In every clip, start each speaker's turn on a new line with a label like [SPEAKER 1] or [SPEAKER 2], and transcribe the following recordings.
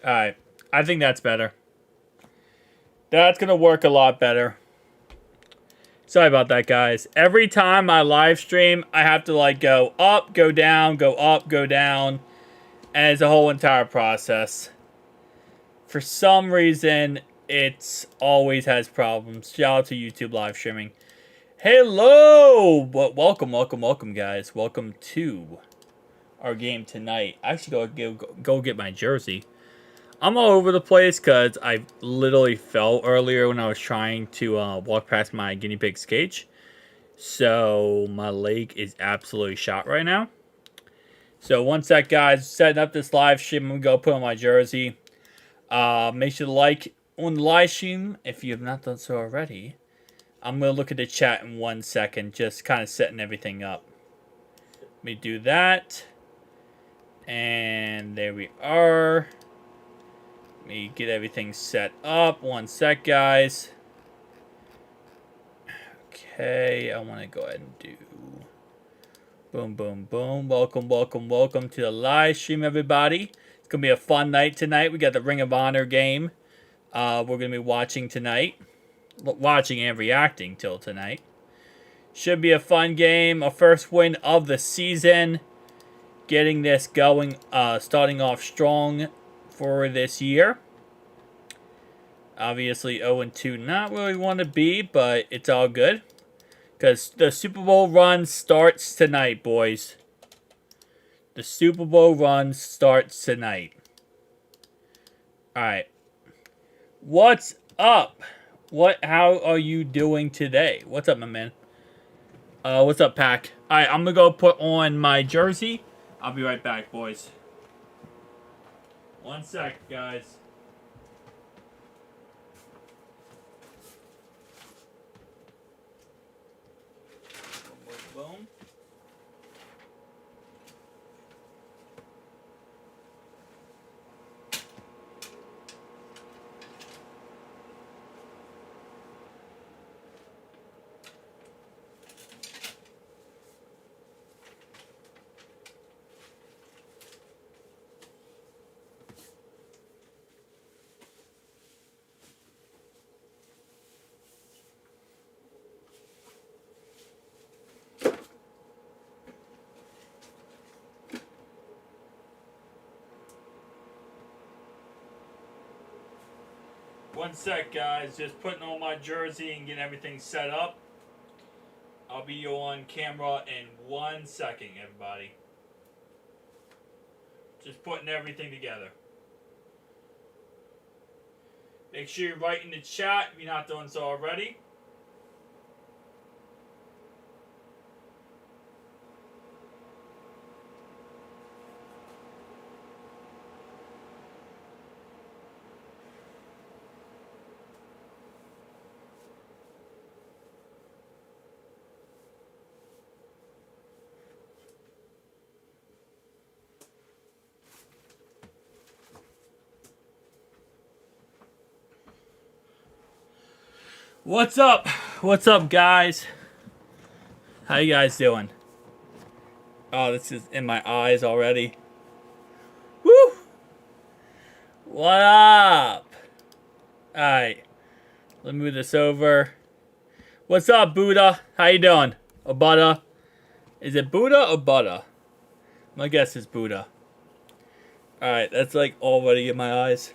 [SPEAKER 1] Alright. I think that's better. That's going to work a lot better. Sorry about that, guys. Every time I live stream, I have to, like, go up, go down, go up, go down. And it's a whole entire process. For some reason, it always has problems. Shout out to YouTube live streaming. Hello! Welcome, guys. Welcome to our game tonight. I actually go get my jersey. I'm all over the place because I literally fell earlier when I was trying to walk past my guinea pig's cage. So my leg is absolutely shot right now. So one sec, guys. Setting up this live stream. I'm going to go put on my jersey. Make sure to like on the live stream if you have not done so already. I'm going to look at the chat in 1 second. Just kind of setting everything up. Let me do that. And there we are. Let me get everything set up. 1 sec, guys. Okay, I want to go ahead and do... Boom, boom, boom. Welcome to the live stream, everybody. It's going to be a fun night tonight. We got the Ring of Honor game we're going to be watching tonight. Watching and reacting till tonight. Should be a fun game. A first win of the season. Getting this going, starting off strong for this year. Obviously 0-2, not where we want to be, but it's all good. Because the Super Bowl run starts tonight, boys. The Super Bowl run starts tonight. Alright. What's up? How are you doing today? What's up, my man? What's up, Pack? Alright, I'm gonna go put on my jersey. I'll be right back, boys. 1 sec, guys. Boom. One sec, guys. Just putting on my jersey and getting everything set up. I'll be on camera in 1 second, everybody. Just putting everything together. Make sure you write in the chat if you're not doing so already. What's up? What's up, guys? How you guys doing? Oh, this is in my eyes already. Woo! What up? Alright. Let me move this over. What's up, Buddha? How you doing? Or Buddha? Is it Buddha or Buddha? My guess is Buddha. Alright, that's like already in my eyes.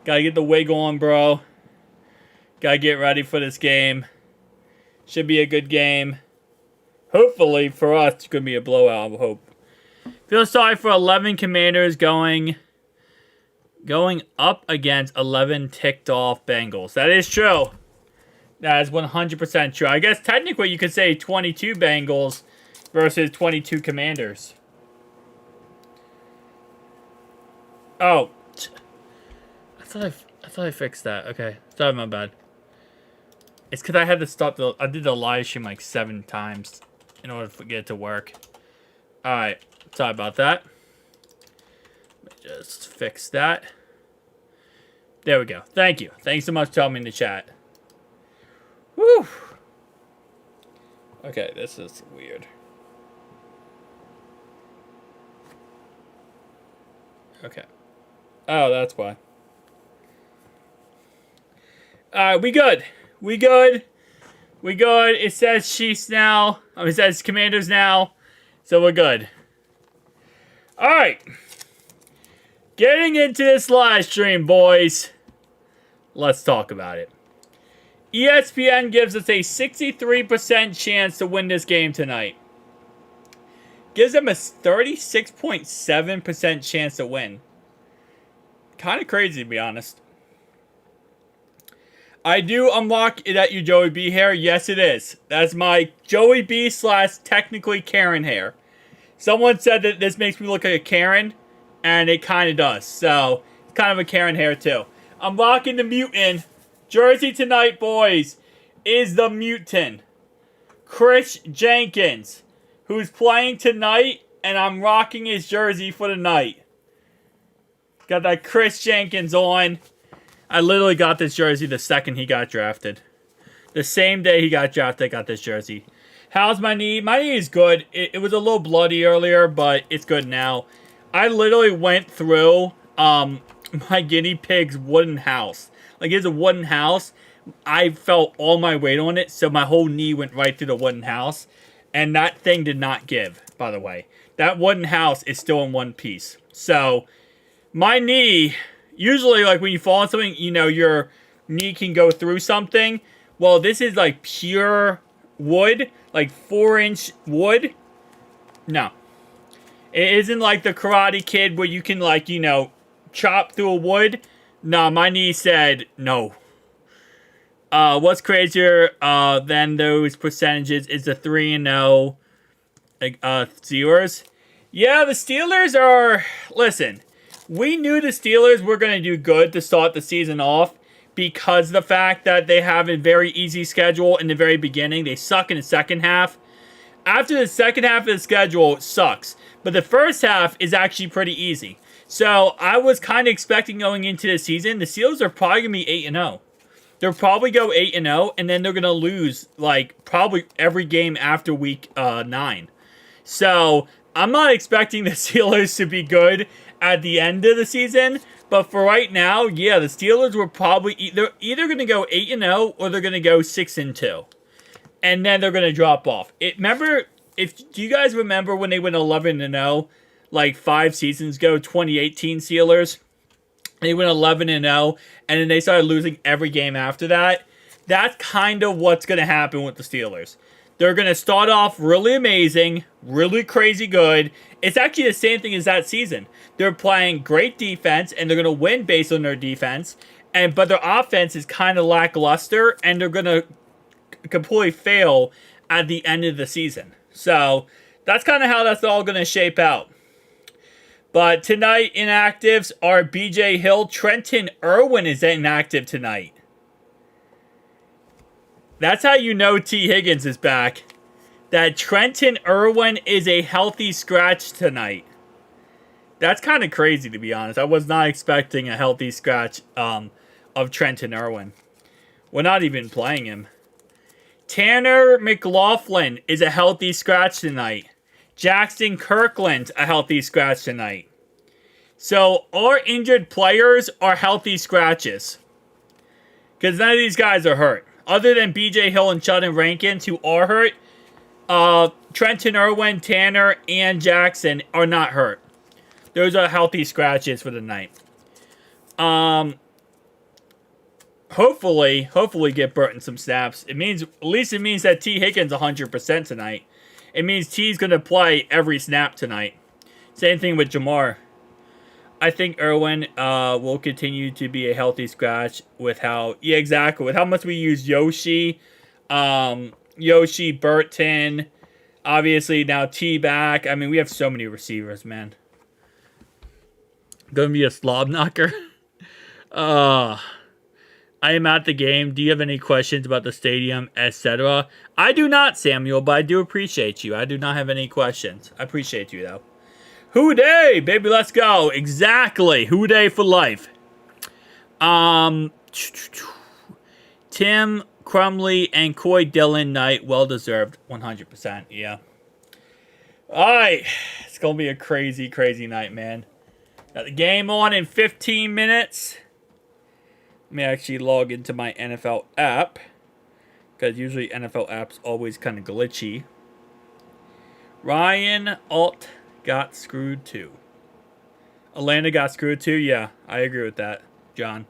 [SPEAKER 1] Gotta get the wig on, bro. Gotta get ready for this game. Should be a good game. Hopefully, for us, it's gonna be a blowout, I hope. Feel sorry for 11 Commanders going up against 11 ticked off Bengals. That is true. That is 100% true. I guess technically you could say 22 Bengals versus 22 Commanders. Oh. I thought I fixed that. Okay. Sorry, my bad. It's because I had to stop I did the live stream like 7 times in order to get it to work. Alright. Sorry about that. Let me just fix that. There we go. Thank you. Thanks so much for telling me in the chat. Woo! Okay, this is weird. Okay. Oh, that's why. We good. We good. We good. It says Chiefs now. It says Commanders now. So we're good. Alright. Getting into this live stream, boys. Let's talk about it. ESPN gives us a 63% chance to win this game tonight. Gives them a 36.7% chance to win. Kind of crazy, to be honest. I do unlock it at you, Joey B hair. Yes, it is. That's my Joey B / technically Karen hair. Someone said that this makes me look like a Karen, and it kind of does. So, it's kind of a Karen hair, too. I'm rocking the Mutant. Jersey tonight, boys, is the Mutant. Chris Jenkins, who's playing tonight, and I'm rocking his jersey for the night. Got that Chris Jenkins on. I literally got this jersey the second he got drafted. The same day he got drafted, I got this jersey. How's my knee? My knee is good. It was a little bloody earlier, but it's good now. I literally went through my guinea pig's wooden house. Like, it's a wooden house. I felt all my weight on it, so my whole knee went right through the wooden house. And that thing did not give, by the way. That wooden house is still in one piece. So, my knee, usually, like, when you fall on something, you know, your knee can go through something. Well, this is, like, pure wood, like 4-inch wood. No. It isn't like the Karate Kid where you can, like, you know, chop through a wood. No, my knee said no. What's crazier than those percentages is the 3-0 Steelers. Yeah, the Steelers are... Listen, we knew the Steelers were going to do good to start the season off because of the fact that they have a very easy schedule in the very beginning. They suck in the second half. After the second half of the schedule, it sucks. But the first half is actually pretty easy. So, I was kind of expecting going into the season, the Steelers are probably going to be 8-0. They'll probably go 8-0, and then they're going to lose, like, probably every game after week 9. So, I'm not expecting the Steelers to be good at the end of the season, but for right now, yeah, the Steelers were probably they're either going to go 8-0 or they're going to go 6-2. And then they're going to drop off. Do you guys remember when they went 11-0? Like 5 seasons ago, 2018 Steelers. They went 11-0, and then they started losing every game after that. That's kind of what's going to happen with the Steelers. They're going to start off really amazing, really crazy good. It's actually the same thing as that season. They're playing great defense, and they're going to win based on their defense. But their offense is kind of lackluster, and they're going to completely fail at the end of the season. So, that's kind of how that's all going to shape out. But tonight, inactives are BJ Hill. Trenton Irwin is inactive tonight. That's how you know T. Higgins is back. That Trenton Irwin is a healthy scratch tonight. That's kind of crazy, to be honest. I was not expecting a healthy scratch of Trenton Irwin. We're not even playing him. Tanner McLaughlin is a healthy scratch tonight. Jackson Kirkland, a healthy scratch tonight. So, our injured players are healthy scratches. Because none of these guys are hurt. Other than BJ Hill and Sheldon Rankins, who are hurt, Trenton Irwin, Tanner, and Jackson are not hurt. Those are healthy scratches for the night. Hopefully get Burton some snaps. At least it means that T. Higgins 100% tonight. It means T's going to play every snap tonight. Same thing with Jamar. I think Irwin will continue to be a healthy scratch with how... Yeah, exactly. With how much we use Yoshi. Yoshi, Burton. Obviously, now T back. I mean, we have so many receivers, man. Going to be a slob knocker. I am at the game. Do you have any questions about the stadium, etc.? I do not, Samuel, but I do appreciate you. I do not have any questions. I appreciate you, though. Hoo-day, baby, let's go. Exactly. Hoo-day for life. Tim Crumley and Coy Dillon night. Well-deserved. 100%, yeah. All right. It's going to be a crazy, crazy night, man. Got the game on in 15 minutes. Let me actually log into my NFL app. Because usually NFL apps always kind of glitchy. Ryan Alt got screwed too. Atlanta got screwed too? Yeah, I agree with that, John.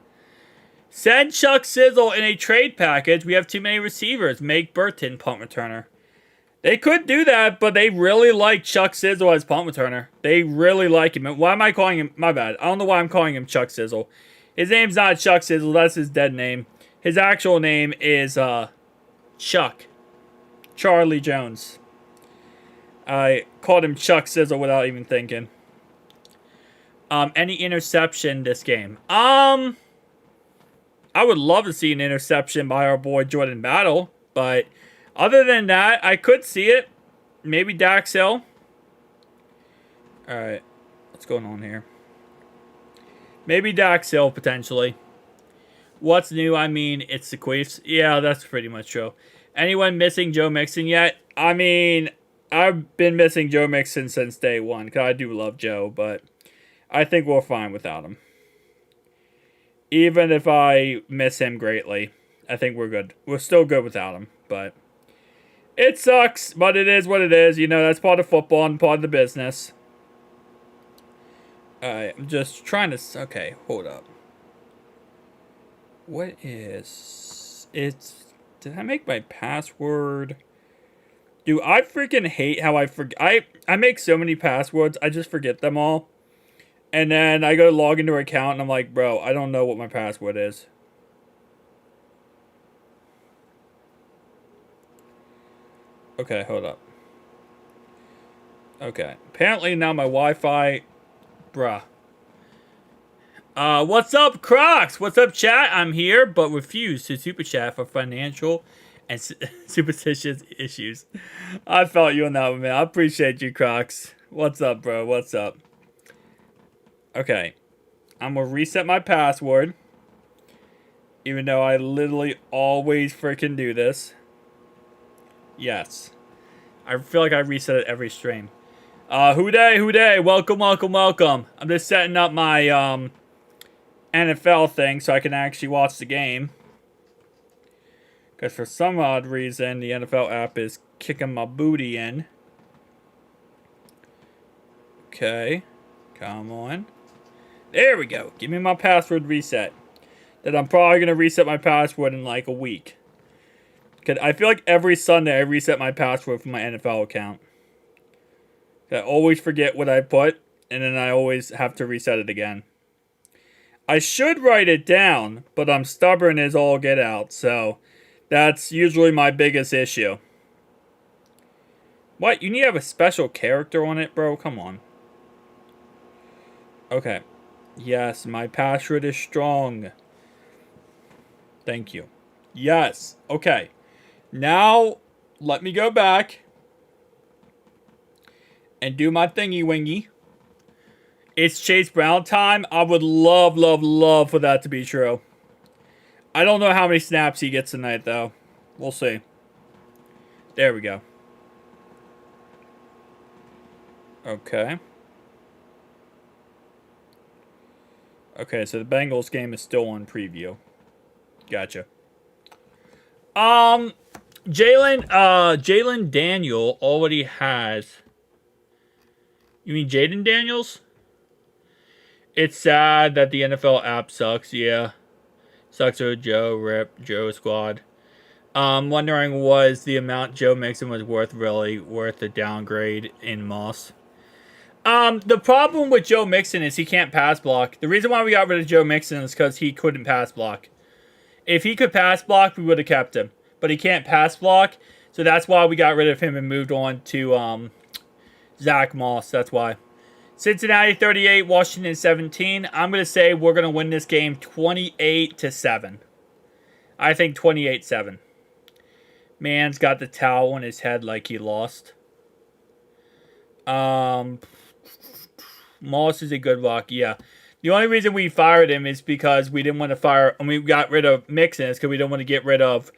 [SPEAKER 1] Send Chuck Sizzle in a trade package. We have too many receivers. Make Burton punt returner. They could do that, but they really like Chuck Sizzle as punt returner. They really like him. And why am I calling him? My bad. I don't know why I'm calling him Chuck Sizzle. His name's not Chuck Sizzle. That's his dead name. His actual name is Chuck Charlie Jones. I called him Chuck Sizzle without even thinking. Any interception this game? I would love to see an interception by our boy Jordan Battle, but other than that, I could see it. Maybe Dax Hill. Alright. What's going on here? Maybe Dax Hill, potentially. What's new? I mean, it's the Queefs. Yeah, that's pretty much true. Anyone missing Joe Mixon yet? I mean, I've been missing Joe Mixon since day one, because I do love Joe, but I think we're fine without him. Even if I miss him greatly, I think we're good. We're still good without him, but it sucks, but it is what it is. You know, that's part of football and part of the business. Alright, I'm just trying to... Okay, hold up. What is... Did I make my password? Dude, I freaking hate how I forget... I make so many passwords, I just forget them all. And then I go to log into an account and I'm like, bro, I don't know what my password is. Okay, hold up. Okay. Apparently now my Wi-Fi... Bruh. What's up, Crocs? What's up, chat? I'm here, but refuse to super chat for financial and superstitious issues. I felt you on that one, man. I appreciate you, Crocs. What's up, bro? What's up? Okay. I'm gonna reset my password. Even though I literally always freaking do this. Yes. I feel like I reset it every stream. Who day? Welcome. I'm just setting up my, NFL thing so I can actually watch the game. Because for some odd reason, the NFL app is kicking my booty in. Okay. Come on. There we go. Give me my password reset. Then I'm probably going to reset my password in like a week. Because I feel like every Sunday I reset my password for my NFL account. I always forget what I put, and then I always have to reset it again. I should write it down, but I'm stubborn as all get out, so that's usually my biggest issue. What? You need to have a special character on it, bro? Come on. Okay. Yes, my password is strong. Thank you. Yes. Okay. Now, let me go back and do my thingy-wingy. It's Chase Brown time. I would love for that to be true. I don't know how many snaps he gets tonight, though. We'll see. There we go. Okay. Okay, so the Bengals game is still on preview. Gotcha. Jalen Daniel already has... You mean Jaden Daniels? It's sad that the NFL app sucks, yeah. Sucks for Joe, Rip, Joe Squad. Wondering, was the amount Joe Mixon was really worth the downgrade in Moss? The problem with Joe Mixon is he can't pass block. The reason why we got rid of Joe Mixon is because he couldn't pass block. If he could pass block, we would have kept him. But he can't pass block, so that's why we got rid of him and moved on to Zach Moss. That's why. Cincinnati 38, Washington 17. I'm going to say we're going to win this game 28-7. I think 28-7. Man's got the towel on his head like he lost. Moss is a good walk, yeah. The only reason we fired him is because we didn't want to fire, and we got rid of Mixon, is because we didn't want to get rid of,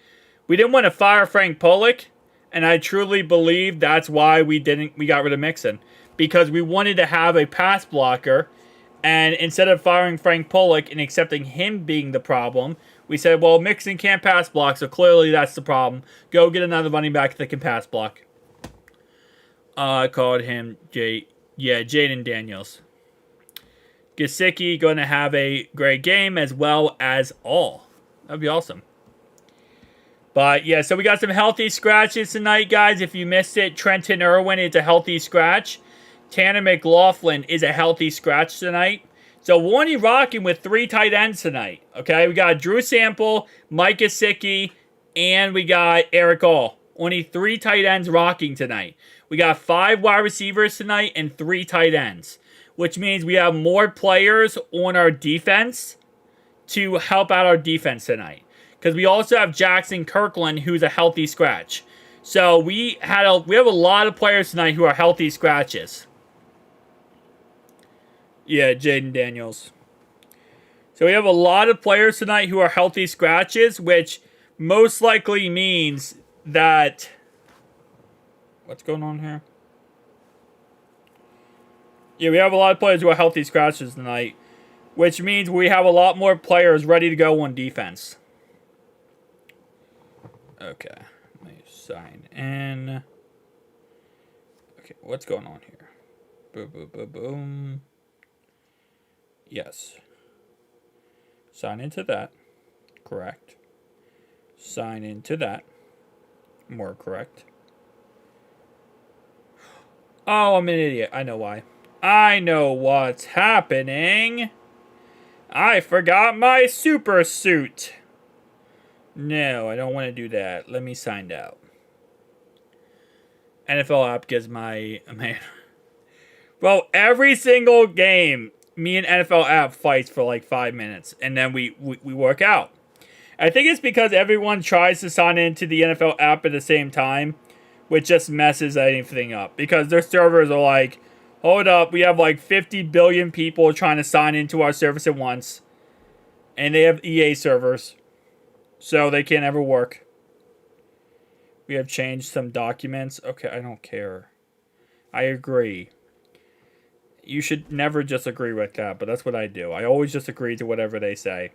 [SPEAKER 1] we didn't want to fire Frank Pollock, and I truly believe that's why we got rid of Mixon. Because we wanted to have a pass blocker And instead of firing Frank Pollock and accepting him being the problem, we said, well, Mixon can't pass block, so clearly that's the problem. Go get another running back that can pass block. I called him Jaden Daniels. Gesicki going to have a great game as well as all. That'd be awesome. But yeah, so we got some healthy scratches tonight, guys. If you missed it, Trenton Irwin is a healthy scratch. Tanner McLaughlin is a healthy scratch tonight. So we're only rocking with 3 tight ends tonight. Okay, we got Drew Sample, Mike Gesicki, and we got Eric All. Only 3 tight ends rocking tonight. We got 5 wide receivers tonight and 3 tight ends, which means we have more players on our defense to help out our defense tonight. Because we also have Jackson Kirkland, who's a healthy scratch. So we have a lot of players tonight who are healthy scratches. Yeah, Jaden Daniels. So we have a lot of players tonight who are healthy scratches, which most likely means that... What's going on here? Yeah, we have a lot of players who are healthy scratches tonight, which means we have a lot more players ready to go on defense. Okay, let me sign in. Okay, what's going on here? Boom, boom, boom, boom. Yes. Sign into that. Correct. Sign into that. More correct. Oh, I'm an idiot. I know why. I know what's happening. I forgot my super suit. No, I don't want to do that. Let me sign out. NFL app gives my... Man. Well, every single game, me and NFL app fights for like 5 minutes. And then we work out. I think it's because everyone tries to sign into the NFL app at the same time, which just messes anything up. Because their servers are like, hold up, we have like 50 billion people trying to sign into our service at once. And they have EA servers. So they can't ever work. We have changed some documents. Okay, I don't care. I agree. You should never just agree with that, but that's what I do. I always just agree to whatever they say.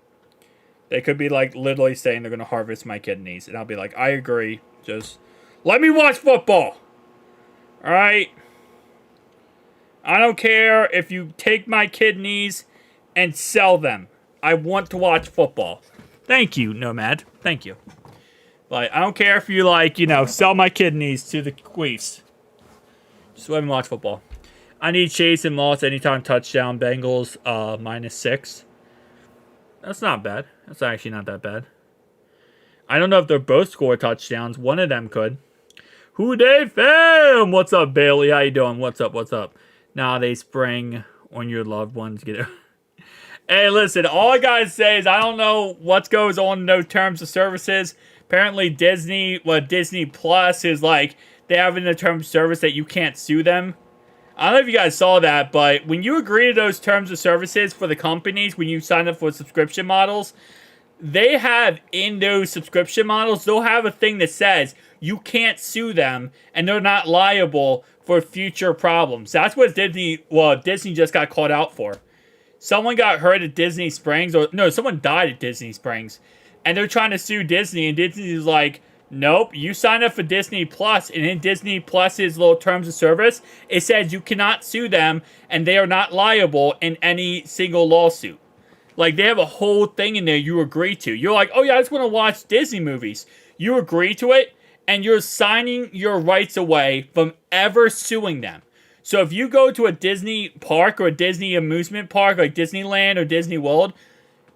[SPEAKER 1] They could be like literally saying they're going to harvest my kidneys. And I'll be like, I agree. Just let me watch football. Alright? I don't care if you take my kidneys and sell them. I want to watch football. Thank you, Nomad. Thank you. Like, I don't care if you, like, you know, sell my kidneys to the queefs. Just let me watch football. I need Chase and Moss anytime touchdown. Bengals, -6. That's not bad. That's actually not that bad. I don't know if they're both score touchdowns. One of them could. Who dey fam? What's up, Bailey? How you doing? What's up? What's up? Nah, they spring on your loved ones. Get it. Hey, listen, all I gotta say is I don't know what goes on in those terms of services. Apparently Disney Plus is like, they have in the terms of service that you can't sue them. I don't know if you guys saw that, but when you agree to those terms of services for the companies, when you sign up for subscription models, they have in those subscription models, they'll have a thing that says you can't sue them and they're not liable for future problems. That's what Disney just got called out for. Someone got hurt at Disney Springs, or no, someone died at Disney Springs, and they're trying to sue Disney, and Disney's like, nope, you signed up for Disney Plus, and in Disney Plus's little terms of service, it says you cannot sue them, and they are not liable in any single lawsuit. Like, they have a whole thing in there you agree to. You're like, oh yeah, I just want to watch Disney movies. You agree to it, and you're signing your rights away from ever suing them. So if you go to a Disney park or a Disney amusement park like Disneyland or Disney World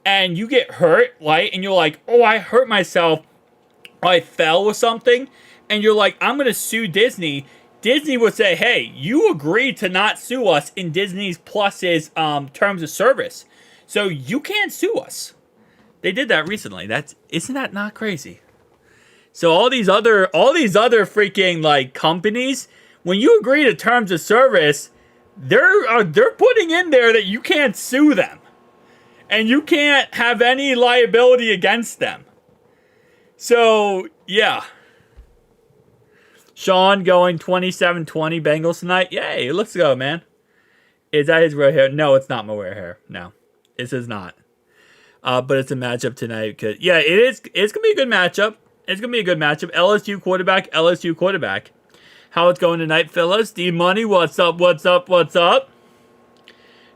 [SPEAKER 1] and you get hurt, right? And you're like, oh, I hurt myself. I fell or something. And you're like, I'm going to sue Disney. Disney would say, hey, you agreed to not sue us in Disney Plus's terms of service. So you can't sue us. They did that recently. Isn't that not crazy? So all these other freaking like companies, when you agree to terms of service, they're putting in there that you can't sue them. And you can't have any liability against them. So, yeah. Sean going 27-20 Bengals tonight. Yay, let's go, man. Is that his rare hair? No, it's not my rare hair. No, this is not. But it's a matchup tonight. Cause yeah, it is. It's gonna be a good matchup. It's gonna be a good matchup. LSU quarterback. LSU quarterback. How it's going tonight, fellas? D Money, what's up? What's up? What's up?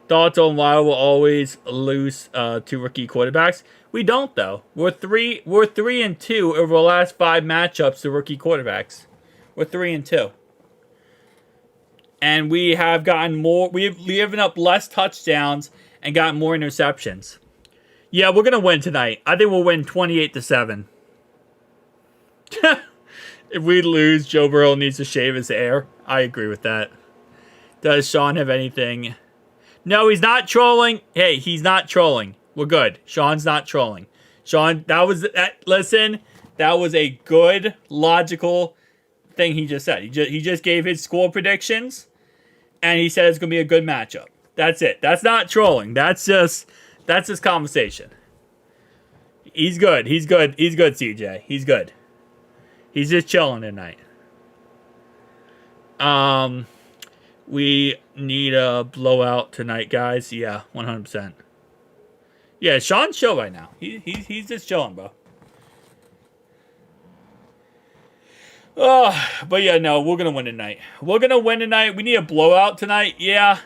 [SPEAKER 1] Thoughts on why we'll always lose to rookie quarterbacks? We don't though. We're 3-2 over the last 5 matchups to rookie quarterbacks. We're 3-2. And we have gotten more. We've given up less touchdowns and gotten more interceptions. Yeah, we're gonna win tonight. I think we'll win 28-7. If we lose, Joe Burrow needs to shave his hair. I agree with that. Does Sean have anything? No, he's not trolling. Hey, he's not trolling. We're good. Sean's not trolling. Sean, listen, that was a good, logical thing he just said. He just gave his score predictions, and he said it's going to be a good matchup. That's it. That's not trolling. That's just conversation. He's good. He's good, CJ. He's good. He's just chilling tonight. We need a blowout tonight, guys. Yeah, 100%. Yeah, Sean's chill right now. He's just chilling, bro. Oh, but yeah, no, we're gonna win tonight. We're gonna win tonight. We need a blowout tonight. Yeah,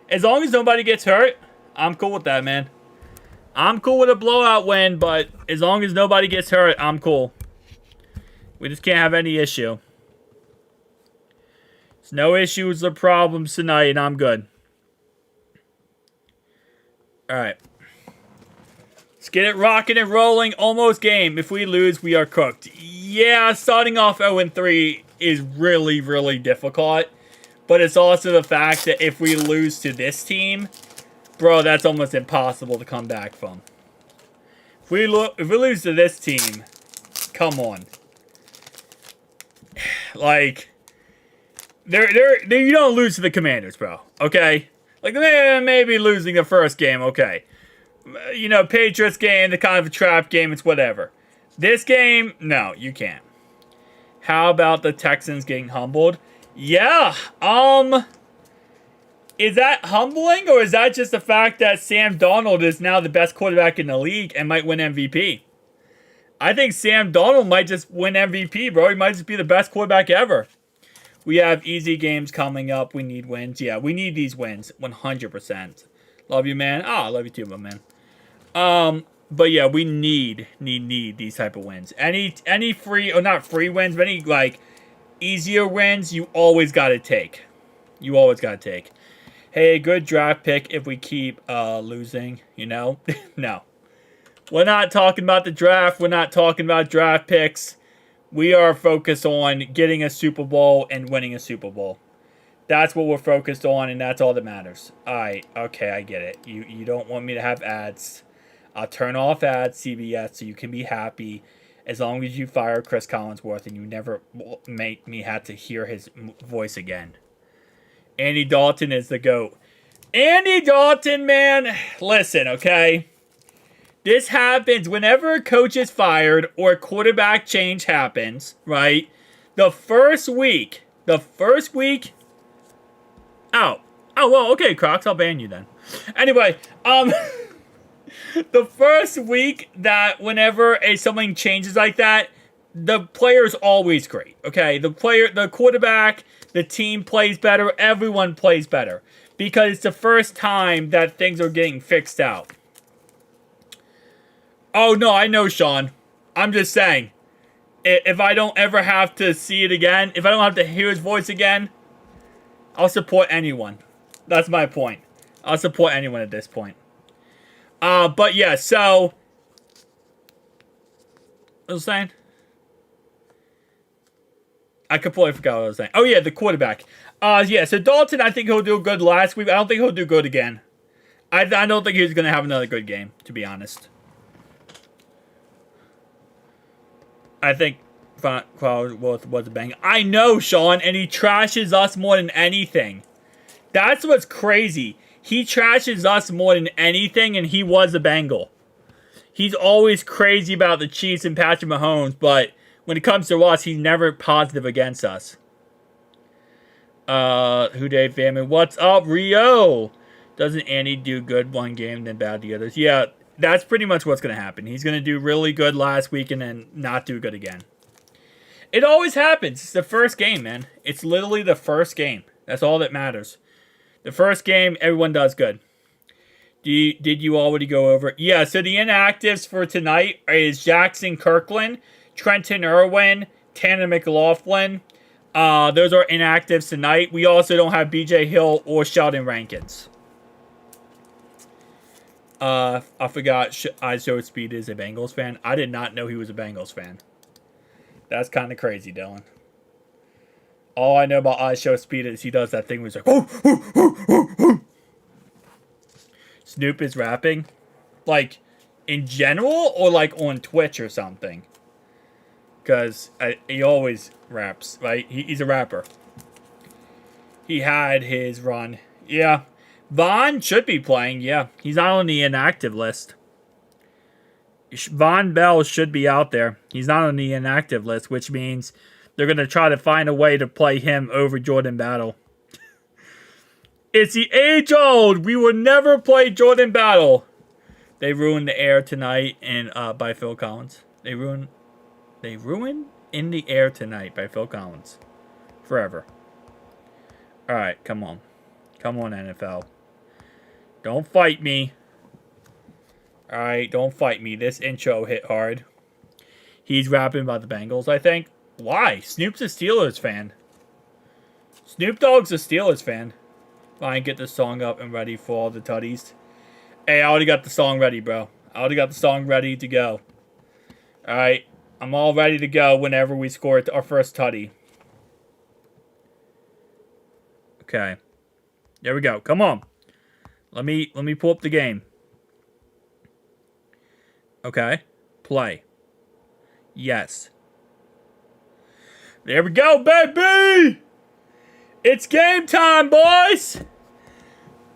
[SPEAKER 1] as long as nobody gets hurt, I'm cool with that, man. I'm cool with a blowout win, but as long as nobody gets hurt, I'm cool. We just can't have any issue. There's no issues or problems tonight, and I'm good. All right. Let's get it rocking and rolling. Almost game. If we lose, we are cooked. Yeah, starting off 0-3 is really, really difficult. But it's also the fact that if we lose to this team, bro, that's almost impossible to come back from. If we lose to this team, come on. Like, you don't lose to the Commanders, bro. Okay? Like, maybe losing the first game, okay. You know, Patriots game, the kind of a trap game, it's whatever. This game, no, you can't. How about the Texans getting humbled? Yeah, is that humbling, or is that just the fact that Sam Darnold is now the best quarterback in the league and might win MVP? I think Sam Darnold might just win MVP, bro. He might just be the best quarterback ever. We have easy games coming up. We need wins. Yeah, we need these wins, 100%. Love you, man. I love you too, my man. But yeah, we need these type of wins. Any free, or not free wins, but any, like, easier wins, you always got to take. You always got to take. Hey, good draft pick if we keep losing, you know? No. We're not talking about the draft. We're not talking about draft picks. We are focused on getting a Super Bowl and winning a Super Bowl. That's what we're focused on, and that's all that matters. All right, okay, I get it. You don't want me to have ads. I'll turn off ads, CBS, so you can be happy as long as you fire Chris Collinsworth and you never make me have to hear his voice again. Andy Dalton is the GOAT. Andy Dalton, man, listen, okay? This happens whenever a coach is fired or a quarterback change happens, right? The first week. Oh, well, okay, Crocs, I'll ban you then. Anyway, the first week that whenever something changes like that, the player's always great, okay? The quarterback, the team plays better, everyone plays better. Because it's the first time that things are getting fixed out. Oh, no, I know, Sean. I'm just saying. If I don't ever have to see it again, if I don't have to hear his voice again, I'll support anyone. That's my point. I'll support anyone at this point. But yeah, so... What was I saying? I completely forgot what I was saying. Oh yeah, the quarterback. Yeah, so Dalton, I think he'll do good last week. I don't think he'll do good again. I don't think he's going to have another good game, to be honest. I think was a bang. I know, Sean, and he trashes us more than anything. That's what's crazy. He trashes us more than anything, and he was a Bengal. He's always crazy about the Chiefs and Patrick Mahomes, but when it comes to us, he's never positive against us. Who Day family? What's up, Rio? Doesn't Andy do good one game, then bad the others? Yeah, that's pretty much what's going to happen. He's going to do really good last week and then not do good again. It always happens. It's the first game, man. It's literally the first game. That's all that matters. The first game, everyone does good. Did you already go over it? Yeah, so the inactives for tonight is Jackson Kirkland, Trenton Irwin, Tanner McLaughlin. Those are inactives tonight. We also don't have BJ Hill or Sheldon Rankins. I forgot I Show Speed is a Bengals fan. I did not know he was a Bengals fan. That's kind of crazy, Dylan. All I know about I Show Speed is he does that thing where he's like, Snoop is rapping, like, in general, or like on Twitch or something. Because he always raps, right? He's a rapper. He had his run. Yeah. Vaughn should be playing, yeah. He's not on the inactive list. Von Bell should be out there. He's not on the inactive list, which means they're going to try to find a way to play him over Jordan Battle. It's the age-old. We will never play Jordan Battle. They ruined the air tonight and by Phil Collins. They ruined In the Air Tonight by Phil Collins. Forever. Alright, come on. Come on, NFL. Don't fight me. Alright, don't fight me. This intro hit hard. He's rapping about the Bengals, I think. Why? Snoop's a Steelers fan. Snoop Dogg's a Steelers fan. Fine, get the song up and ready for all the tutties. Hey, I already got the song ready, bro. I already got the song ready to go. Alright. I'm all ready to go whenever we score our first tutty. Okay. There we go. Come on. Let me pull up the game. Okay. Play. Yes. There we go, baby! It's game time, boys!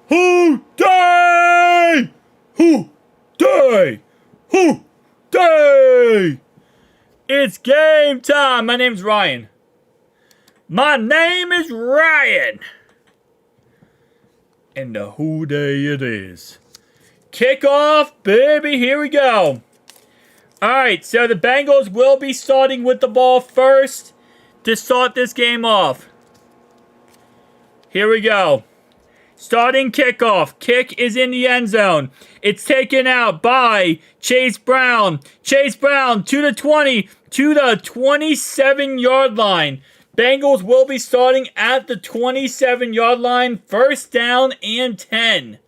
[SPEAKER 1] Who day? Who day? Who day? It's game time. My name's Ryan. My name is Ryan. And the who day it is. Kickoff, baby. Here we go. Alright, so the Bengals will be starting with the ball first to start this game off. Here we go. Starting kickoff. Kick is in the end zone. It's taken out by Chase Brown. Chase Brown to the 20, to the 27-yard line. Bengals will be starting at the 27-yard line. First down and 10.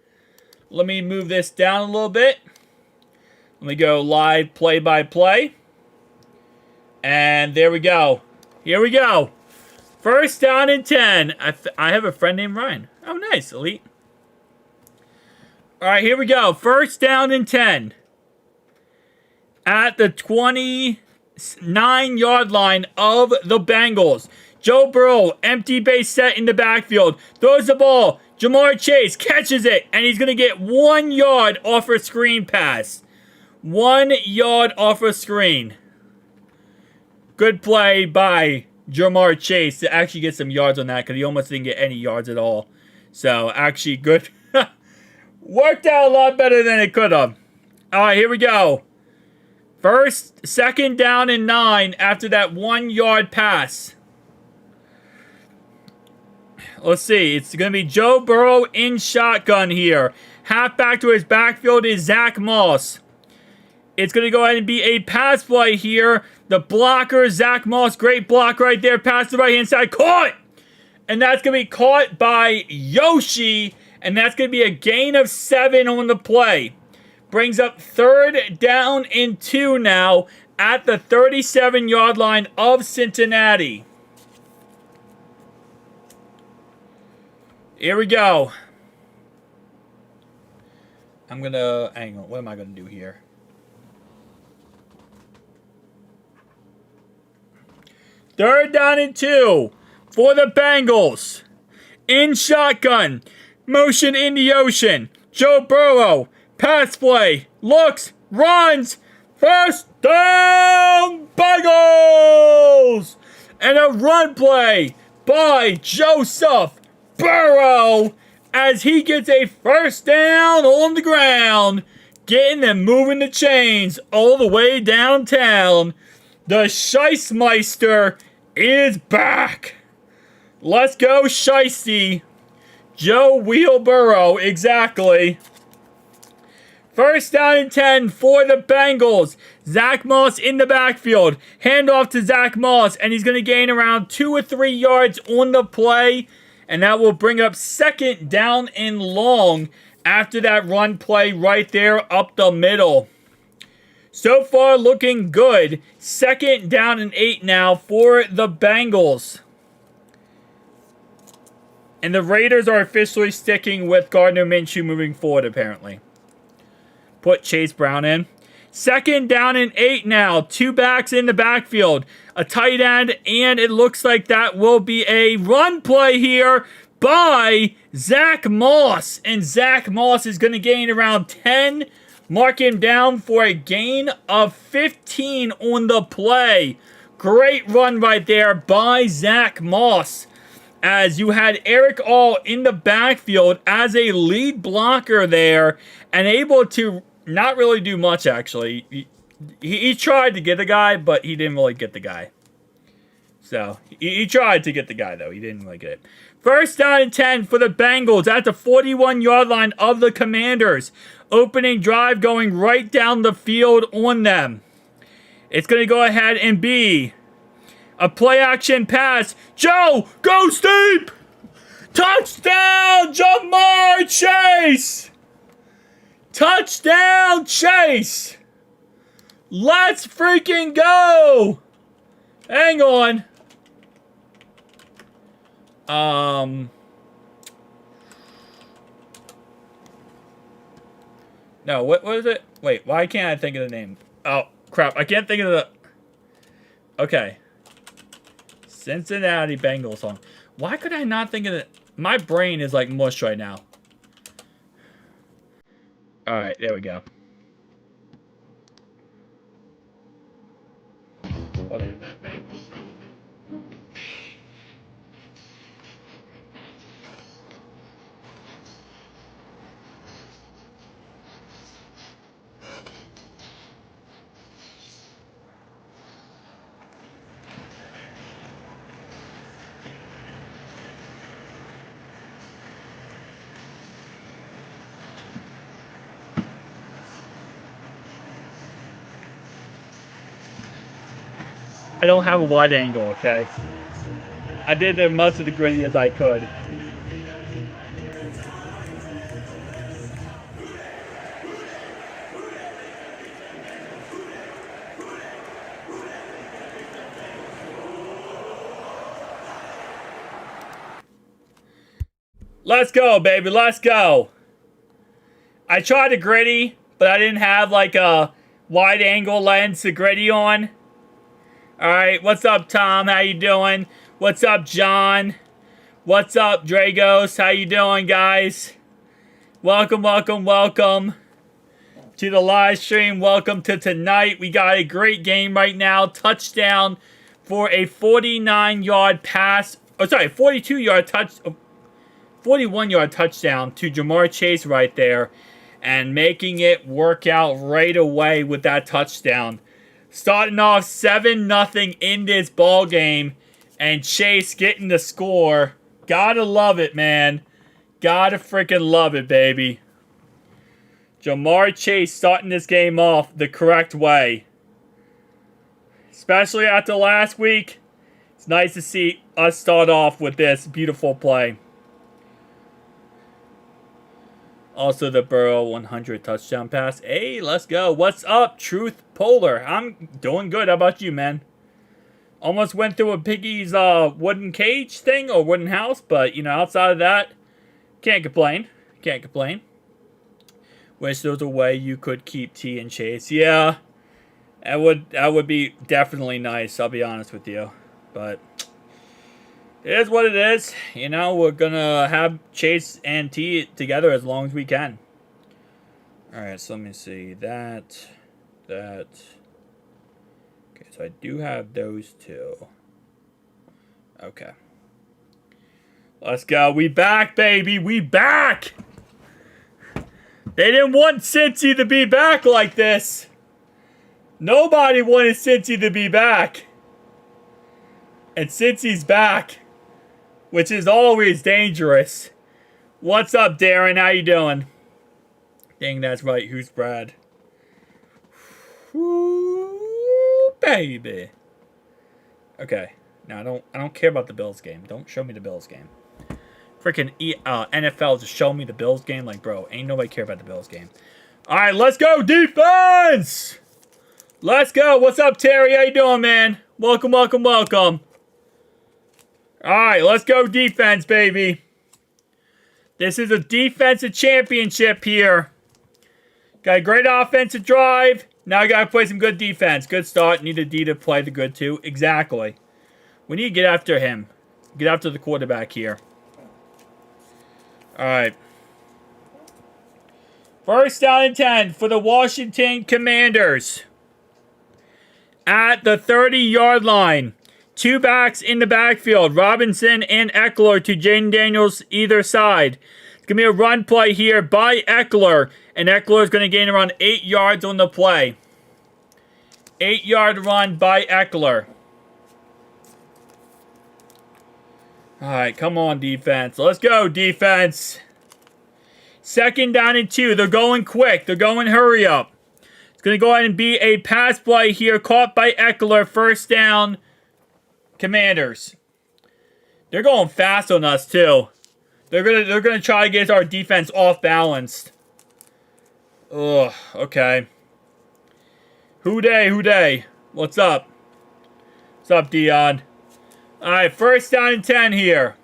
[SPEAKER 1] Let me move this down a little bit. Let me go live play-by-play. And there we go. Here we go. First down and 10. I have a friend named Ryan. Oh, nice. Elite. All right, here we go. First down and 10. At the 29-yard line of the Bengals. Joe Burrow, empty base set in the backfield. Throws the ball. Jamar Chase catches it. And he's going to get 1 yard off a screen pass. 1 yard off a screen. Good play by Jamar Chase to actually get some yards on that because he almost didn't get any yards at all. So, actually good. Worked out a lot better than it could have. All right, here we go. Second down and 9 after that 1 yard pass. Let's see. It's going to be Joe Burrow in shotgun here. Halfback to his backfield is Zach Moss. It's going to go ahead and be a pass play here. The blocker, Zach Moss, great block right there. Pass to the right-hand side. Caught! And that's going to be caught by Yoshi. And that's going to be a gain of 7 on the play. Brings up third down and 2 now at the 37-yard line of Cincinnati. Here we go. I'm going to... Hang on. What am I going to do here? Third down and 2 for the Bengals. In shotgun. Motion in the ocean. Joe Burrow. Pass play. Looks. Runs. First down. Bengals. And a run play by Joseph Burrow as he gets a first down on the ground, getting and moving the chains all the way downtown. The Scheissmeister is back. Let's go, Scheisty. Joe Wheelbarrow, exactly. First down and 10 for the Bengals. Zach Moss in the backfield. Handoff to Zach Moss, and he's going to gain around 2 or 3 yards on the play, and that will bring up second down and long after that run play right there up the middle. So far, looking good. Second down and 8 now for the Bengals. And the Raiders are officially sticking with Gardner Minshew moving forward, apparently. Put Chase Brown in. Second down and 8 now. 2 backs in the backfield. A tight end, and it looks like that will be a run play here by Zach Moss. And Zach Moss is going to gain around 10. Mark him down for a gain of 15 on the play. Great run right there by Zach Moss, as you had Eric All in the backfield as a lead blocker there, and able to not really do much, actually. He tried to get the guy, but he didn't really get the guy. So, he tried to get the guy, though. He didn't really get it. First down and 10 for the Bengals at the 41-yard line of the Commanders. Opening drive going right down the field on them. It's going to go ahead and be a play-action pass. Joe goes deep! Touchdown, Jamar Chase! Touchdown, Chase! Let's freaking go! Hang on. No, what is it? Wait, why can't I think of the name? Oh, crap. I can't think of the... Okay. Cincinnati Bengals song. Why could I not think of it? My brain is like mush right now. Alright, there we go. I don't have a wide angle, okay? I did as much of the gritty as I could. Let's go, baby. Let's go. I tried the gritty, but I didn't have like a wide angle lens to gritty on. Alright, what's up, Tom? How you doing? What's up, John? What's up, Dragos? How you doing, guys? Welcome, welcome, welcome to the live stream. Welcome to tonight. We got a great game right now. Touchdown for a 49-yard pass. Oh, sorry, 42-yard touch. 41-yard touchdown to Jamar Chase right there, and making it work out right away with that touchdown. Starting off 7-0 in this ball game, and Chase getting the score. Gotta love it, man. Gotta freaking love it, baby. Jamar Chase starting this game off the correct way. Especially after last week, it's nice to see us start off with this beautiful play. Also, the Burrow 100 touchdown pass. Hey, let's go. What's up, Truth Polar? I'm doing good. How about you, man? Almost went through a piggy's wooden cage thing, or wooden house, but, you know, outside of that, can't complain. Can't complain. Wish there was a way you could keep T and Chase. Yeah, that would be definitely nice, I'll be honest with you. But it is what it is. You know, we're going to have Chase and T together as long as we can. Alright, so let me see. That. Okay, so I do have those two. Okay. Let's go. We back, baby. We back. They didn't want Cincy to be back like this. Nobody wanted Cincy to be back. And Cincy's back, which is always dangerous. What's up, Darren? How you doing? Dang, that's right. Who's Brad? Ooh, baby. Okay. No, I don't care about the Bills game. Don't show me the Bills game. Freaking NFL just show me the Bills game. Like, bro, ain't nobody care about the Bills game. All right, let's go defense. Let's go. What's up, Terry? How you doing, man? Welcome, welcome, welcome. All right, let's go defense, baby. This is a defensive championship here. Got a great offensive drive. Now I got to play some good defense. Good start. Need a D to play the good too. Exactly. We need to get after him. Get after the quarterback here. All right. First down and 10 for the Washington Commanders. At the 30-yard line. Two backs in the backfield. Robinson and Eckler to Jaden Daniels either side. It's going to be a run play here by Eckler. And Eckler is going to gain around 8 yards on the play. 8-yard run by Eckler. All right, come on, defense. Let's go, defense. Second down and 2. They're going quick. They're going hurry up. It's going to go ahead and be a pass play here. Caught by Eckler. First down, Commanders. They're going fast on us, too. They're gonna try to get our defense off balanced. Ugh, okay. Who day? What's up? What's up, Dion? Alright, first down and 10 here.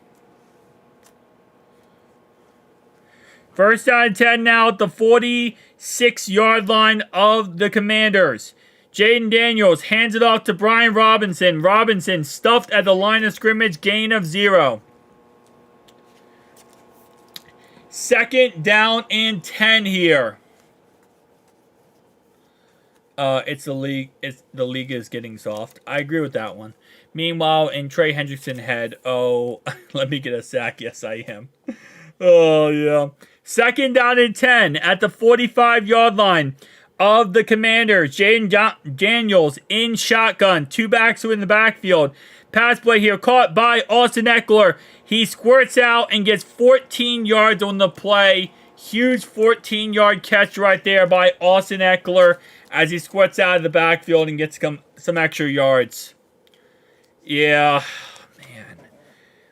[SPEAKER 1] First down and 10 now at the 46-yard line of the Commanders. Jaden Daniels hands it off to Brian Robinson. Robinson stuffed at the line of scrimmage, gain of 0. Second down and 10 here. It's the league. The league is getting soft. I agree with that one. Meanwhile, in Trey Hendrickson head, oh, let me get a sack. Yes, I am. Oh, yeah. Second down and 10 at the 45-yard line of the Commanders. Jaden Daniels in shotgun. Two backs in the backfield. Pass play here caught by Austin Eckler. He squirts out and gets 14 yards on the play. Huge 14-yard catch right there by Austin Eckler as he squirts out of the backfield and gets some extra yards. Yeah, man.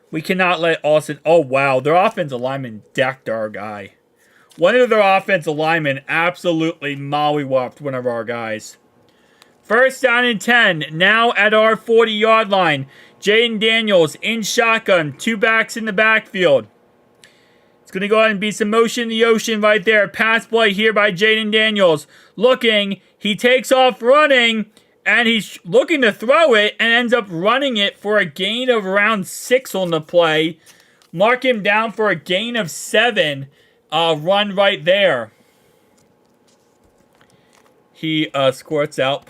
[SPEAKER 1] We cannot let Austin... Oh, wow. Their offensive lineman decked our guy. One of their offensive linemen absolutely mollywopped one of our guys. First down and 10. Now at our 40-yard line. Jaden Daniels in shotgun. Two backs in the backfield. It's going to go ahead and be some motion in the ocean right there. Pass play here by Jaden Daniels. Looking. He takes off running. And he's looking to throw it and ends up running it for a gain of around 6 on the play. Mark him down for a gain of 7. Run right there. He squirts out.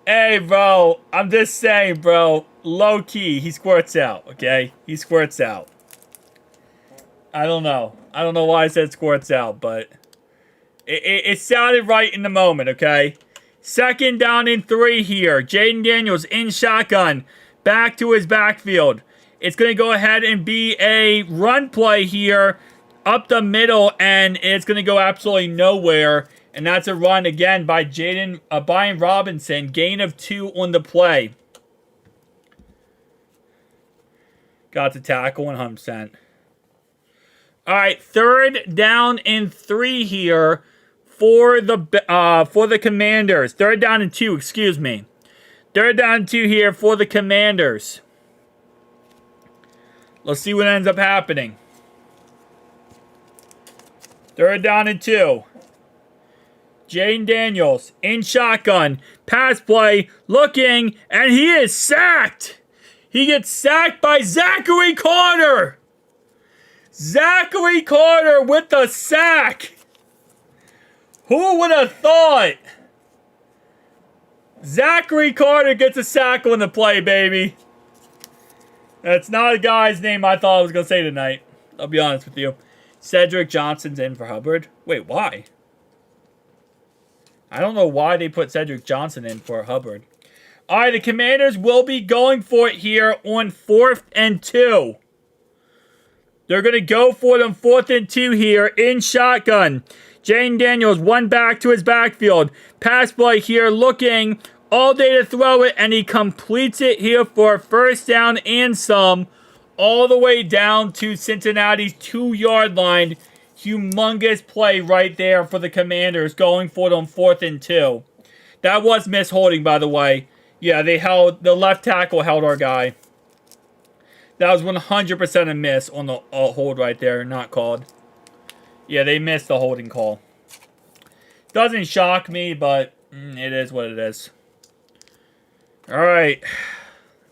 [SPEAKER 1] Hey, bro. I'm just saying, bro. Low key. He squirts out, okay? He squirts out. I don't know. I don't know why I said squirts out, but it sounded right in the moment, okay? Second down and 3 here. Jaden Daniels in shotgun. Back to his backfield. It's going to go ahead and be a run play here up the middle, and it's going to go absolutely nowhere. And that's a run again by Brian Robinson. Gain of 2 on the play. Got the tackle 100%. All right, third down and 3 here. For the Commanders. Third down and 2, excuse me. Third down and 2 here for the Commanders. Let's see what ends up happening. Third down and 2. Jaden Daniels in shotgun. Pass play. Looking. And he is sacked. He gets sacked by Zachary Carter. Zachary Carter with the sack. Who would have thought? Zachary Carter gets a sack on the play, baby. That's not a guy's name I thought I was going to say tonight. I'll be honest with you. Cedric Johnson's in for Hubbard. Wait, why? I don't know why they put Cedric Johnson in for Hubbard. All right, the Commanders will be going for it here on 4th and 2. They're going to go for them 4th and 2 here in shotgun. Jane Daniels, one back to his backfield. Pass play here, looking all day to throw it, and he completes it here for a first down and some, all the way down to Cincinnati's 2-yard line. Humongous play right there for the Commanders, going for them 4th and 2. That was misholding, by the way. Yeah, the left tackle held our guy. That was 100% a miss on the hold right there, not called. Yeah, they missed the holding call. Doesn't shock me, but it is what it is. All right.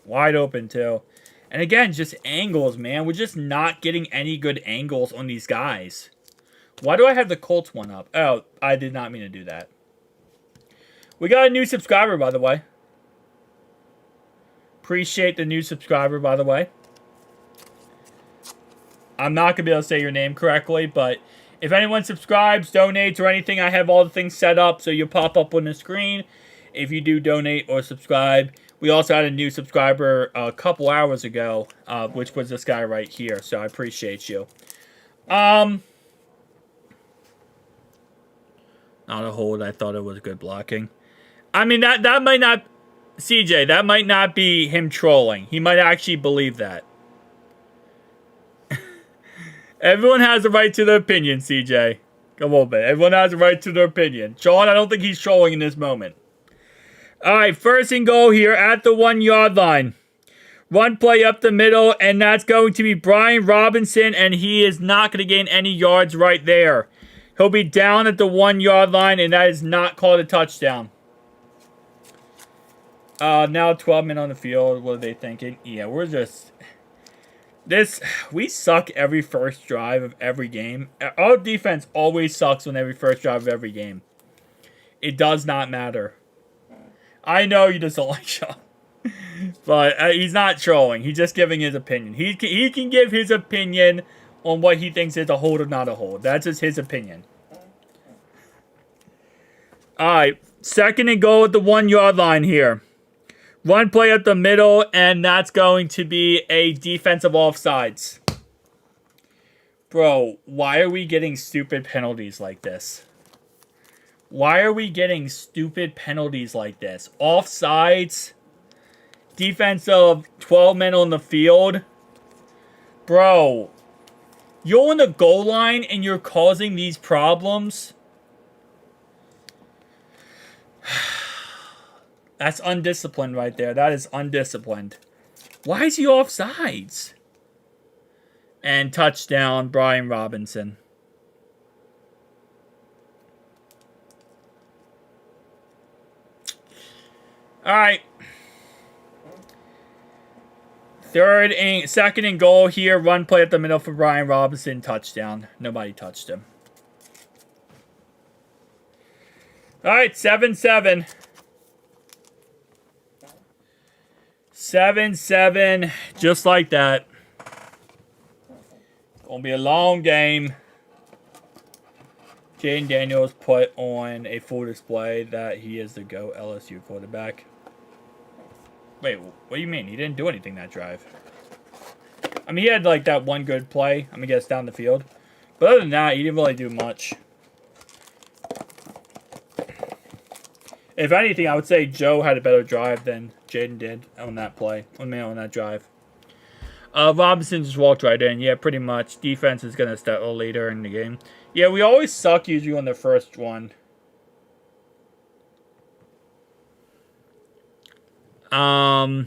[SPEAKER 1] Wide open, too. And again, just angles, man. We're just not getting any good angles on these guys. Why do I have the Colts one up? Oh, I did not mean to do that. We got a new subscriber, by the way. Appreciate the new subscriber, by the way. I'm not going to be able to say your name correctly, but if anyone subscribes, donates, or anything, I have all the things set up so you'll pop up on the screen if you do donate or subscribe. We also had a new subscriber a couple hours ago, which was this guy right here, so I appreciate you. Not a hold. I thought it was good blocking. I mean, that might not... CJ, that might not be him trolling. He might actually believe that. Everyone has a right to their opinion, CJ. Come on, man. Everyone has a right to their opinion. Sean, I don't think he's trolling in this moment. All right, 1st and goal here at the 1-yard line. Run play up the middle, and that's going to be Brian Robinson, and he is not going to gain any yards right there. He'll be down at the 1-yard line, and that is not called a touchdown. Now 12 men on the field. What are they thinking? Yeah, we're just... we suck every first drive of every game. Our defense always sucks on every first drive of every game. It does not matter. I know you just don't like Sean. But he's not trolling. He's just giving his opinion. He can give his opinion on what he thinks is a hold or not a hold. That's just his opinion. Alright, 2nd and goal at the 1-yard line here. Run play up the middle, and that's going to be a defensive offsides. Bro, why are we getting stupid penalties like this? Why are we getting stupid penalties like this? Offsides, defensive 12 men on the field. Bro, you're on the goal line and you're causing these problems. That's undisciplined right there. That is undisciplined. Why is he offsides? And touchdown, Brian Robinson. All right. 2nd and goal here. Run play at the middle for Brian Robinson. Touchdown. Nobody touched him. All right, 7-7. 7-7, just like that. Gonna be a long game. Jaden Daniels put on a full display that he is the GOAT LSU quarterback. Wait, what do you mean? He didn't do anything that drive. I mean, he had like that one good play. I'm gonna guess down the field. But other than that, he didn't really do much. If anything, I would say Joe had a better drive than Jaden did on that play. On that drive. Robinson just walked right in. Yeah, pretty much. Defense is going to start later in the game. Yeah, we always suck usually on the first one. So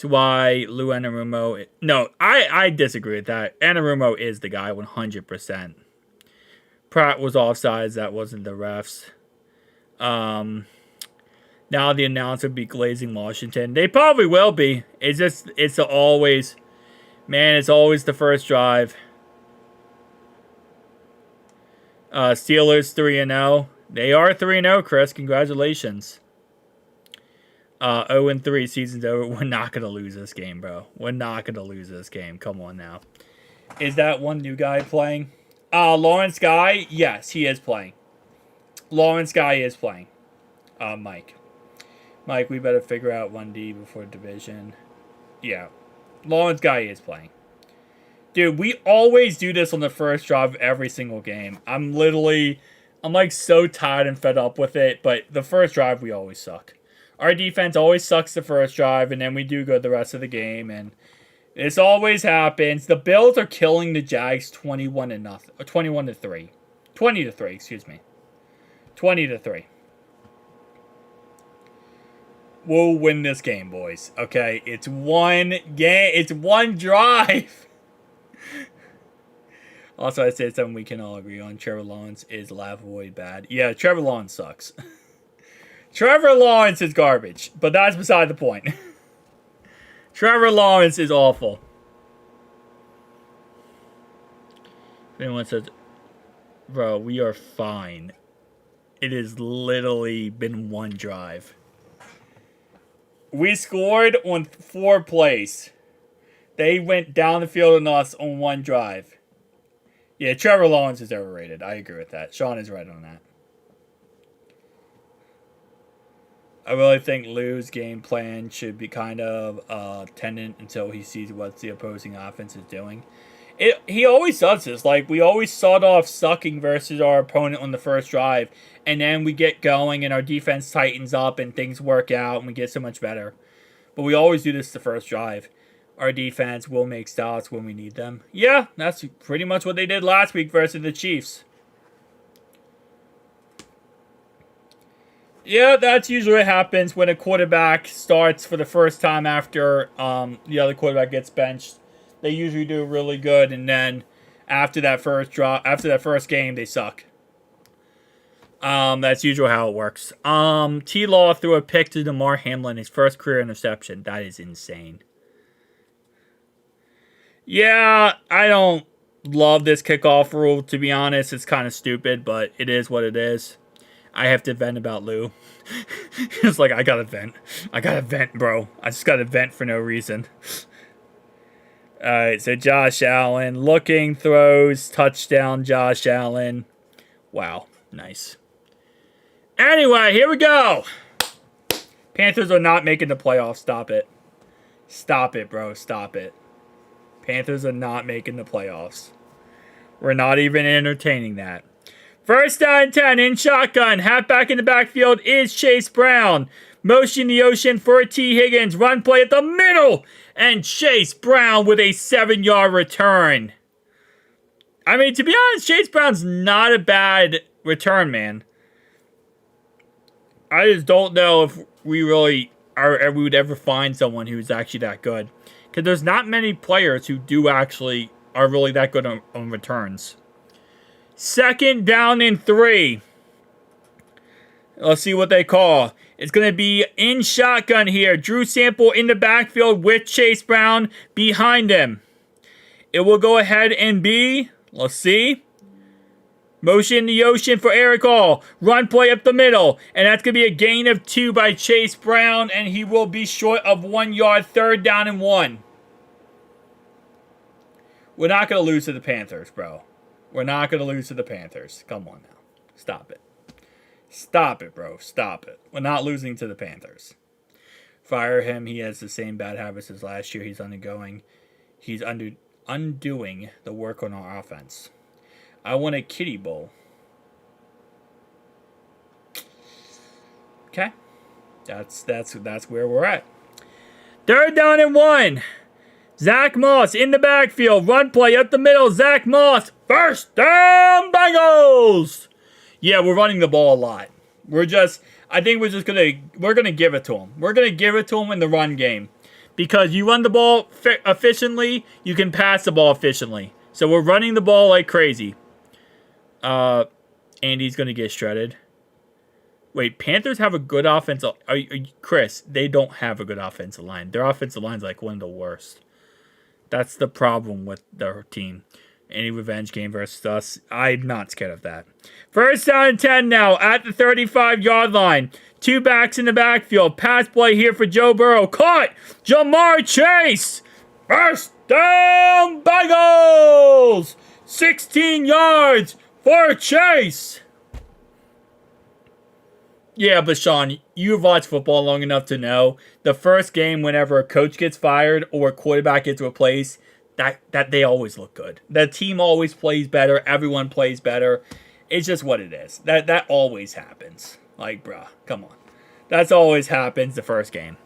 [SPEAKER 1] why Lou Anarumo... No, I disagree with that. Anarumo is the guy 100%. Pratt was offsides. That wasn't the refs. Now the announcer would be glazing Washington. They probably will be. It's always the first drive. Steelers 3-0. They are 3-0, Chris. Congratulations. 0-3, season's over. We're not going to lose this game, bro. We're not going to lose this game. Come on now. Is that one new guy playing? Lawrence Guy? Yes, he is playing. Lawrence Guy is playing. Mike. Mike, we better figure out 1D before division. Yeah. Lawrence Guy is playing. Dude, we always do this on the first drive of every single game. I'm like so tired and fed up with it, but the first drive we always suck. Our defense always sucks the first drive, and then we do good the rest of the game, and this always happens. The Bills are killing the Jags 21-0, or 21-3. 20-3, excuse me. 20-3. We'll win this game, boys. Okay, it's one game. It's one drive. Also, I'd say something we can all agree on. Trevor Lawrence is laughably bad. Yeah, Trevor Lawrence sucks. Trevor Lawrence is garbage, but that's beside the point. Trevor Lawrence is awful. If anyone says, bro, we are fine. It has literally been one drive. We scored on 4 plays. They went down the field on us on one drive. Yeah, Trevor Lawrence is overrated. I agree with that. Sean is right on that. I really think Lou's game plan should be kind of tendant until he sees what the opposing offense is doing. He always does this. Like, we always start off sucking versus our opponent on the first drive, and then we get going and our defense tightens up and things work out and we get so much better. But we always do this the first drive. Our defense will make stops when we need them. Yeah, that's pretty much what they did last week versus the Chiefs. Yeah, that's usually what happens when a quarterback starts for the first time after the other quarterback gets benched. They usually do really good, and then after that first game, they suck. That's usually how it works. T-Law threw a pick to DeMar Hamlin, his first career interception. That is insane. Yeah, I don't love this kickoff rule, to be honest. It's kind of stupid, but it is what it is. I have to vent about Lou. It's like, I gotta vent. I gotta vent, bro. I just gotta vent for no reason. Alright, so Josh Allen. Looking, throws, touchdown, Josh Allen. Wow, nice. Anyway, here we go. Panthers are not making the playoffs. Stop it. Stop it, bro. Stop it. Panthers are not making the playoffs. We're not even entertaining that. First down and 10 in shotgun. Halfback in the backfield is Chase Brown. Motion the ocean for T. Higgins. Run play at the middle. And Chase Brown with a 7-yard return. I mean, to be honest, Chase Brown's not a bad return, man. I just don't know if we would ever find someone who's actually that good. Because there's not many players who are really that good on returns. Second down and 3. Let's see what they call. It's going to be in shotgun here. Drew Sample in the backfield with Chase Brown behind him. It will go ahead and be, let's see. Motion the ocean for Eric Hall. Run play up the middle. And that's going to be a gain of 2 by Chase Brown. And he will be short of 1 yard. Third down and 1. We're not going to lose to the Panthers, bro. We're not going to lose to the Panthers. Come on now. Stop it. Stop it, bro. Stop it. We're not losing to the Panthers. Fire him. He has the same bad habits as last year. He's undoing the work on our offense. I want a kiddie bowl. Okay. That's where we're at. Third down and 1. Zach Moss in the backfield. Run play up the middle. Zach Moss. First down, Bengals. Yeah, we're running the ball a lot. We're gonna give it to him. We're gonna give it to him in the run game. Because you run the ball efficiently, you can pass the ball efficiently. So we're running the ball like crazy. Andy's gonna get shredded. Wait, Panthers have a good offensive... Chris, they don't have a good offensive line. Their offensive line's like one of the worst. That's the problem with their team. any revenge game versus us. I'm not scared of that. First down and 10 now at the 35-yard line. 2 backs in the backfield. Pass play here for Joe Burrow. Caught! Jamar Chase! First down, Bengals! 16 yards for Chase. Yeah, but Sean, you've watched football long enough to know the first game whenever a coach gets fired or a quarterback gets replaced, that they always look good. The team always plays better. Everyone plays better. It's just what it is. That always happens. Like, bruh, come on. That's always happens the first game.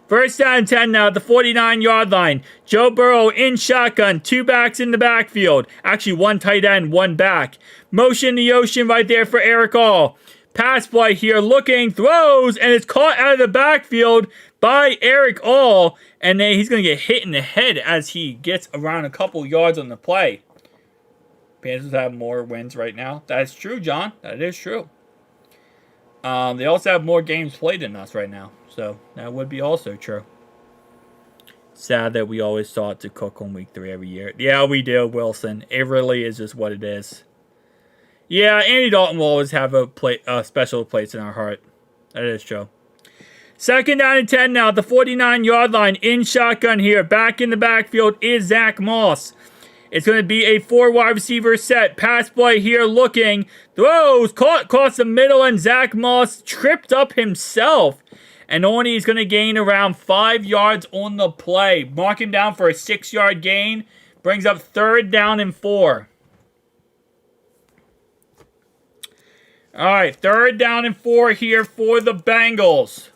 [SPEAKER 1] First down and 10 now at the 49-yard line. Joe Burrow in shotgun. 2 backs in the backfield. Actually, 1 tight end, 1 back. Motion the ocean right there for Eric All. Pass play here, looking, throws, and it's caught out of the backfield by Eric All. And then he's going to get hit in the head as he gets around a couple yards on the play. Panthers have more wins right now. That's true, John. That is true. They also have more games played than us right now. So that would be also true. Sad that we always thought to cook on week 3 every year. Yeah, we do, Wilson. It really is just what it is. Yeah, Andy Dalton will always have a special place in our heart. That is true. Second down and 10 now at the 49-yard line. In shotgun here. Back in the backfield is Zach Moss. It's going to be a 4 wide receiver set. Pass play here looking. Throws. Caught across the middle and Zach Moss tripped up himself. And only he's going to gain around 5 yards on the play. Mark him down for a 6-yard gain. Brings up 3rd down and 4. All right, 3rd down and 4 here for the Bengals.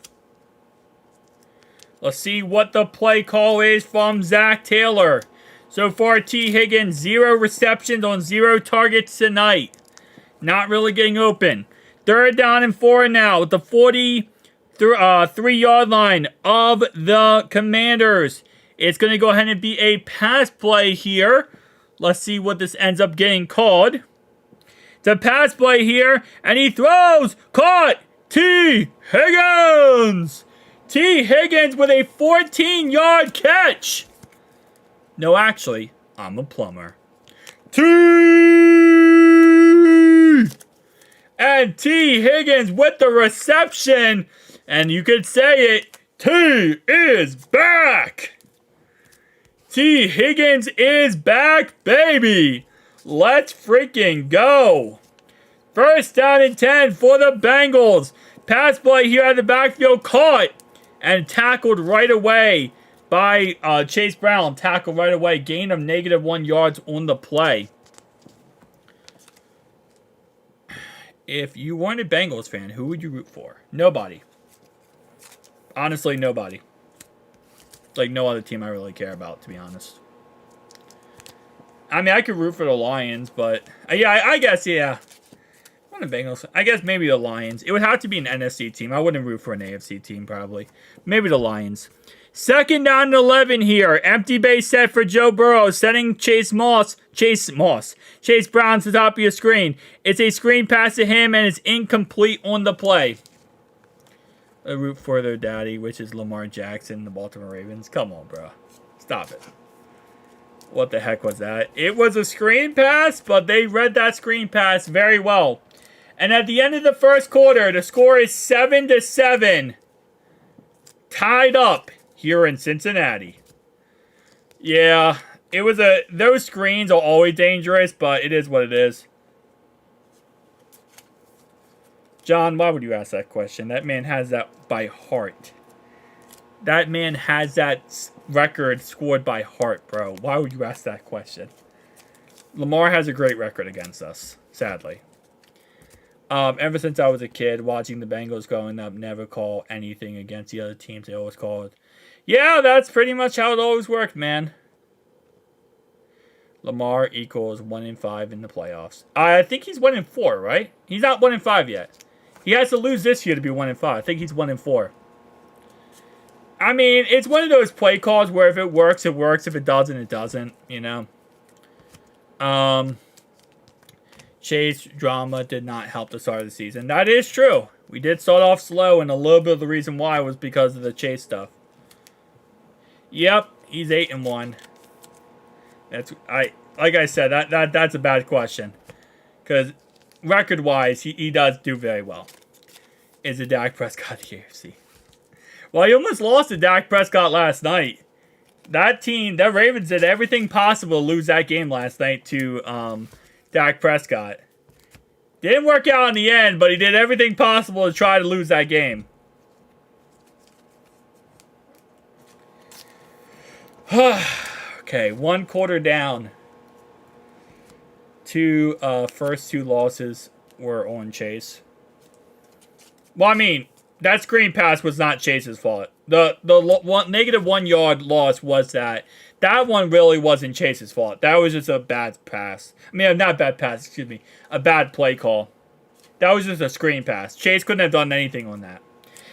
[SPEAKER 1] Let's see what the play call is from Zach Taylor. So far, T. Higgins, 0 receptions on 0 targets tonight. Not really getting open. 3rd down and 4 now with the 43-yard line of the Commanders. It's going to go ahead and be a pass play here. Let's see what this ends up getting called. It's a pass play here, and he throws. Caught. T. Higgins. T. Higgins with a 14-yard catch. No, actually, I'm a plumber. T. And T. Higgins with the reception. And you could say it. T is back. T. Higgins is back, baby. Let's freaking go. First down and 10 for the Bengals. Pass play here at the backfield. Caught and tackled right away by Chase Brown. Tackled right away. Gain of -1 yards on the play. If you weren't a Bengals fan, who would you root for? Nobody. Honestly, nobody. Like, no other team I really care about, to be honest. I mean, I could root for the Lions, but... yeah, I guess, yeah. I'm a Bengals. I guess maybe the Lions. It would have to be an NFC team. I wouldn't root for an AFC team, probably. Maybe the Lions. Second down and 11 here. Empty base set for Joe Burrow. Setting Chase Brown to the top of your screen. It's a screen pass to him, and it's incomplete on the play. I root for their daddy, which is Lamar Jackson, the Baltimore Ravens. Come on, bro. Stop it. What the heck was that? It was a screen pass, but they read that screen pass very well. And at the end of the first quarter, the score is 7-7. Tied up here in Cincinnati. Yeah, it was those screens are always dangerous, but it is what it is. John, why would you ask that question? That man has that by heart. That man has that record scored by heart, bro. Why would you ask that question? Lamar has a great record against us, sadly. Ever since I was a kid, watching the Bengals growing up, never call anything against the other teams. They always call it. Yeah, that's pretty much how it always worked, man. Lamar equals 1-5 in the playoffs. I think he's 1-4, right? He's not 1-5 yet. He has to lose this year to be 1-5. I think he's 1-4. I mean, it's one of those play calls where if it works, it works. If it doesn't, it doesn't, you know. Chase drama did not help the start of the season. That is true. We did start off slow, and a little bit of the reason why was because of the Chase stuff. Yep, he's 8-1. like I said, that's a bad question. Because record-wise, he does do very well. Is it Dak Prescott the AFC? Well, he almost lost to Dak Prescott last night. That team, that Ravens did everything possible to lose that game last night to Dak Prescott. Didn't work out in the end, but he did everything possible to try to lose that game. Okay, 1 quarter down. First two losses were on Chase. Well, I mean, that screen pass was not Chase's fault. The negative 1 yard loss was that. That one really wasn't Chase's fault. That was just a bad pass. I mean, not bad pass, excuse me. A bad play call. That was just a screen pass. Chase couldn't have done anything on that.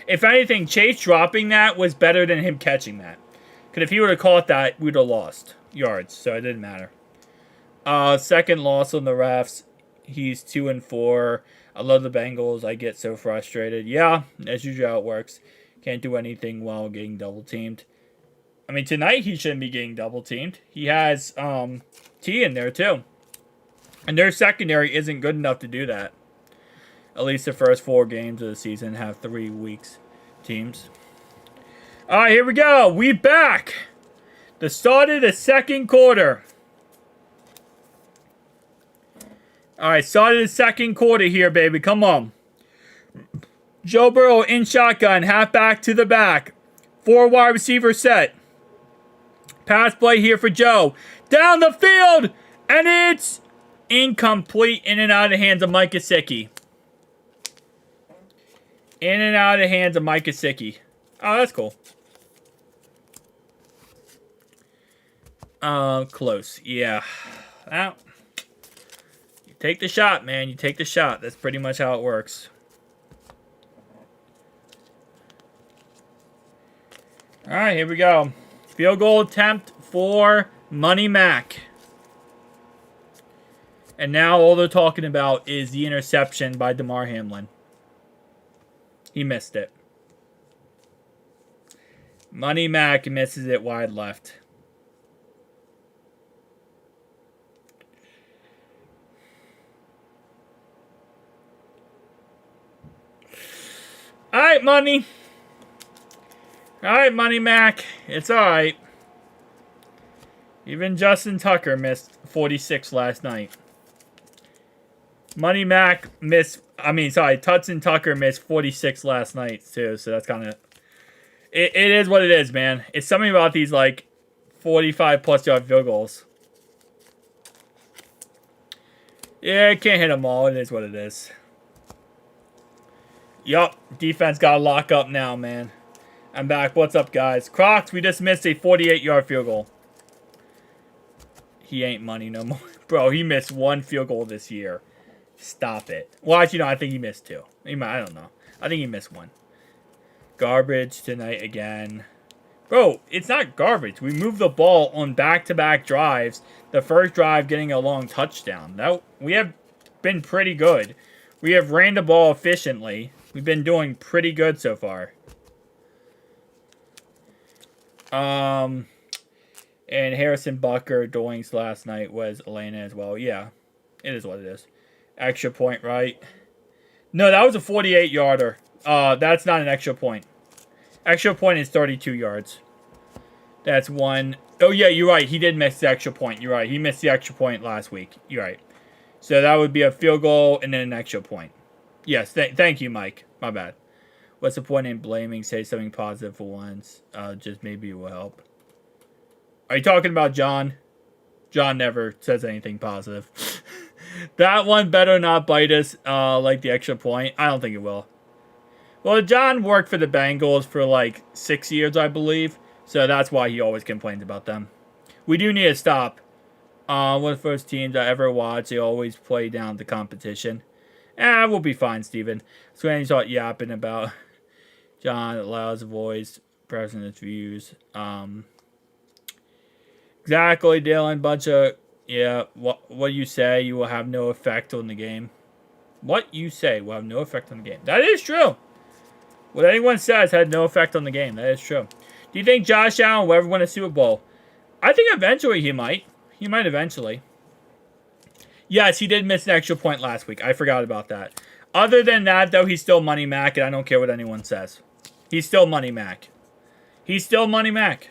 [SPEAKER 1] If anything, Chase dropping that was better than him catching that. Because if he would have caught that, we'd have lost yards. So it didn't matter. Second loss on the refs. He's 2-4. I love the Bengals. I get so frustrated. Yeah, as usual how it works. Can't do anything while getting double teamed. I mean, tonight he shouldn't be getting double teamed. He has T in there too. And their secondary isn't good enough to do that. At least the first 4 games of the season have 3 weeks teams. All right, here we go. We back. The start of the second quarter. All right, start of the second quarter here, baby. Come on. Joe Burrow in shotgun, halfback to the back. 4 wide receiver set. Pass play here for Joe. Down the field, and it's incomplete. In and out of the hands of Mike Gesicki. In and out of the hands of Mike Gesicki. Oh, that's cool. Close. Yeah. Well, you take the shot, man. You take the shot. That's pretty much how it works. All right, here we go. Field goal attempt for Money Mac. And now all they're talking about is the interception by Damar Hamlin. He missed it. Money Mac misses it wide left. All right, Money. All right, Money Mac. It's all right. Even Justin Tucker missed 46 last night. Money Mac missed... Tutson Tucker missed 46 last night, too. So that's kind of... It is what it is, man. It's something about these, 45-plus yard field goals. Yeah, I can't hit them all. It is what it is. Yup. Defense got to lock up now, man. I'm back. What's up, guys? Crocs, we just missed a 48-yard field goal. He ain't money no more. Bro, he missed 1 field goal this year. Stop it. Well, actually, no, I think he missed 2. I don't know. I think he missed 1. Garbage tonight again. Bro, it's not garbage. We moved the ball on back-to-back drives. The first drive getting a long touchdown. We have been pretty good. We have ran the ball efficiently. We've been doing pretty good so far. And Harrison Bucker doings last night was Elena as well. Yeah, it is what it is. Extra point, right? No, that was a 48-yarder. That's not an extra point. Extra point is 32 yards. That's 1. Oh, yeah, you're right. He did miss the extra point. You're right. He missed the extra point last week. You're right. So that would be a field goal and then an extra point. Yes, thank you, Mike. My bad. What's the point in blaming? Say something positive for once. Just maybe it will help. Are you talking about John? John never says anything positive. That one better not bite us like the extra point. I don't think it will. Well, John worked for the Bengals for 6 years, I believe. So that's why he always complains about them. We do need to stop. One of the first teams I ever watched, they always play down the competition. We'll be fine, Steven. So when you start yapping about John, allows a voice, pressing his views. Exactly, Dylan. Bunch of... Yeah, what you say, you will have no effect on the game. What you say will have no effect on the game. That is true. What anyone says had no effect on the game. That is true. Do you think Josh Allen will ever win a Super Bowl? I think eventually he might. He might eventually. Yes, he did miss an extra point last week. I forgot about that. Other than that, though, he's still Money Mac, and I don't care what anyone says. He's still Money Mac. He's still Money Mac.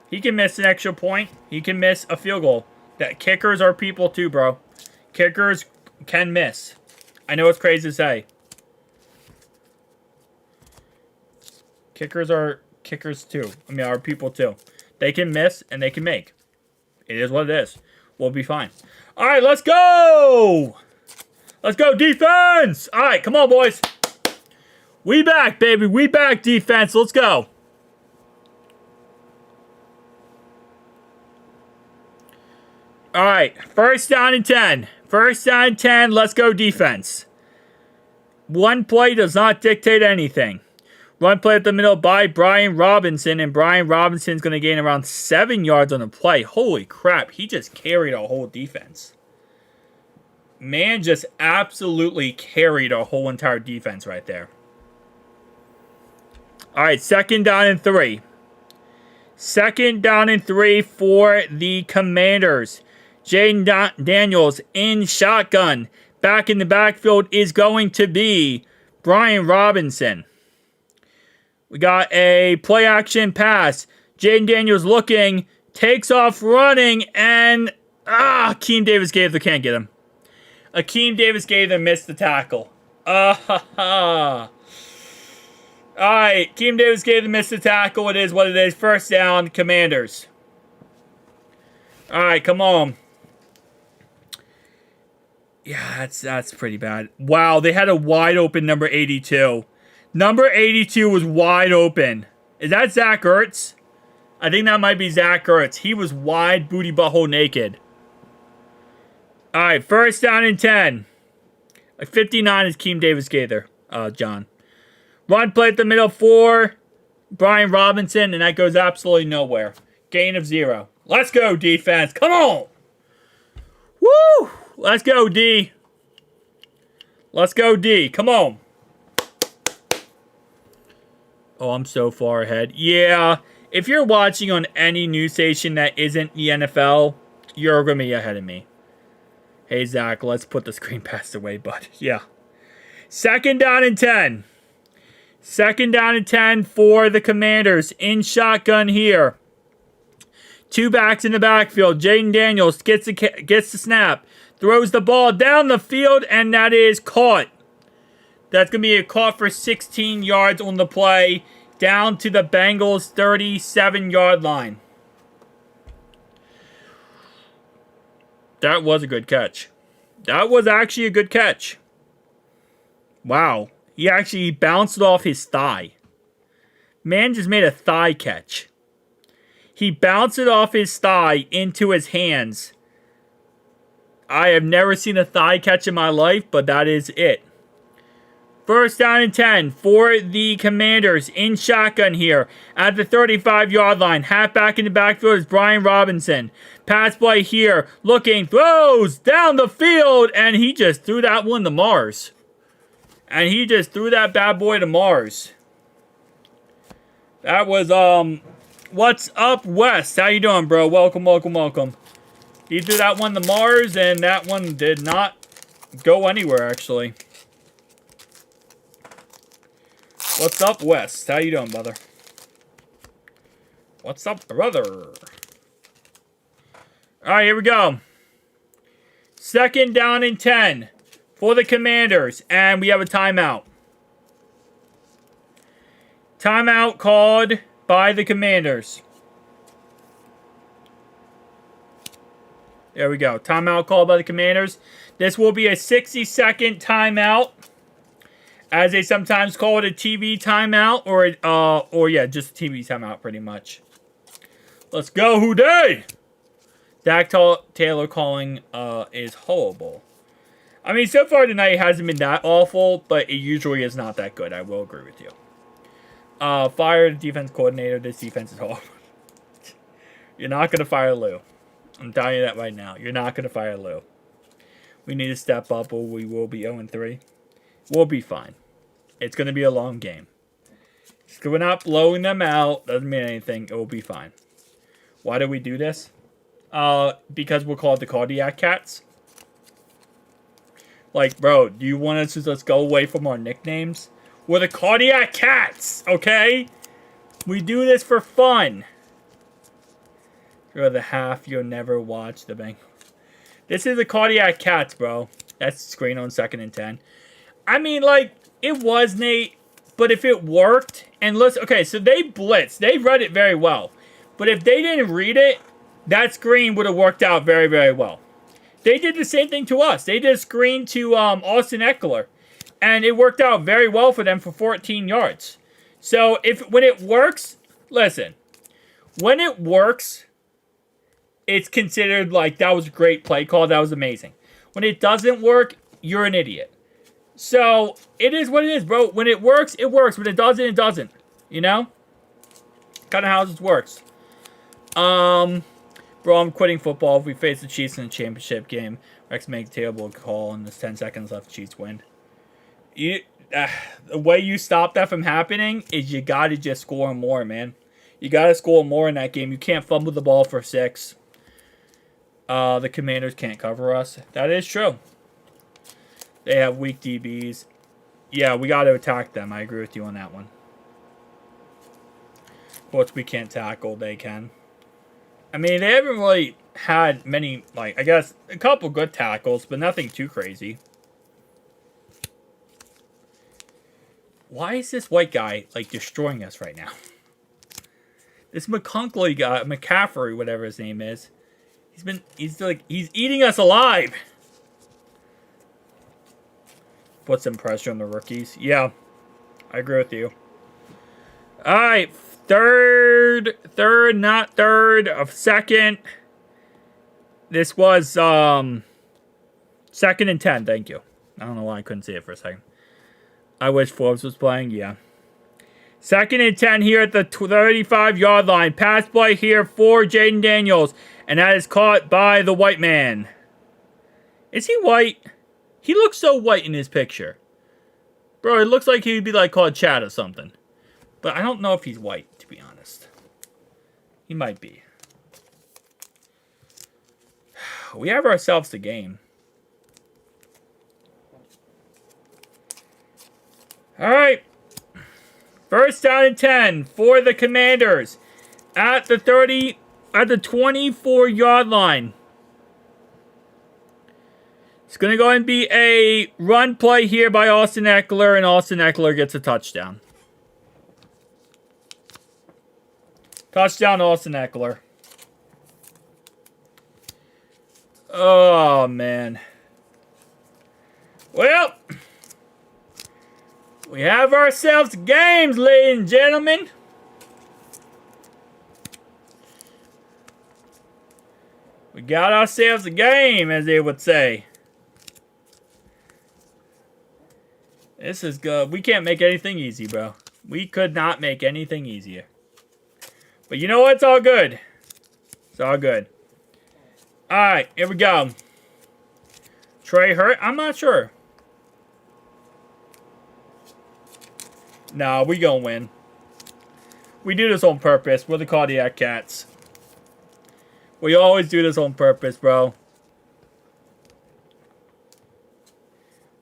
[SPEAKER 1] He can miss an extra point. He can miss a field goal. That kickers are people too, bro. Kickers can miss. I know it's crazy to say. Kickers are kickers too. I mean, are people too. They can miss and they can make. It is what it is. We'll be fine. All right, let's go. Let's go, defense. All right, come on, boys. We back, baby. We back, defense. Let's go. All right, first down and 10. First down and 10. Let's go, defense. One play does not dictate anything. Run play at the middle by Brian Robinson, and Brian Robinson's going to gain around 7 yards on the play. Holy crap, he just carried our whole defense. Man just absolutely carried our whole entire defense right there. All right, second down and 3. Second down and 3 for the Commanders. Jaden Daniels in shotgun. Back in the backfield is going to be Brian Robinson. We got a play action pass. Jaden Daniels looking, takes off running, and Akeem Davis Gaither can't get him. Akeem Davis Gaither missed the tackle. Alright, Akeem Davis Gaither missed the tackle. It is what it is. First down, Commanders. Alright, come on. Yeah, that's pretty bad. Wow, they had a wide open number 82. Number 82 was wide open. Is that Zach Ertz? I think that might be Zach Ertz. He was wide, booty butthole naked. All right, first down and 10. 59 is Akeem Davis Gaither, John. Run play at the middle for Brian Robinson, and that goes absolutely nowhere. Gain of 0. Let's go, defense. Come on. Woo! Let's go, D. Let's go, D. Come on. Oh, I'm so far ahead. Yeah, if you're watching on any news station that isn't the NFL, you're going to be ahead of me. Hey, Zach, let's put the screen past away, bud. Yeah. Second down and 10. Second down and 10 for the Commanders. In shotgun here. Two backs in the backfield. Jaden Daniels gets the snap. Throws the ball down the field, and that is caught. That's going to be a caught for 16 yards on the play. Down to the Bengals' 37-yard line. That was a good catch. That was actually a good catch. Wow. He actually bounced it off his thigh. Man just made a thigh catch. He bounced it off his thigh into his hands. I have never seen a thigh catch in my life, but that is it. First down and 10 for the Commanders in shotgun here at the 35-yard line. Halfback in the backfield is Brian Robinson. Pass play here. Looking, throws down the field, and he just threw that one to Mars. And he just threw that bad boy to Mars. That was, what's up, West? How you doing, bro? Welcome, welcome, welcome. He threw that one to Mars, and that one did not go anywhere, actually. What's up, West? How you doing, brother? What's up, brother? All right, here we go. Second down and 10 for the Commanders, and we have a timeout. Timeout called by the Commanders. There we go. Timeout called by the Commanders. This will be a 60-second timeout, as they sometimes call it, a TV timeout, or yeah, just a TV timeout, pretty much. Let's go, Houday! Dak Taylor calling is horrible. I mean, so far tonight it hasn't been that awful, but it usually is not that good. I will agree with you. Fire the defense coordinator. This defense is horrible. You're not going to fire Lou. I'm telling you that right now. You're not going to fire Lou. We need to step up, or we will be 0-3. We'll be fine. It's going to be a long game. We're not blowing them out. Doesn't mean anything. It will be fine. Why do we do this? Because we're called the Cardiac Cats. Like, bro, do you want us to just go away from our nicknames? We're the Cardiac Cats, okay? We do this for fun. You're the half you'll never watch the Bengals. This is the Cardiac Cats, bro. That's screen on 2nd and 10. I mean, like, it was, Nate. But if it worked, and listen, okay, so they blitzed. They read it very well. But if they didn't read it, that screen would have worked out very, very well. They did the same thing to us. They did a screen to Austin Eckler. And it worked out very well for them for 14 yards. So when it works, listen. When it works, it's considered like that was a great play call. That was amazing. When it doesn't work, you're an idiot. So it is what it is, bro. When it works, it works. When it doesn't, it doesn't. You know? Kind of how this works. Bro, I'm quitting football. If we face the Chiefs in the championship game, Rex makes a terrible call and there's 10 seconds left. The Chiefs win. The way you stop that from happening is you got to just score more, man. You got to score more in that game. You can't fumble the ball for 6. The Commanders can't cover us. That is true. They have weak DBs. Yeah, we got to attack them. I agree with you on that one. Which we can't tackle, they can. I mean, they haven't really had many, like, I guess, a couple good tackles, but nothing too crazy. Why is this white guy, like, destroying us right now? This McCunkley guy, McCaffrey, whatever his name is, he's eating us alive. Put some pressure on the rookies. Yeah, I agree with you. All right, third, not third, of second. This was 2nd and 10. Thank you. I don't know why I couldn't see it for a second. I wish Forbes was playing. Yeah. 2nd and 10 here at the 35-yard line. Pass play here for Jaden Daniels, and that is caught by the white man. Is he white? He looks so white in his picture. Bro, it looks like he would be like called Chad or something. But I don't know if he's white, to be honest. He might be. We have ourselves the game. Alright. 1st down and 10 for the Commanders. At the 24-yard line. It's going to go and be a run play here by Austin Eckler, and Austin Eckler gets a touchdown. Touchdown, Austin Eckler. Oh, man. Well, we have ourselves games, ladies and gentlemen. We got ourselves a game, as they would say. This is good. We can't make anything easy, bro. We could not make anything easier. But you know what? It's all good. It's all good. Alright, here we go. Trey hurt? I'm not sure. Nah, we gonna win. We do this on purpose. We're the Cardiac Cats. We always do this on purpose, bro.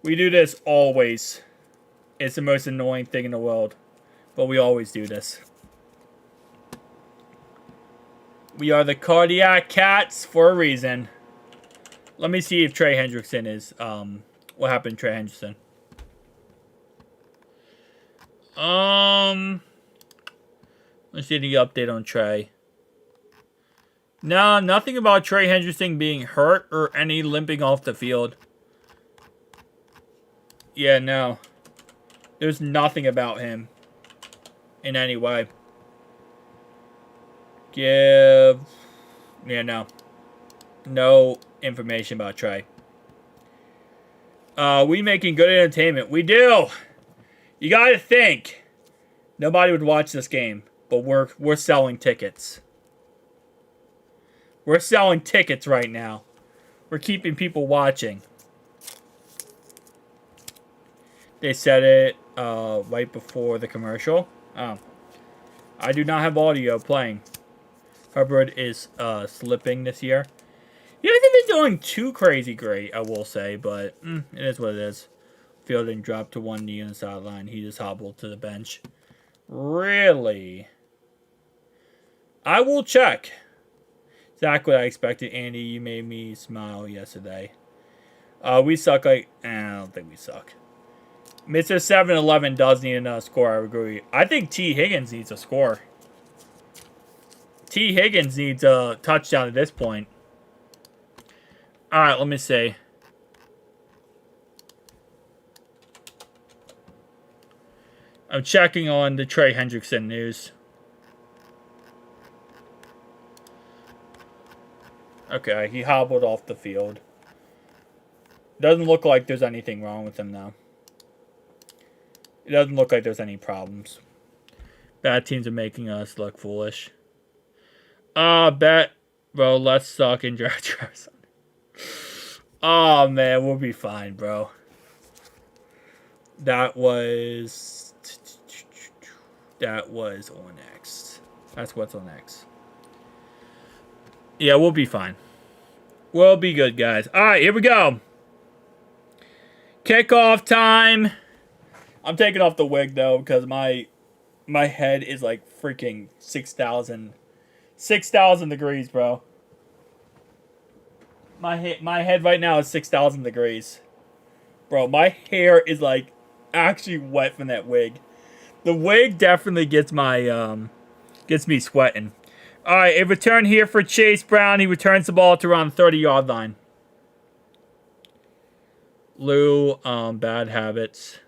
[SPEAKER 1] We do this always. It's the most annoying thing in the world. But we always do this. We are the Cardiac Cats for a reason. Let me see if Trey Hendrickson is... what happened to Trey Hendrickson? Let's see the update on Trey. No, nothing about Trey Hendrickson being hurt or any limping off the field. Yeah, no. There's nothing about him in any way. Yeah, no. No information about Trey. We making good entertainment. We do. You gotta think. Nobody would watch this game, but we're selling tickets. We're selling tickets right now. We're keeping people watching. They said it right before the commercial. Oh. I do not have audio playing. Hubbard is slipping this year. You know, doing too crazy great, I will say, but it is what it is. Fielding dropped to one knee on the sideline. He just hobbled to the bench. Really? I will check. Exactly what I expected, Andy. You made me smile yesterday. We suck like... I don't think we suck. Mr. 7-11 does need another score, I agree. I think T. Higgins needs a score. T. Higgins needs a touchdown at this point. Alright, let me see. I'm checking on the Trey Hendrickson news. Okay, he hobbled off the field. Doesn't look like there's anything wrong with him now. It doesn't look like there's any problems. Bad teams are making us look foolish. Bet. Bro, let's suck and draft Travis. Oh, man, we'll be fine, bro. That was on X. That's what's on X. Yeah, we'll be fine. We'll be good, guys. All right, here we go. Kickoff time. I'm taking off the wig, though, because my head is like freaking 6,000 degrees, bro. My head right now is 6,000 degrees. Bro, my hair is like actually wet from that wig. The wig definitely gets me sweating. All right, a return here for Chase Brown. He returns the ball to around the 30-yard line. Lou, bad habits.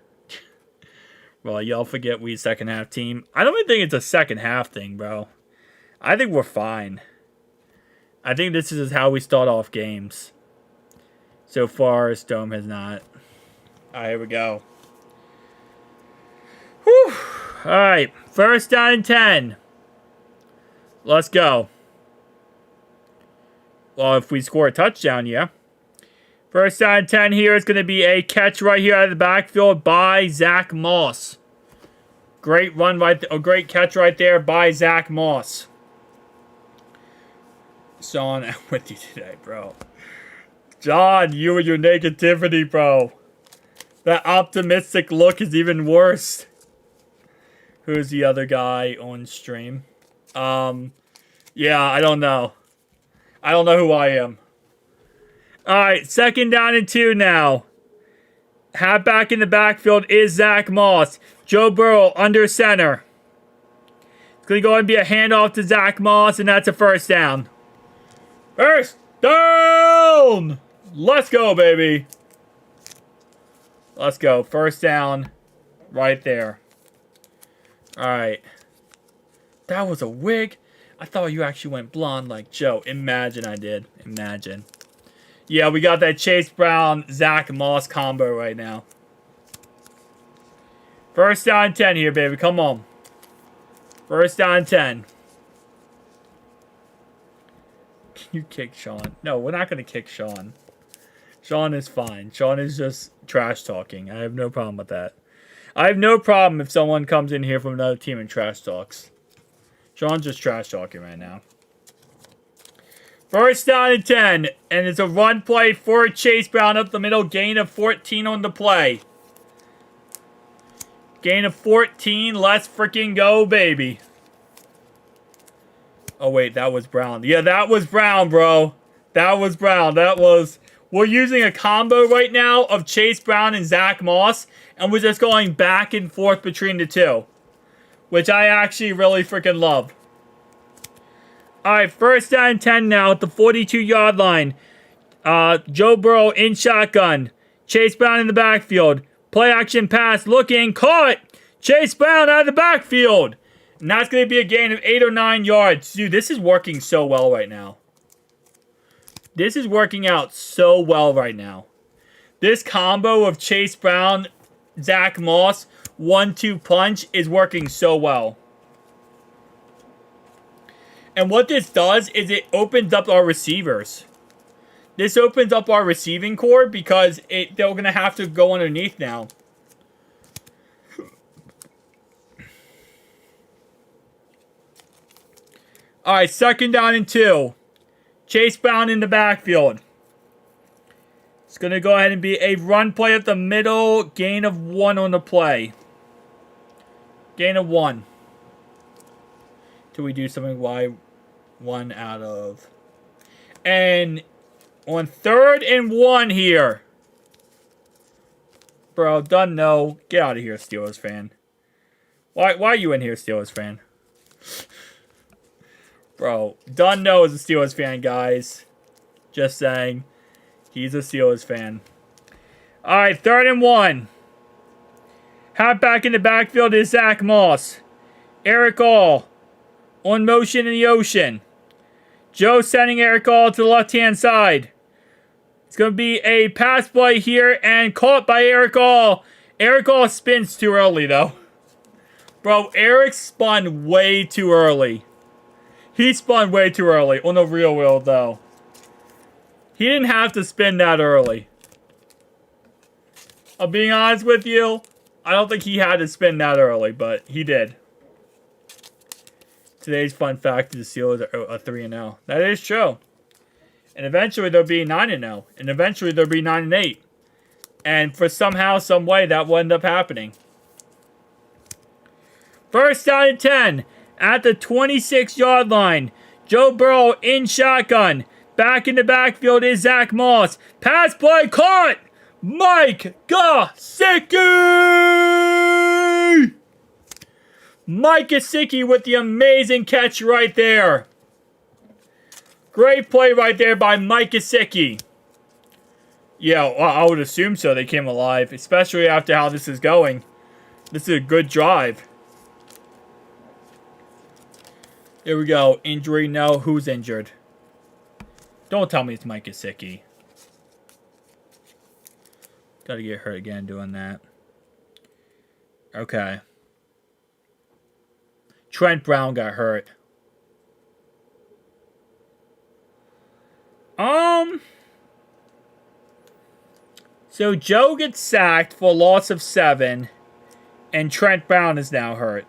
[SPEAKER 1] Well, y'all forget we second half team. I don't even think it's a second half thing, bro. I think we're fine. I think this is how we start off games. So far, Stone has not. All right, here we go. Whew. All right, first down and 10. Let's go. Well, if we score a touchdown, yeah. First down and 10 here is going to be a catch right here out of the backfield by Zach Moss. Great run great catch right there by Zach Moss. Sean, I'm with you today, bro. John, you and your negativity, bro. That optimistic look is even worse. Who's the other guy on stream? Yeah, I don't know. I don't know who I am. Alright, second down and 2 now. Halfback in the backfield is Zach Moss. Joe Burrow under center. It's going to go ahead and be a handoff to Zach Moss, and that's a first down. First down! Let's go, baby. Let's go. First down right there. Alright. That was a wig. I thought you actually went blonde like Joe. Imagine I did. Imagine. Yeah, we got that Chase Brown, Zach Moss combo right now. First down and 10 here, baby. Come on. First down and 10. Can you kick Sean? No, we're not going to kick Sean. Sean is fine. Sean is just trash talking. I have no problem with that. I have no problem if someone comes in here from another team and trash talks. Sean's just trash talking right now. First down and 10. And it's a run play for Chase Brown up the middle. Gain of 14 on the play. Gain of 14. Let's freaking go, baby. Oh, wait. That was Brown. Yeah, that was Brown, bro. That was Brown. That was... We're using a combo right now of Chase Brown and Zach Moss. And we're just going back and forth between the two. Which I actually really freaking love. Alright, first down and 10 now at the 42-yard line. Joe Burrow in shotgun. Chase Brown in the backfield. Play action pass looking. Caught! Chase Brown out of the backfield. And that's going to be a gain of 8 or 9 yards. Dude, this is working so well right now. This is working out so well right now. This combo of Chase Brown, Zach Moss, 1-2 punch is working so well. And what this does is it opens up our receivers. This opens up our receiving core because they're going to have to go underneath now. Alright, second down and 2. Chase Brown in the backfield. It's going to go ahead and be a run play at the middle. Gain of 1 on the play. Gain of 1. Till we do something Y 1 out of. And on 3rd and 1 here. Bro, done no. Get out of here, Steelers fan. Why are you in here, Steelers fan? Bro, done no is a Steelers fan, guys. Just saying. He's a Steelers fan. Alright, 3rd and 1. Halfback in the backfield is Zach Moss. Eric All. On motion in the ocean. Joe sending Eric All to the left-hand side. It's going to be a pass play here and caught by Eric All. Eric All spins too early, though. Bro, Eric spun way too early. He spun way too early on the real wheel, though. He didn't have to spin that early. I'm being honest with you. I don't think he had to spin that early, but he did. Today's fun fact is the Steelers are 3-0. That is true. And eventually they'll be 9-0. And eventually they'll be 9-8. And for somehow, some way, that will end up happening. 1st down and 10. At the 26-yard line. Joe Burrow in shotgun. Back in the backfield is Zach Moss. Pass play caught. Mike Gesicki! Mike Gesicki with the amazing catch right there. Great play right there by Mike Gesicki. Yeah, I would assume so. They came alive, especially after how this is going. This is a good drive. Here we go. Injury, no. Who's injured? Don't tell me it's Mike Gesicki. Gotta get hurt again doing that. Okay. Trent Brown got hurt. So Joe gets sacked for a loss of 7. And Trent Brown is now hurt.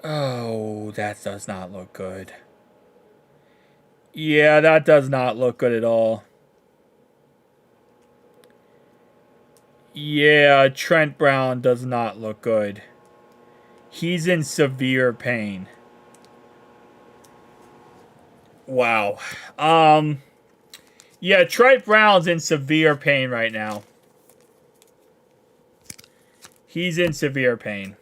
[SPEAKER 1] Oh, that does not look good. Yeah, that does not look good at all. Yeah, Trent Brown does not look good. He's in severe pain. Wow. Yeah, Trent Brown's in severe pain right now. He's in severe pain.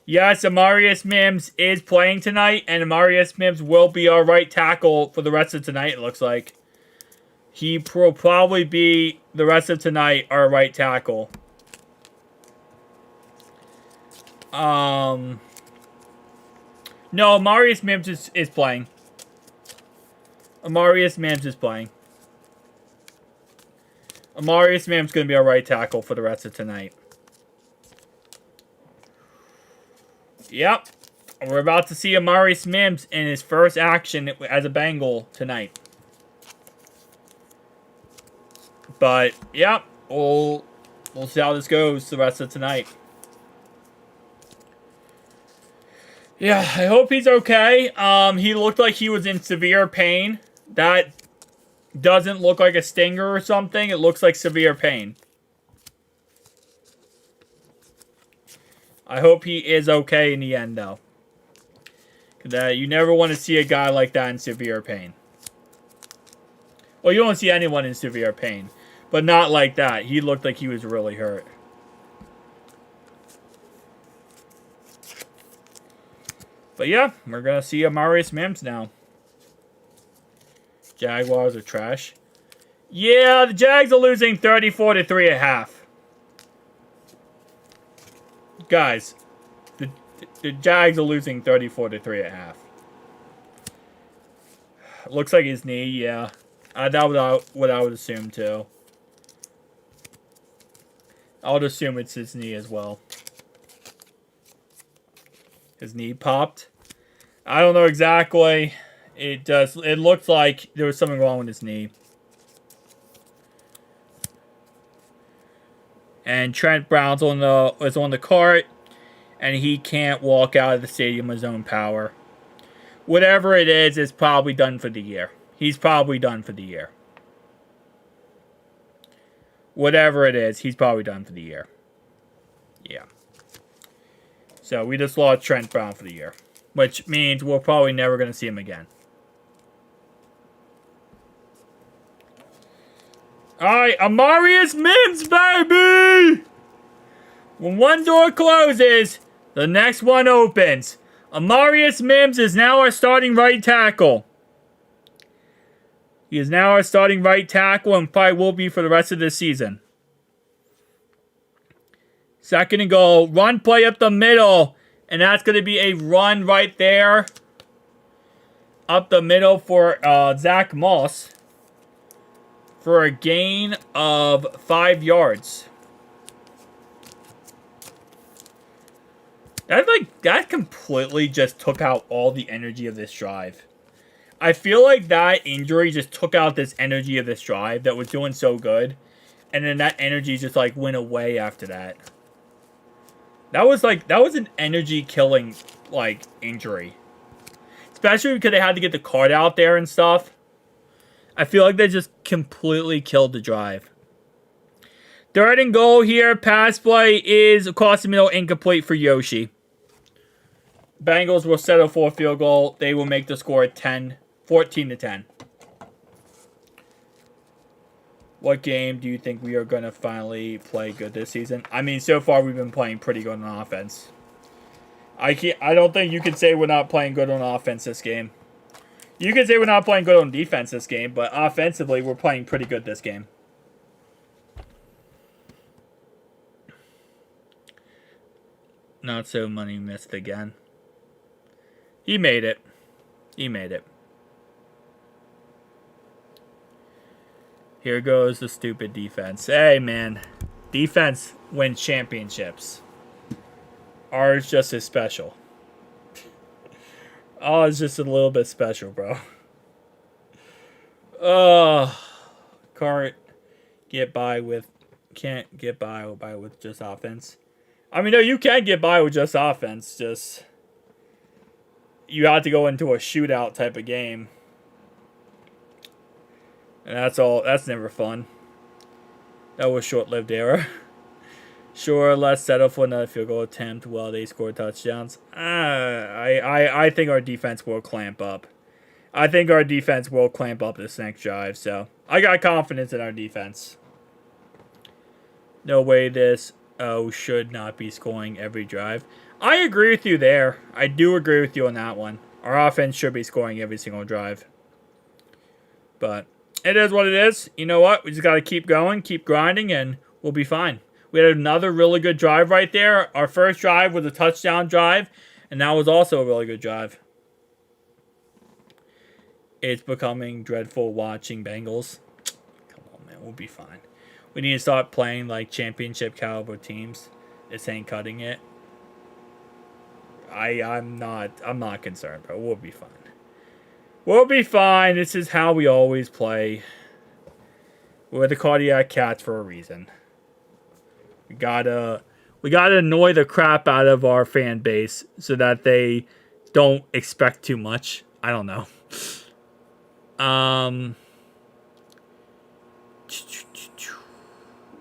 [SPEAKER 1] Yes, Amarius Mims is playing tonight, and Amarius Mims will be our right tackle for the rest of tonight, it looks like. He will probably be, the rest of tonight, our right tackle. No, Amarius Mims is playing. Amarius Mims is playing. Amarius Mims is going to be our right tackle for the rest of tonight. Yep. We're about to see Amarius Mims in his first action as a Bengal tonight. But, yep. We'll see how this goes the rest of tonight. Yeah, I hope he's okay. He looked like he was in severe pain. That doesn't look like a stinger or something. It looks like severe pain. I hope he is okay in the end, though. You never want to see a guy like that in severe pain. Well, you don't see anyone in severe pain. But not like that. He looked like he was really hurt. But yeah, we're going to see Amarius Mims now. Jaguars are trash. Yeah, the Jags are losing 34-3 at half. Guys, the Jags are losing 34-3 at half. Looks like his knee, yeah. That's what I would assume, too. I would assume it's his knee as well. His knee popped. I don't know exactly. It looked like there was something wrong with his knee. And Trent Brown's is on the cart, and he can't walk out of the stadium with his own power. Whatever it is, it's probably done for the year. he's probably done for the year. Whatever it is, he's probably done for the year. Yeah. So we just lost Trent Brown for the year, which means we're probably never going to see him again. Alright, Amarius Mims, baby! When one door closes, the next one opens. Amarius Mims is now our starting right tackle. He is now our starting right tackle and probably will be for the rest of this season. Second and goal. Run play up the middle. And that's going to be a run right there. Up the middle for Zach Moss. For a gain of 5 yards. That completely just took out all the energy of this drive. I feel like that injury just took out this energy of this drive that was doing so good. And then that energy just like went away after that. That was an energy killing like injury. Especially because they had to get the card out there and stuff. I feel like they just completely killed the drive. Third and goal here. Pass play is across the middle, incomplete for Yoshi. Bengals will settle for a field goal. They will make the score 14-10. What game do you think we are going to finally play good this season? I mean, so far we've been playing pretty good on offense. I don't think you can say we're not playing good on offense this game. You can say we're not playing good on defense this game, but offensively, we're playing pretty good this game. Not so money missed again. He made it. He made it. Here goes the stupid defense. Hey, man. Defense wins championships. Ours just is special. Oh, it's just a little bit special, bro. Can't get by with just offense. I mean, no, you can get by with just offense. Just you have to go into a shootout type of game, and that's all. That's never fun. That was short-lived era. Sure, let's settle for another field goal attempt while they score touchdowns. I think our defense will clamp up. I think our defense will clamp up this next drive, so I got confidence in our defense. No way this should not be scoring every drive. I agree with you there. I do agree with you on that one. Our offense should be scoring every single drive. But it is what it is. You know what? We just got to keep going, keep grinding, and we'll be fine. We had another really good drive right there. Our first drive was a touchdown drive, and that was also a really good drive. It's becoming dreadful watching Bengals. Come on, man. We'll be fine. We need to start playing like championship caliber teams. This ain't cutting it. I'm not concerned, bro. We'll be fine. We'll be fine. This is how we always play. We're the Cardiac Cats for a reason. We gotta annoy the crap out of our fan base so that they don't expect too much. I don't know.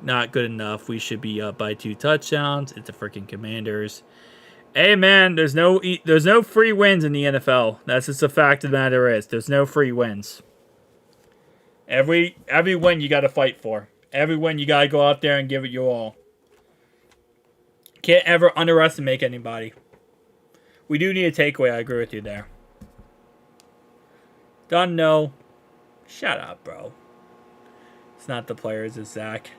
[SPEAKER 1] Not good enough. We should be up by 2 touchdowns. It's the freaking Commanders. Hey man, there's no free wins in the NFL. That's just a fact of the matter is. There's no free wins. Every win you gotta fight for. Every win you gotta go out there and give it your all. Can't ever underestimate anybody. We do need a takeaway. I agree with you there. Done, no. Shut up, bro. It's not the players, it's Zach.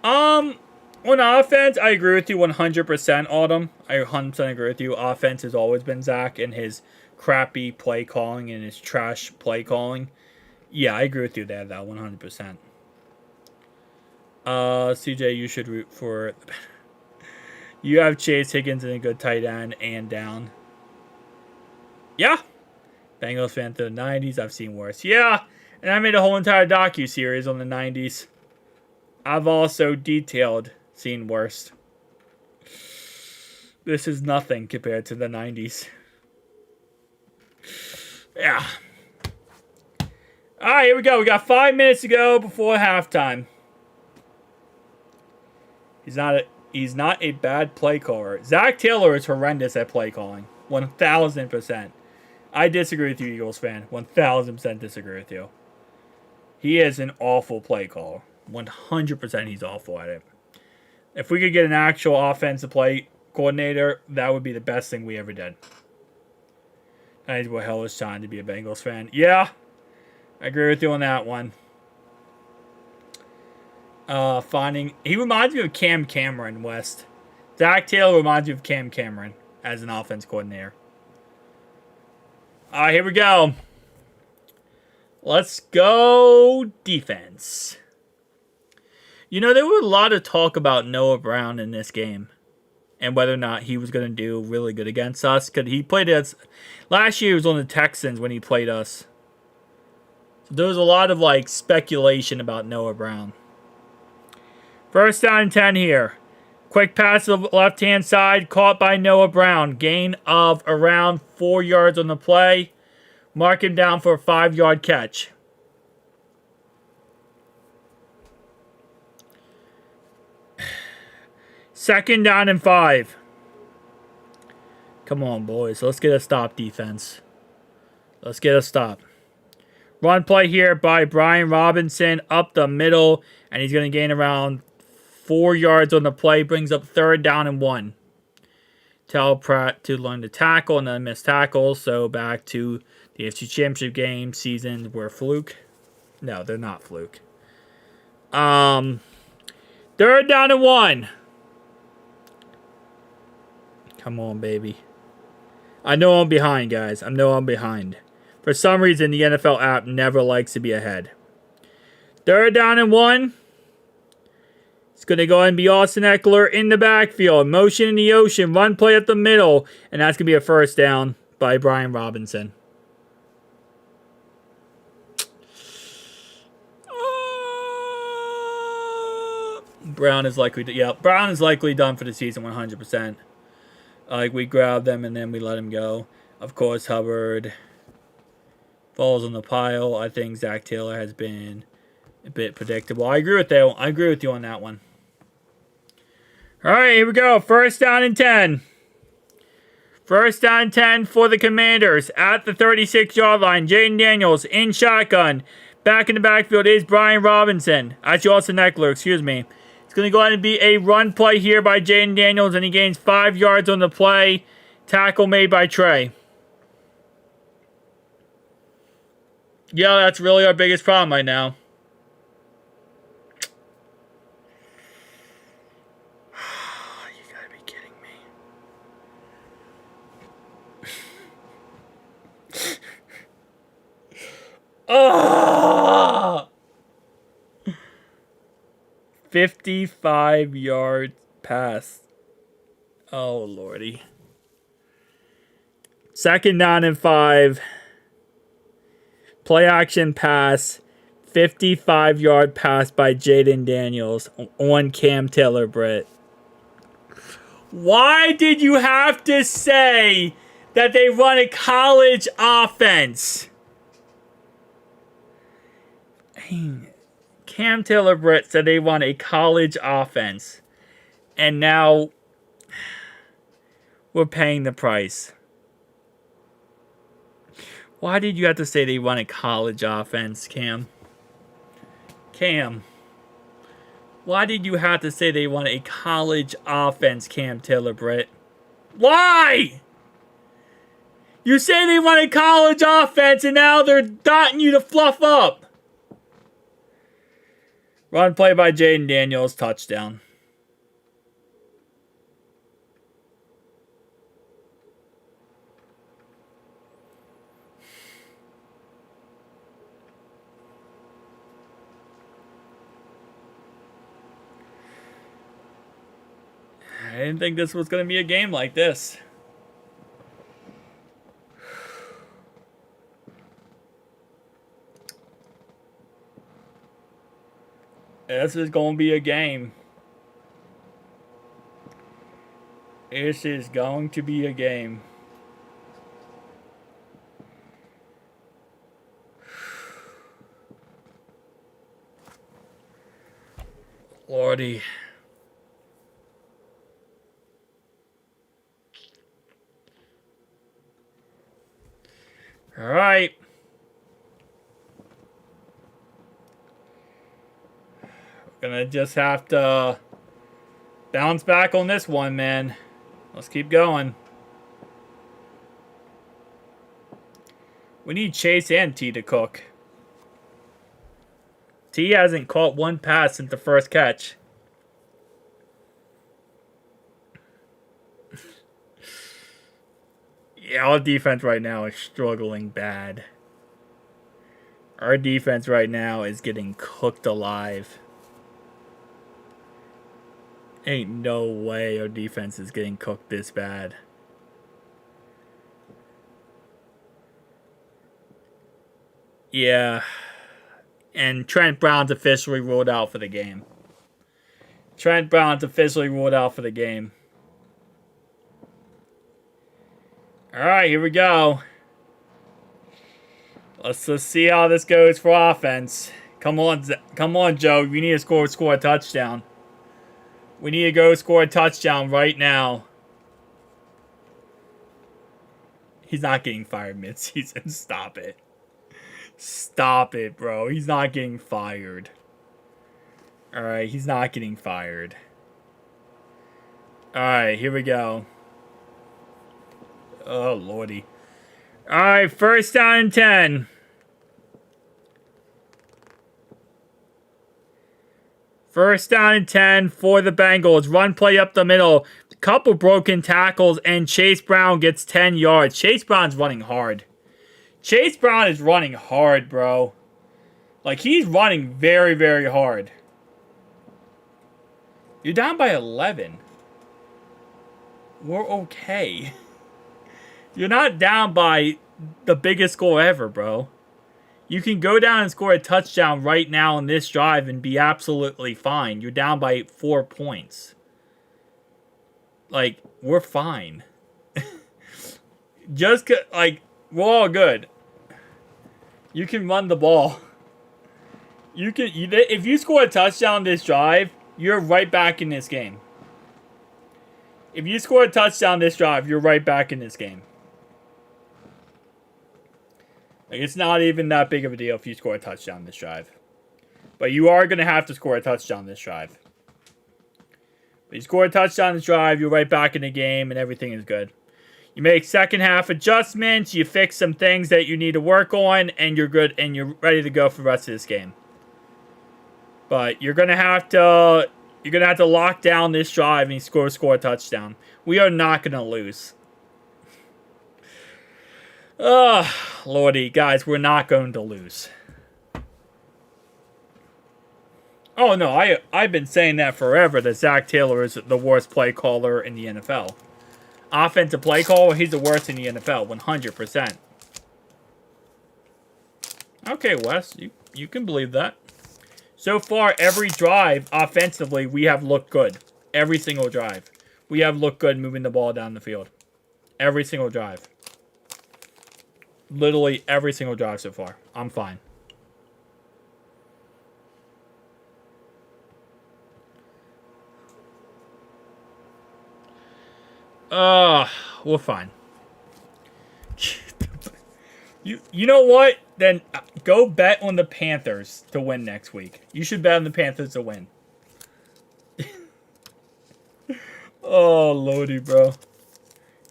[SPEAKER 1] On offense, I agree with you 100%, Autumn. I 100% agree with you. Offense has always been Zach and his crappy play calling and his trash play calling. Yeah, I agree with you there, though, 100%. CJ, you should root for... You have Chase, Higgins, and a good tight end and down. Yeah. Bengals fan through the 90s. I've seen worse. Yeah. And I made a whole entire docu-series on the 90s. I've also detailed seen worse. This is nothing compared to the 90s. Yeah. All right, here we go. We got 5 minutes to go before halftime. He's not a bad play caller. Zach Taylor is horrendous at play calling. 1,000%. I disagree with you, Eagles fan. 1,000% disagree with you. He is an awful play caller. 100% he's awful at it. If we could get an actual offensive play coordinator, that would be the best thing we ever did. That is what hell is trying to be a Bengals fan. Yeah, I agree with you on that one. He reminds me of Cam Cameron West. Zach Taylor reminds me of Cam Cameron as an offense coordinator. All right, here we go. Let's go defense. You know, there was a lot of talk about Noah Brown in this game and whether or not he was going to do really good against us. Because he played us last year. He was on the Texans when he played us. So there was a lot of speculation about Noah Brown. First down and 10 here. Quick pass to the left-hand side. Caught by Noah Brown. Gain of around 4 yards on the play. Mark him down for a 5-yard catch. Second down and 5. Come on, boys. Let's get a stop, defense. Let's get a stop. Run play here by Brian Robinson up the middle. And he's going to gain around 4 yards on the play. Brings up third down and 1. Tell Pratt to learn to tackle and then miss tackles. So back to the AFC Championship game season were fluke. No, they're not fluke. Third down and 1. Come on, baby. I know I'm behind, guys. I know I'm behind. For some reason, the NFL app never likes to be ahead. Third down and 1. It's going to go ahead and be Austin Eckler in the backfield. Motion in the ocean. Run play up the middle. And that's going to be a first down by Brian Robinson. Brown is likely done for the season 100%. We grab them and then we let him go. Of course, Hubbard falls on the pile. I think Zach Taylor has been a bit predictable. I agree with that. I agree with you on that one. All right, here we go. First down and 10. First down and 10 for the Commanders at the 36-yard line. Jaden Daniels in shotgun. Back in the backfield is Brian Robinson. Actually, Austin Eckler, excuse me. It's going to go ahead and be a run play here by Jaden Daniels, and he gains 5 yards on the play. Tackle made by Trey. Yeah, that's really our biggest problem right now. You gotta be kidding me. Oh! 55-yard pass. Oh, lordy. Second down and 5. Play action pass. 55-yard pass by Jaden Daniels on Cam Taylor Britt. Why did you have to say that they run a college offense? Dang. Cam Taylor Britt said they run a college offense. And now we're paying the price. Why did you have to say they run a college offense, Cam? Cam. Why did you have to say they run a college offense, Cam Taylor Britt? Why? You say they run a college offense and now they're dotting you to fluff up. Run play by Jaden Daniels, touchdown. I didn't think this was going to be a game like this. This is going to be a game. This is going to be a game. Lordy. All right. Gonna just have to bounce back on this one, man. Let's keep going. We need Chase and T to cook. T hasn't caught one pass since the first catch. Yeah, our defense right now is struggling bad. Our defense right now is getting cooked alive. Ain't no way our defense is getting cooked this bad. Yeah. And Trent Brown's officially ruled out for the game. Trent Brown's officially ruled out for the game. Alright, here we go. Let's see how this goes for offense. Come on, Joe. We need to score a touchdown. We need to go score a touchdown right now. He's not getting fired mid-season. Stop it. Stop it, bro. He's not getting fired. Alright, he's not getting fired. Alright, here we go. Oh, lordy. Alright, first down and 10. First down and 10 for the Bengals. Run play up the middle. Couple broken tackles, and Chase Brown gets 10 yards. Chase Brown's running hard. Chase Brown is running hard, bro. Like, he's running very, very hard. You're down by 11. We're okay. You're not down by the biggest score ever, bro. You can go down and score a touchdown right now on this drive and be absolutely fine. You're down by 4 points. Like, we're fine. We're all good. You can run the ball. If you score a touchdown this drive, you're right back in this game. If you score a touchdown this drive, you're right back in this game. Like, it's not even that big of a deal if you score a touchdown this drive. But you are going to have to score a touchdown this drive. But you score a touchdown this drive, you're right back in the game, and everything is good. You make second half adjustments, you fix some things that you need to work on, and you're good, and you're ready to go for the rest of this game. But you're going to have to lock down this drive and score a touchdown. We are not going to lose. Lordy, guys, we're not going to lose. Oh, no, I've been saying that forever, that Zach Taylor is the worst play caller in the NFL. Offensive play caller, he's the worst in the NFL, 100%. Okay, Wes, you can believe that. So far, every drive, offensively, we have looked good. Every single drive. We have looked good moving the ball down the field. Every single drive. Literally every single drive so far. I'm fine. We're fine. You know what? Then go bet on the Panthers to win next week. You should bet on the Panthers to win. Oh, lordy, bro.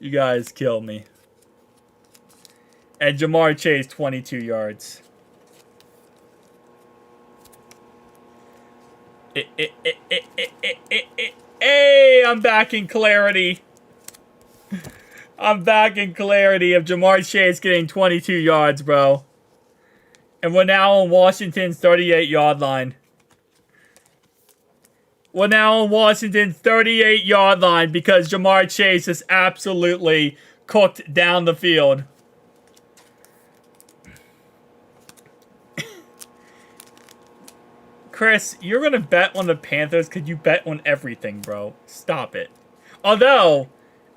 [SPEAKER 1] You guys kill me. And Jamar Chase, 22 yards. Hey, I'm back in clarity. I'm back in clarity of Jamar Chase getting 22 yards, bro. And we're now on Washington's 38-yard line. We're now on Washington's 38-yard line because Jamar Chase is absolutely cooked down the field. Chris, you're going to bet on the Panthers because you bet on everything, bro. Stop it. Although,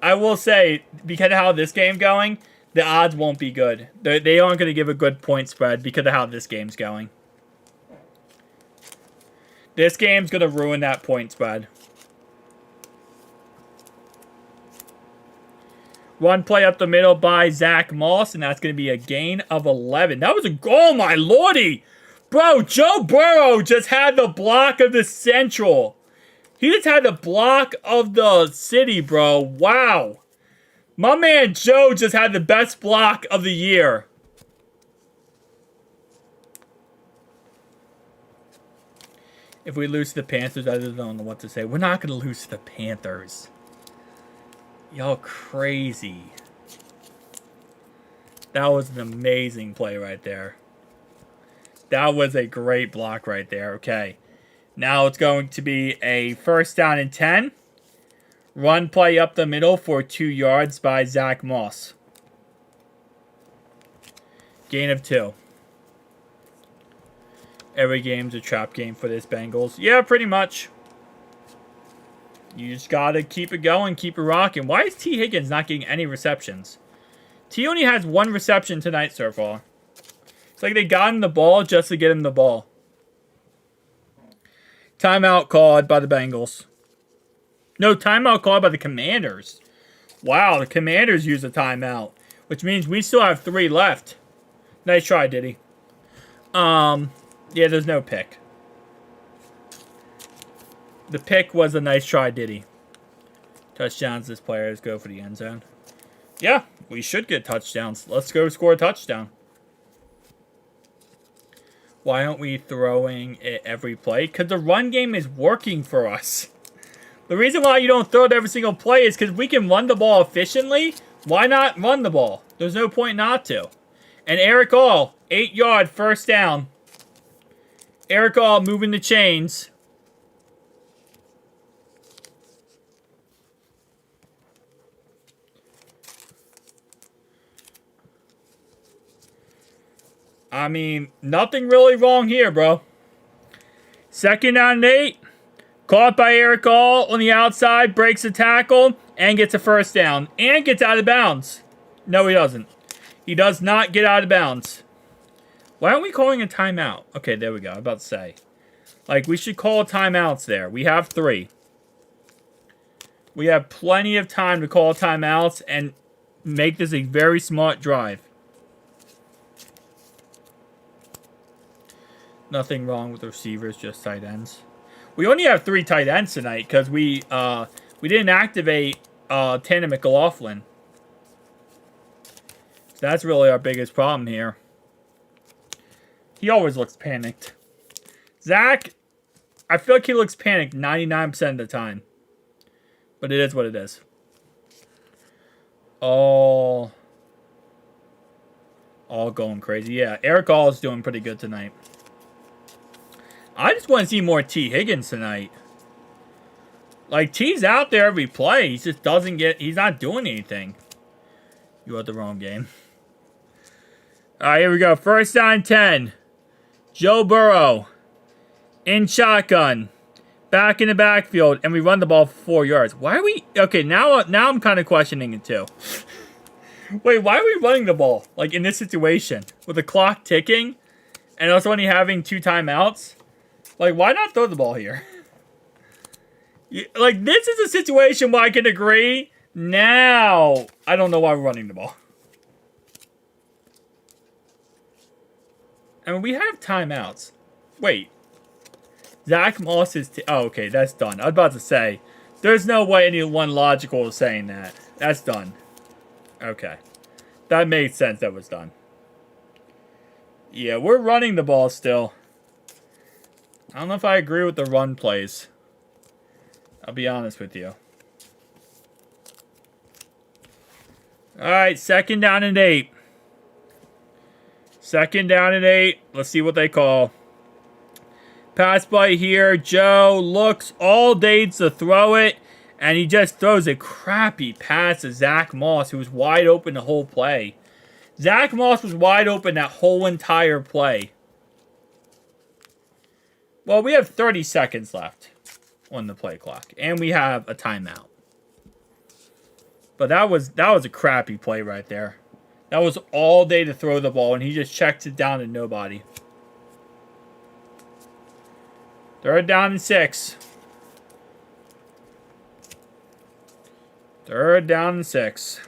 [SPEAKER 1] I will say, because of how this game's going, the odds won't be good. They aren't going to give a good point spread because of how this game's going. This game's going to ruin that point spread. One play up the middle by Zach Moss, and that's going to be a gain of 11. That was a goal, my lordy! Bro, Joe Burrow just had the block of the Central. He just had the block of the city, bro. Wow. My man Joe just had the best block of the year. If we lose to the Panthers, I just don't know what to say. We're not going to lose to the Panthers. Y'all crazy. That was an amazing play right there. That was a great block right there. Okay. Now it's going to be a first down and 10. Run play up the middle for 2 yards by Zach Moss. Gain of 2. Every game's a trap game for this Bengals. Yeah, pretty much. You just got to keep it going, keep it rocking. Why is T. Higgins not getting any receptions? T only has 1 reception tonight so far. It's like they got him the ball just to get him the ball. Timeout called by the Bengals. No, timeout called by the Commanders. Wow, the Commanders use a timeout. Which means we still have 3 left. Nice try, Diddy. Yeah, there's no pick. The pick was a nice try, Diddy. Touchdowns, this players go for the end zone. Yeah, we should get touchdowns. Let's go score a touchdown. Why aren't we throwing it every play? Because the run game is working for us. The reason why you don't throw it every single play is because we can run the ball efficiently. Why not run the ball? There's no point not to. And Eric All, 8-yard first down. Eric All moving the chains. I mean, nothing really wrong here, bro. Second down and 8. Caught by Eric All on the outside. Breaks the tackle. And gets a first down. And gets out of bounds. No, he doesn't. He does not get out of bounds. Why aren't we calling a timeout? Okay, there we go. I'm about to say. Like, we should call timeouts there. We have 3. We have plenty of time to call timeouts and make this a very smart drive. Nothing wrong with the receivers, just tight ends. We only have 3 tight ends tonight because we didn't activate Tanner McLaughlin. So that's really our biggest problem here. He always looks panicked. Zach, I feel like he looks panicked 99% of the time. But it is what it is. All going crazy. Yeah, Eric All is doing pretty good tonight. I just want to see more T. Higgins tonight. Like, T's out there every play. He just doesn't get... He's not doing anything. You are the wrong game. Alright, here we go. First down 10. Joe Burrow. In shotgun. Back in the backfield. And we run the ball for 4 yards. Why are we... Okay, now I'm kind of questioning it too. Wait, why are we running the ball? Like, in this situation. With the clock ticking. And also only having 2 timeouts. Like, why not throw the ball here? Like, this is a situation where I can agree. Now, I don't know why we're running the ball. I mean, we have timeouts. Wait. Zach Moss is... Oh, okay, that's done. I was about to say, there's no way anyone logical is saying that. That's done. Okay. That made sense that was done. Yeah, we're running the ball still. I don't know if I agree with the run plays. I'll be honest with you. Alright, second down and 8. Second down and 8. Let's see what they call. Pass play here. Joe looks all day to throw it. And he just throws a crappy pass to Zach Moss, who was wide open the whole play. Zach Moss was wide open that whole entire play. Well, we have 30 seconds left on the play clock. And we have a timeout. But that was a crappy play right there. That was all day to throw the ball, and he just checked it down to nobody. Third down and 6. Third down and 6.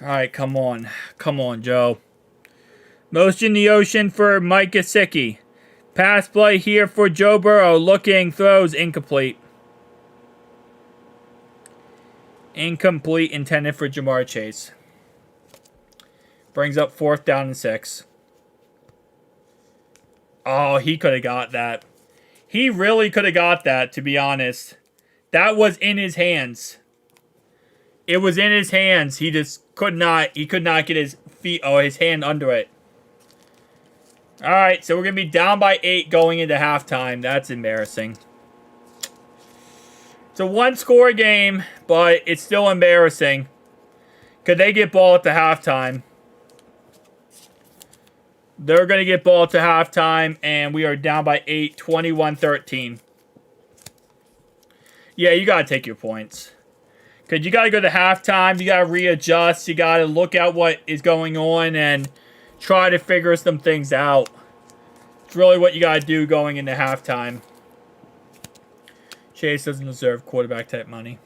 [SPEAKER 1] All right, come on. Come on, Joe. Most in the ocean for Mike Gesicki. Pass play here for Joe Burrow. Looking, throws, incomplete. Incomplete, intended for Jamar Chase. Brings up 4th down and 6. Oh, he could have got that. He really could have got that, to be honest. That was in his hands. It was in his hands. He just could not. He could not get his feet or his hand under it. All right, so we're going to be down by 8 going into halftime. That's embarrassing. It's a one-score game, but it's still embarrassing. Could they get ball at the halftime? They're going to get ball at the halftime, and we are down by 8, 21-13. Yeah, you got to take your points. Because you got to go to halftime. You got to readjust. You got to look at what is going on and try to figure some things out. It's really what you got to do going into halftime. Chase doesn't deserve quarterback type money.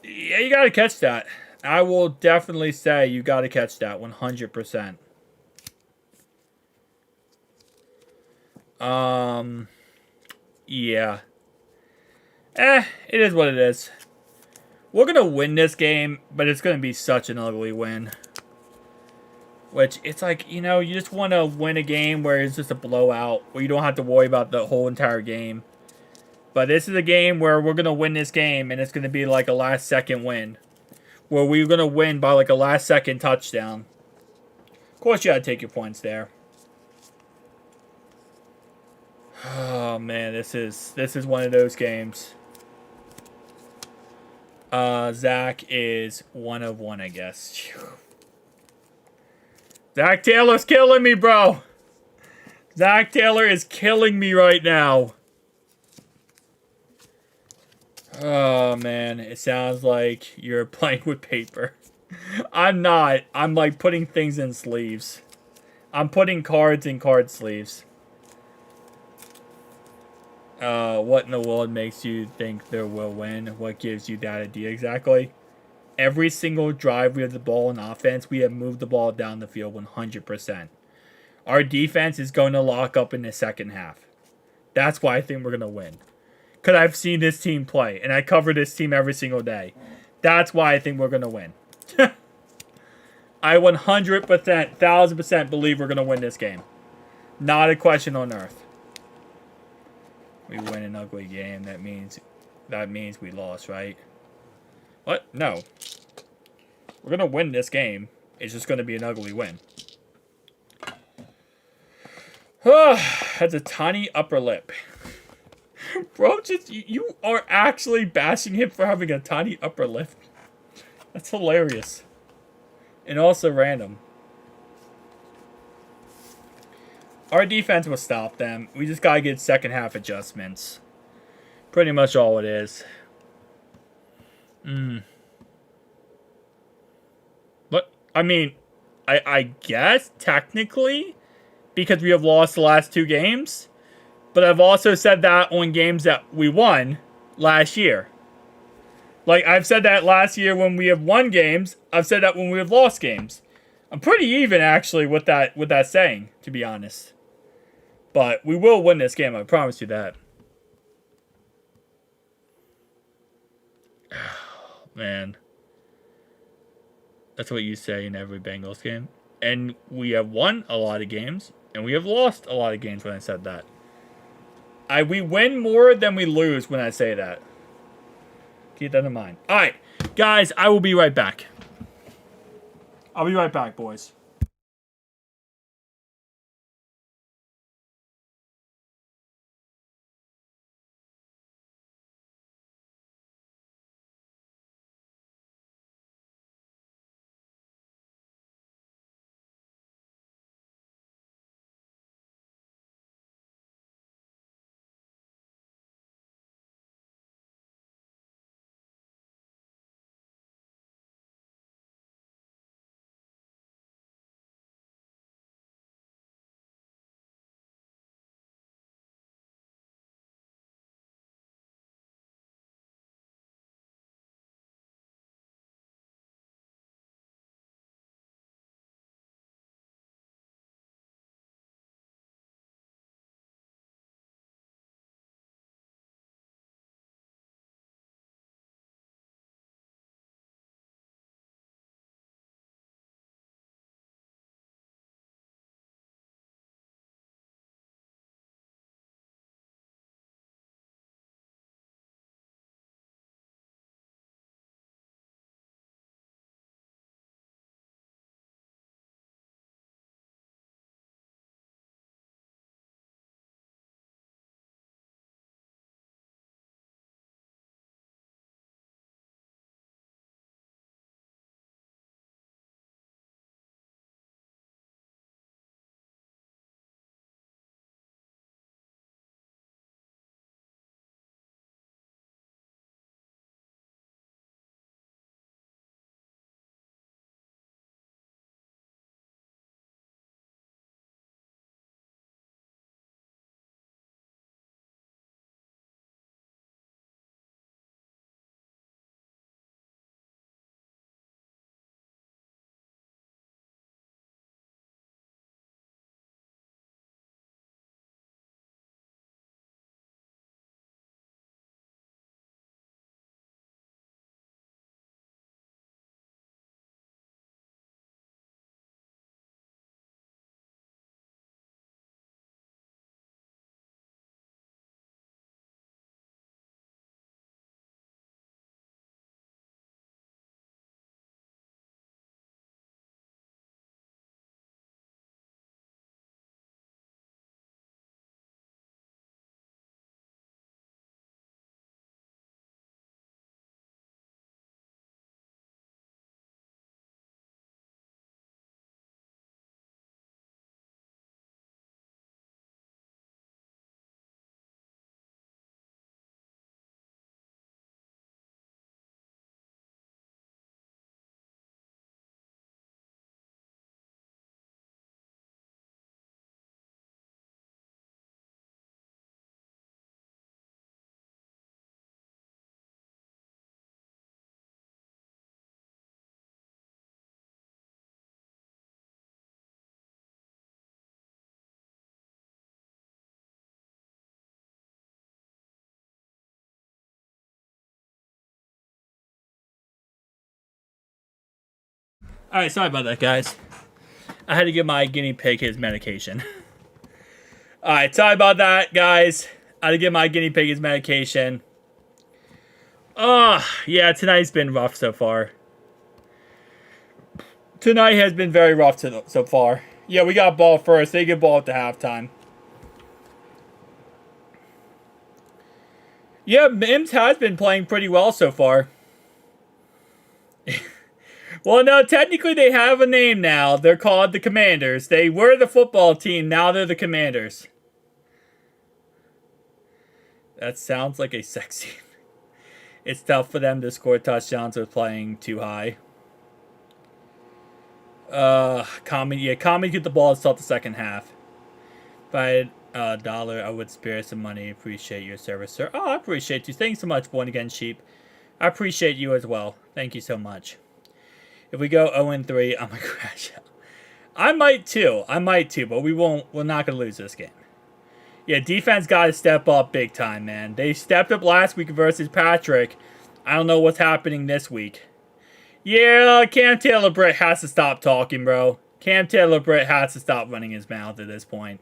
[SPEAKER 1] Yeah, you got to catch that. I will definitely say you got to catch that 100%. Yeah. It is what it is. We're going to win this game, but it's going to be such an ugly win. Which, it's like, you know, you just want to win a game where it's just a blowout, where you don't have to worry about the whole entire game. But this is a game where we're going to win this game, and it's going to be like a last-second win. Where we're going to win by like a last-second touchdown. Of course, you got to take your points there. Oh, man, this is one of those games. Zach is 1 of 1, I guess. Zach Taylor's killing me, bro. Zach Taylor is killing me right now. Oh, man. It sounds like you're playing with paper. I'm not. I'm, like, putting things in sleeves. I'm putting cards in card sleeves. What in the world makes you think they will win? What gives you that idea exactly? Every single drive we have the ball in offense, we have moved the ball down the field 100%. Our defense is going to lock up in the second half. That's why I think we're going to win. Because I've seen this team play, and I cover this team every single day. That's why I think we're going to win. I 100%, 1,000% believe we're going to win this game. Not a question on earth. We win an ugly game. That means we lost, right? What? No. We're going to win this game. It's just going to be an ugly win. That's a tiny upper lip. Bro, you are actually bashing him for having a tiny upper lip. That's hilarious. And also random. Our defense will stop them. We just got to get second half adjustments. Pretty much all it is. But, I mean, I guess, technically, because we have lost the last 2 games. But I've also said that on games that we won last year. Like, I've said that last year when we have won games. I've said that when we have lost games. I'm pretty even, actually, with that saying, to be honest. But we will win this game, I promise you that. Man. That's what you say in every Bengals game. And we have won a lot of games, and we have lost a lot of games when I said that. We win more than we lose when I say that. Keep that in mind. All right, guys, I will be right back. I'll be right back, boys. Alright, sorry about that, guys. I had to give my guinea pig his medication. Alright, sorry about that, guys. I had to give my guinea pig his medication. Yeah, tonight's been rough so far. Tonight has been very rough so far. Yeah, we got ball first. They get ball at the halftime. Yeah, Mims has been playing pretty well so far. Well, no, technically they have a name now. They're called the Commanders. They were the football team. Now they're the Commanders. That sounds like a sex scene. It's tough for them to score touchdowns with playing too high. Comedy get the ball until the second half. If I had $1, I would spare some money. Appreciate your service, sir. Oh, I appreciate you. Thanks so much, Born Again Sheep. I appreciate you as well. Thank you so much. If we go 0-3, I'm gonna crash out. I might too, but we won't. We're not gonna lose this game. Yeah, defense got to step up big time, man. They stepped up last week versus Patrick. I don't know what's happening this week. Yeah, Cam Taylor-Britt has to stop talking, bro. Cam Taylor-Britt has to stop running his mouth at this point.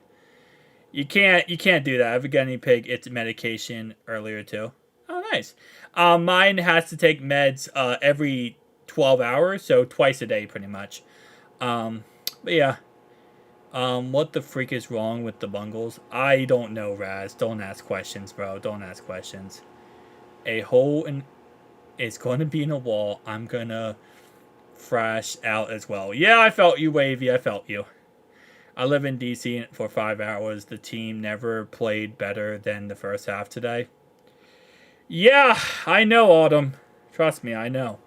[SPEAKER 1] You can't do that. I've got any pig its medication earlier too. Oh, nice. Mine has to take meds every 12 hours, so twice a day pretty much. But yeah. What the freak is wrong with the Bengals? I don't know, Raz. Don't ask questions, bro. Don't ask questions. A hole in... It's going to be in a wall. I'm going to thrash out as well. Yeah, I felt you, Wavy. I felt you. I live in DC for 5 hours. The team never played better than the first half today. Yeah, I know, Autumn. Trust me, I know.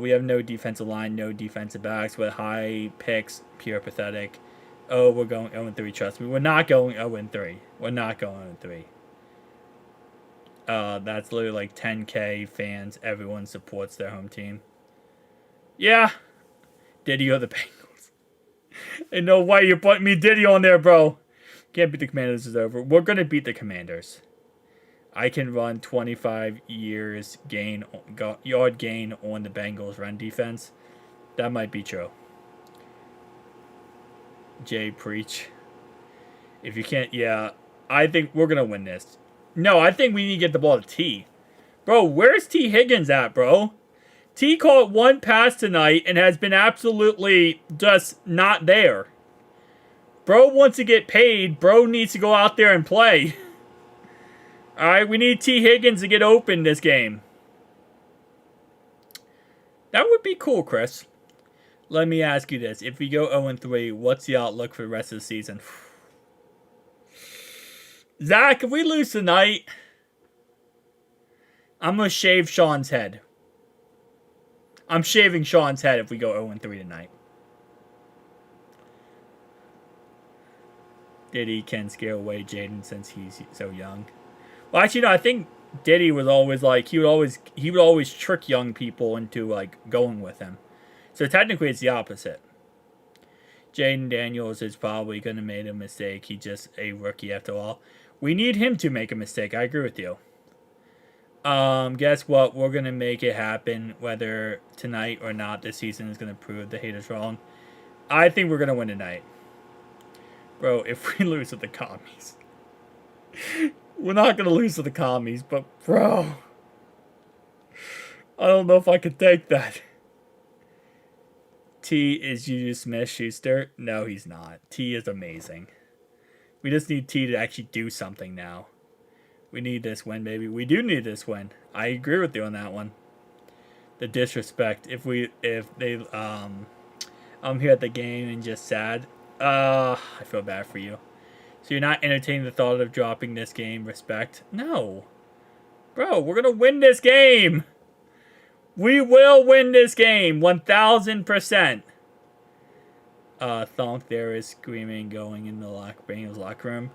[SPEAKER 1] We have no defensive line, no defensive backs with high picks. Pure pathetic. Oh, we're going 0-3. Trust me, we're not going 0-3. We're not going 0-3. That's literally like 10K fans. Everyone supports their home team. Yeah. Diddy or the Bengals. Ain't no way you're putting me Diddy on there, bro. Can't beat the Commanders is over. We're going to beat the Commanders. I can run 25 yard gain on the Bengals run defense. That might be true. Jay, preach. If you can't, yeah. I think we're going to win this. No, I think we need to get the ball to T. Bro, where's T. Higgins at, bro? T caught one pass tonight and has been absolutely just not there. Bro wants to get paid. Bro needs to go out there and play. Alright, we need T. Higgins to get open this game. That would be cool, Chris. Let me ask you this. If we go 0-3, what's the outlook for the rest of the season? Zach, if we lose tonight, I'm going to shave Sean's head. I'm shaving Sean's head if we go 0-3 tonight. Diddy can scare away Jaden since he's so young. Well, actually, no, I think Diddy was always like, he would always trick young people into like going with him. So technically it's the opposite. Jaden Daniels is probably going to make a mistake. He's just a rookie after all. We need him to make a mistake. I agree with you. Guess what? We're going to make it happen whether tonight or not. This season is going to prove the haters wrong. I think we're going to win tonight. Bro, if we lose to the commies. We're not going to lose to the commies, but bro. I don't know if I could take that. T is Juju Smith-Schuster? No, he's not. T is amazing. We just need T to actually do something now. We need this win, baby. We do need this win. I agree with you on that one. The disrespect. If they I'm here at the game and just sad. I feel bad for you. So you're not entertaining the thought of dropping this game. Respect? No. Bro, we're gonna win this game. We will win this game. 1000%. Thonk there is screaming going in the Bengals locker room.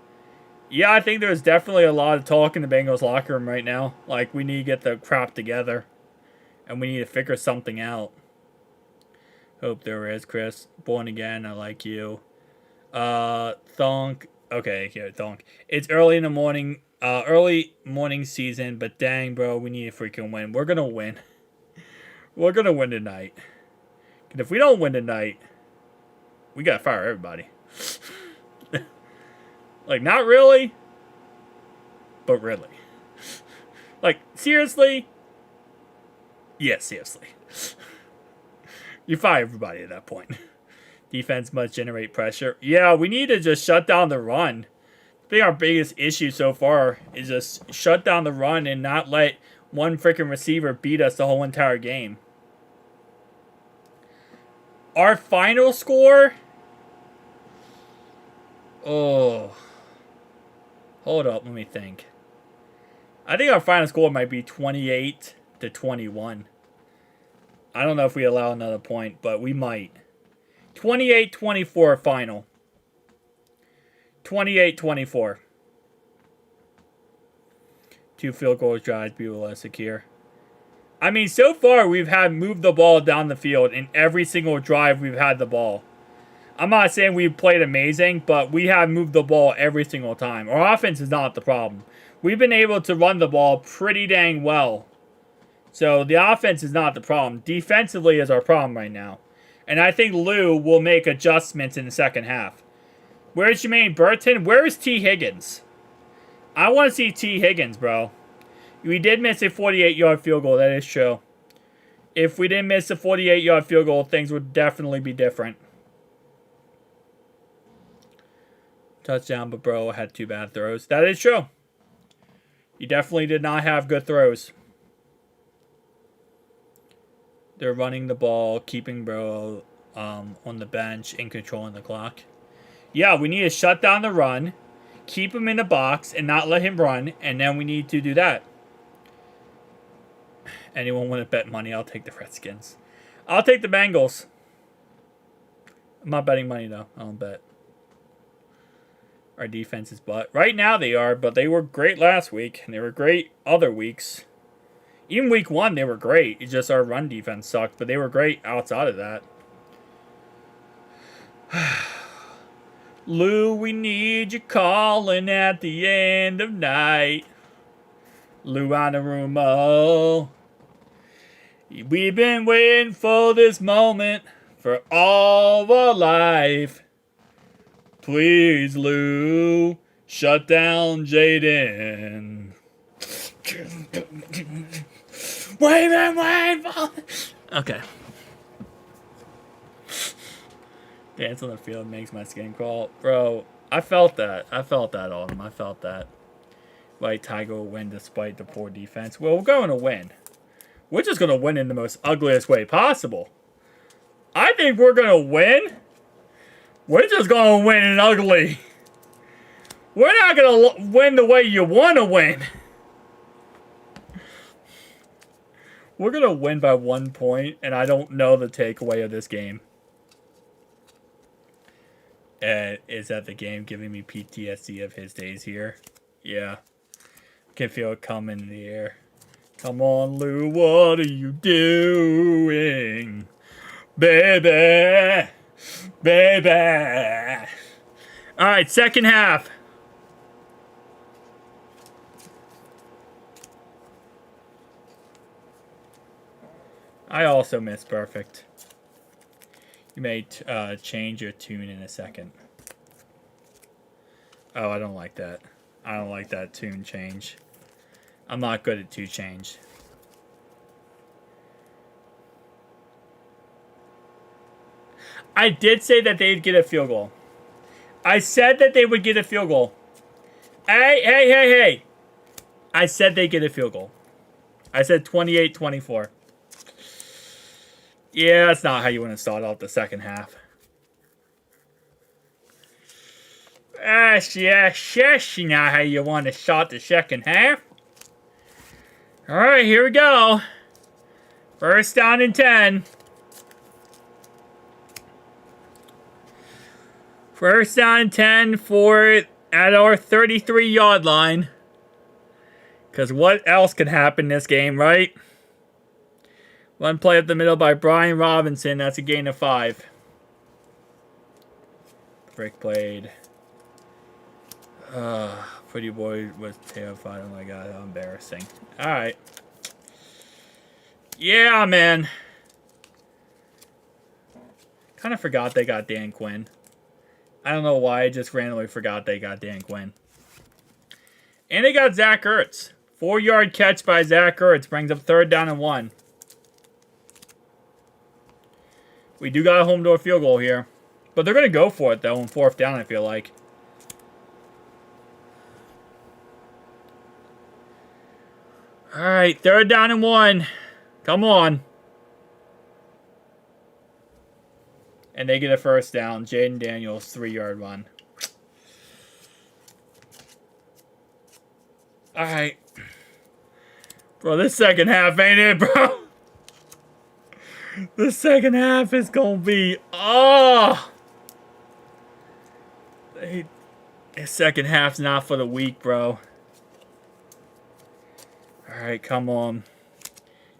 [SPEAKER 1] Yeah, I think there's definitely a lot of talk in the Bengals locker room right now. Like, we need to get the crap together. And we need to figure something out. Hope there is, Chris. Born again, I like you. Thonk. Okay, here, Thonk. It's early in the morning. Early morning season, but dang, bro, we need to freaking win. We're gonna win. We're gonna win tonight. And if we don't win tonight, we gotta fire everybody. Like, not really, but really. Like, seriously? Yeah, seriously. You fire everybody at that point. Defense must generate pressure. Yeah, we need to just shut down the run. I think our biggest issue so far is just shut down the run and not let one freaking receiver beat us the whole entire game. Our final score? Oh. Hold up, let me think. I think our final score might be 28-21. I don't know if we allow another point, but we might. 28-24 final. 28-24. 2 field goal drives, be less secure. I mean, so far we've had moved the ball down the field in every single drive we've had the ball. I'm not saying we've played amazing, but we have moved the ball every single time. Our offense is not the problem. We've been able to run the ball pretty dang well. So the offense is not the problem. Defensively is our problem right now. And I think Lou will make adjustments in the second half. Where's Jermaine Burton? Where is T. Higgins? I want to see T. Higgins, bro. We did miss a 48-yard field goal. That is true. If we didn't miss a 48-yard field goal, things would definitely be different. Touchdown, but bro had 2 bad throws. That is true. He definitely did not have good throws. They're running the ball, keeping bro on the bench and controlling the clock. Yeah, we need to shut down the run, keep him in the box, and not let him run, and then we need to do that. Anyone want to bet money? I'll take the Redskins. I'll take the Bengals. I'm not betting money, though. I don't bet. Our defense is butt. Right now they are, but they were great last week, and they were great other weeks. Even week 1, they were great. It's just our run defense sucked, but they were great outside of that. Lou, we need you calling at the end of night. Lou Anarumo. We've been waiting for this moment for all of our life. Please, Lou, shut down Jaden. Wait. Okay. Dance on the field makes my skin crawl. Bro, I felt that. I felt that on him. I felt that. Like, Tiger will win despite the poor defense. Well, we're going to win. We're just going to win in the most ugliest way possible. I think we're going to win. We're just going to win in ugly. We're not going to win the way you want to win. We're going to win by 1 point, and I don't know the takeaway of this game. Is that the game giving me PTSD of his days here? Yeah. I can feel it coming in the air. Come on, Lou, what are you doing? Baby. Alright, second half. I also missed perfect. You may change your tune in a second. Oh, I don't like that. I don't like that tune change. I'm not good at tune change. I did say that they'd get a field goal. I said that they would get a field goal. Hey. I said they'd get a field goal. I said 28-24. Yeah, that's not how you want to start off the second half. Yes, not how you want to start the second half. Alright, here we go. First down and 10. First down and 10 at our 33-yard line. Because what else could happen this game, right? One play up the middle by Brian Robinson. That's a gain of 5. Frick played. Pretty boy was terrified. Oh my god, how embarrassing. Alright. Yeah, man. Kind of forgot they got Dan Quinn. I don't know why. I just randomly forgot they got Dan Quinn. And they got Zach Ertz. 4-yard catch by Zach Ertz brings up 3rd down and 1. We do got a home door field goal here. But they're going to go for it, though, on 4th down, I feel like. All right, 3rd down and 1. Come on. And they get a 1st down. Jaden Daniels, 3-yard run. All right. Bro, this second half ain't it, bro. The second half is going to be... Oh! The second half's not for the weak, bro. All right, come on.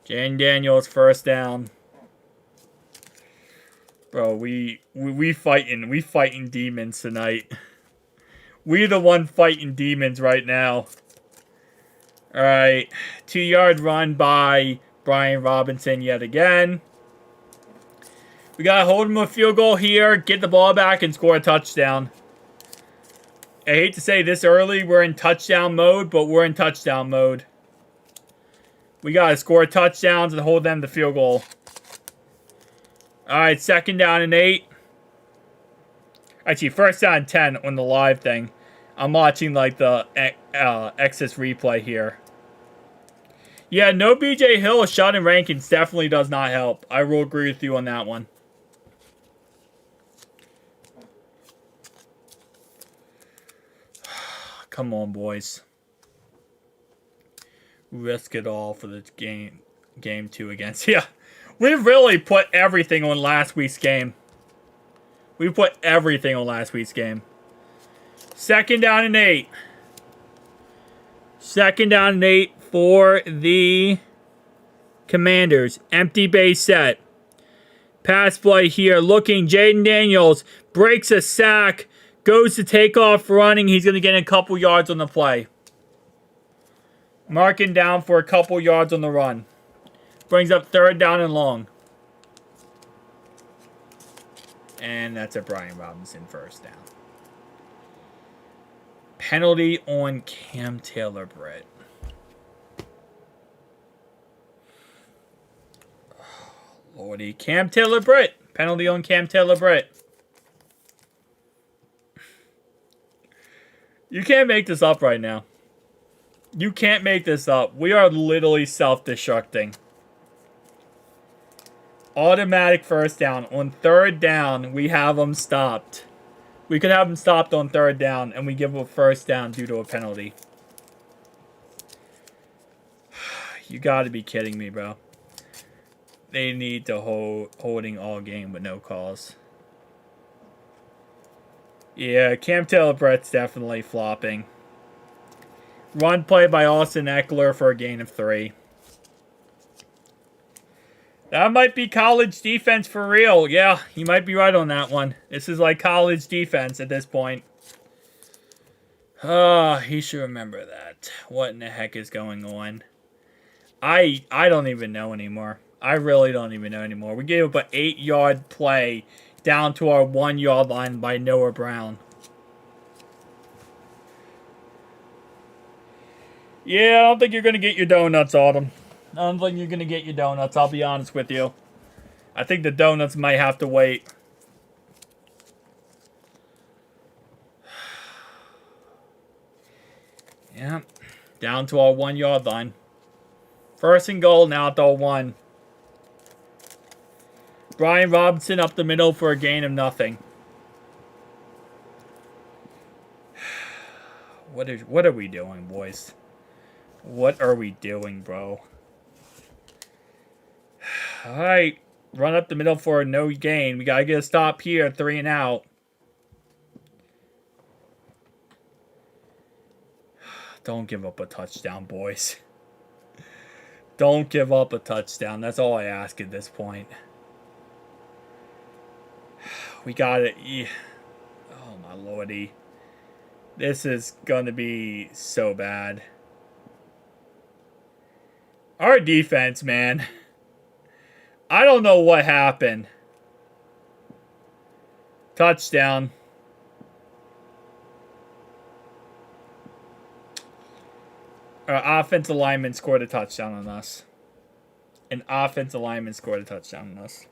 [SPEAKER 1] Jaden Daniels, 1st down. Bro, we fighting demons tonight. We the one fighting demons right now. All right, 2-yard run by Brian Robinson yet again. We gotta hold him a field goal here, get the ball back, and score a touchdown. I hate to say this early, we're in touchdown mode, but we're in touchdown mode. We gotta score touchdowns and hold them to field goal. All right, 2nd down and 8. Actually, 1st down and 10 on the live thing. I'm watching like the Exodus replay here. Yeah, no BJ Hill shot in rankings definitely does not help. I will agree with you on that one. Come on, boys. Risk it all for the game 2 against. Yeah, we really put everything on last week's game. We put everything on last week's game. 2nd down and 8. 2nd down and 8 for the Commanders. Empty base set. Pass play here. Looking. Jaden Daniels breaks a sack. Goes to take off running. He's going to get a couple yards on the play. Marking down for a couple yards on the run. Brings up 3rd down and long. And that's a Brian Robinson 1st down. Penalty on Cam Taylor-Britt. Oh, Lordy. Cam Taylor-Britt. Penalty on Cam Taylor-Britt. You can't make this up right now. You can't make this up. We are literally self-destructing. Automatic 1st down. On 3rd down, we have them stopped. We could have them stopped on 3rd down, and we give them a 1st down due to a penalty. You got to be kidding me, bro. They need to holding all game with no calls. Yeah, Cam Taylor-Britt's definitely flopping. Run play by Austin Eckler for a gain of 3. That might be college defense for real. Yeah, you might be right on that one. This is like college defense at this point. He should remember that. What in the heck is going on? I don't even know anymore. I really don't even know anymore. We gave up an 8-yard play down to our 1-yard line by Noah Brown. Yeah, I don't think you're going to get your donuts, Autumn. I don't think you're going to get your donuts, I'll be honest with you. I think the donuts might have to wait. Yeah, down to our 1-yard line. 1st and goal, now at the 1. Brian Robinson up the middle for a gain of nothing. What are we doing, boys? What are we doing, bro? Alright. Run up the middle for a no gain. We gotta get a stop here. 3 and out. Don't give up a touchdown, boys. Don't give up a touchdown. That's all I ask at this point. We got it. Oh, my lordy. This is going to be so bad. Our defense, man. I don't know what happened. Touchdown. Our offensive lineman scored a touchdown on us. An offensive lineman scored a touchdown on us.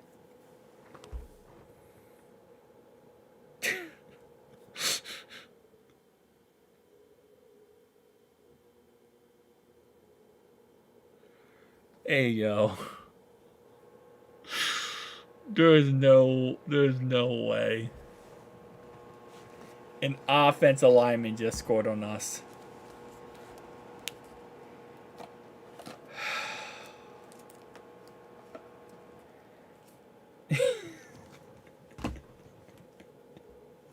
[SPEAKER 1] Hey, yo. There's no way. An offensive lineman just scored on us.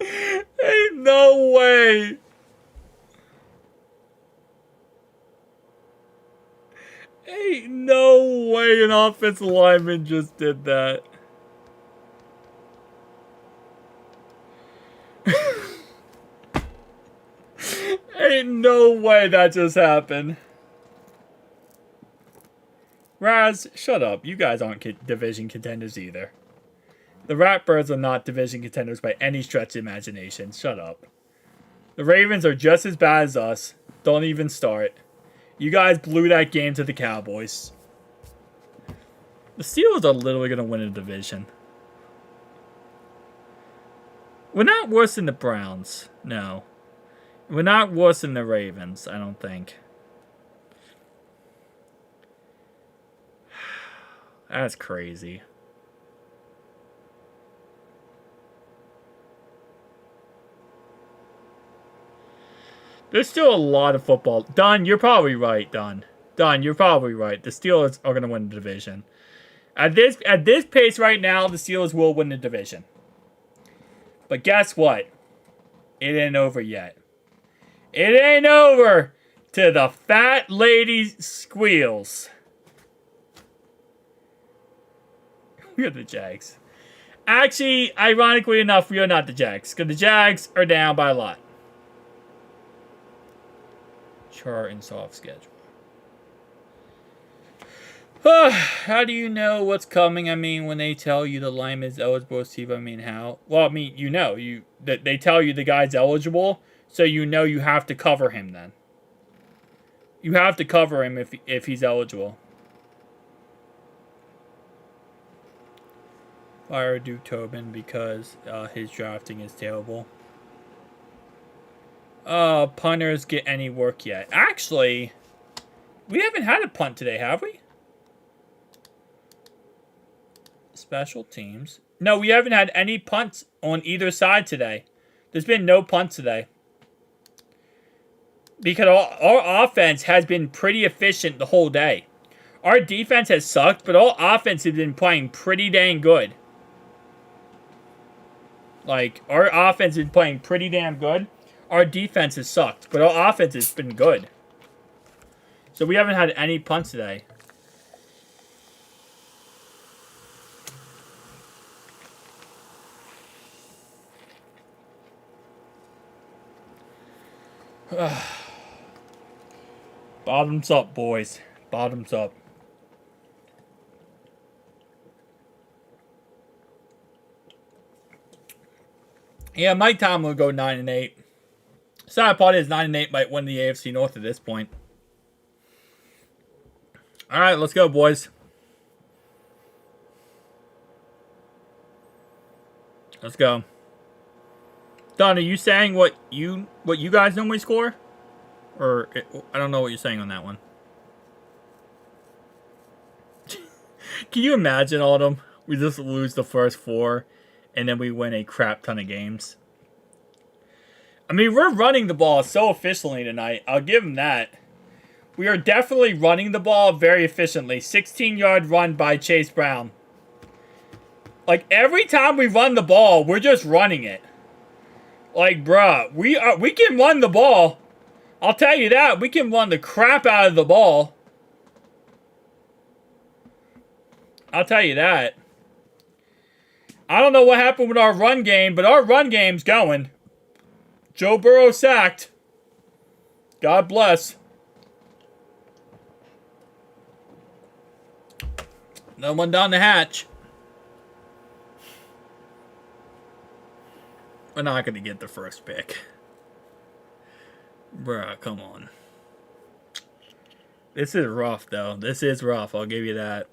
[SPEAKER 1] Ain't no way. Ain't no way an offensive lineman just did that. Ain't no way that just happened. Raz, shut up. You guys aren't division contenders either. The Ratbirds are not division contenders by any stretch of imagination. Shut up. The Ravens are just as bad as us. Don't even start. You guys blew that game to the Cowboys. The Steelers are literally going to win a division. We're not worse than the Browns. No. We're not worse than the Ravens, I don't think. That's crazy. There's still a lot of football. Don, you're probably right, Don. Don, you're probably right. The Steelers are going to win the division. At this pace right now, the Steelers will win the division. But guess what? It ain't over yet. It ain't over till the fat lady squeals. We're the Jags. Actually, ironically enough, we are not the Jags. Because the Jags are down by a lot. Chart and soft schedule. How do you know what's coming? I mean, when they tell you the lineman is eligible, Steve, I mean, how? Well, I mean, you know. They tell you the guy's eligible, so you know you have to cover him then. You have to cover him if he's eligible. Fire Duke Tobin because his drafting is terrible. Punters get any work yet? Actually, we haven't had a punt today, have we? Special teams. No, we haven't had any punts on either side today. There's been no punts today. Because our offense has been pretty efficient the whole day. Our defense has sucked, but our offense has been playing pretty dang good. Like, our offense has been playing pretty damn good. Our defense has sucked, but our offense has been good. So we haven't had any punts today. Bottoms up, boys. Bottoms up. Yeah, Mike Tomlin will go 9-8. Sad part is 9-8 might win the AFC North at this point. All right, let's go, boys. Let's go. Don, are you saying what you guys normally score? Or, I don't know what you're saying on that one. Can you imagine, Autumn? We just lose the first 4, and then we win a crap ton of games. I mean, we're running the ball so efficiently tonight. I'll give them that. We are definitely running the ball very efficiently. 16-yard run by Chase Brown. Like, every time we run the ball, we're just running it. Like, bruh, we can run the ball. I'll tell you that. We can run the crap out of the ball. I'll tell you that. I don't know what happened with our run game, but our run game's going. Joe Burrow sacked. God bless. No one down the hatch. We're not going to get the first pick. Bruh, come on. This is rough, though. This is rough. I'll give you that.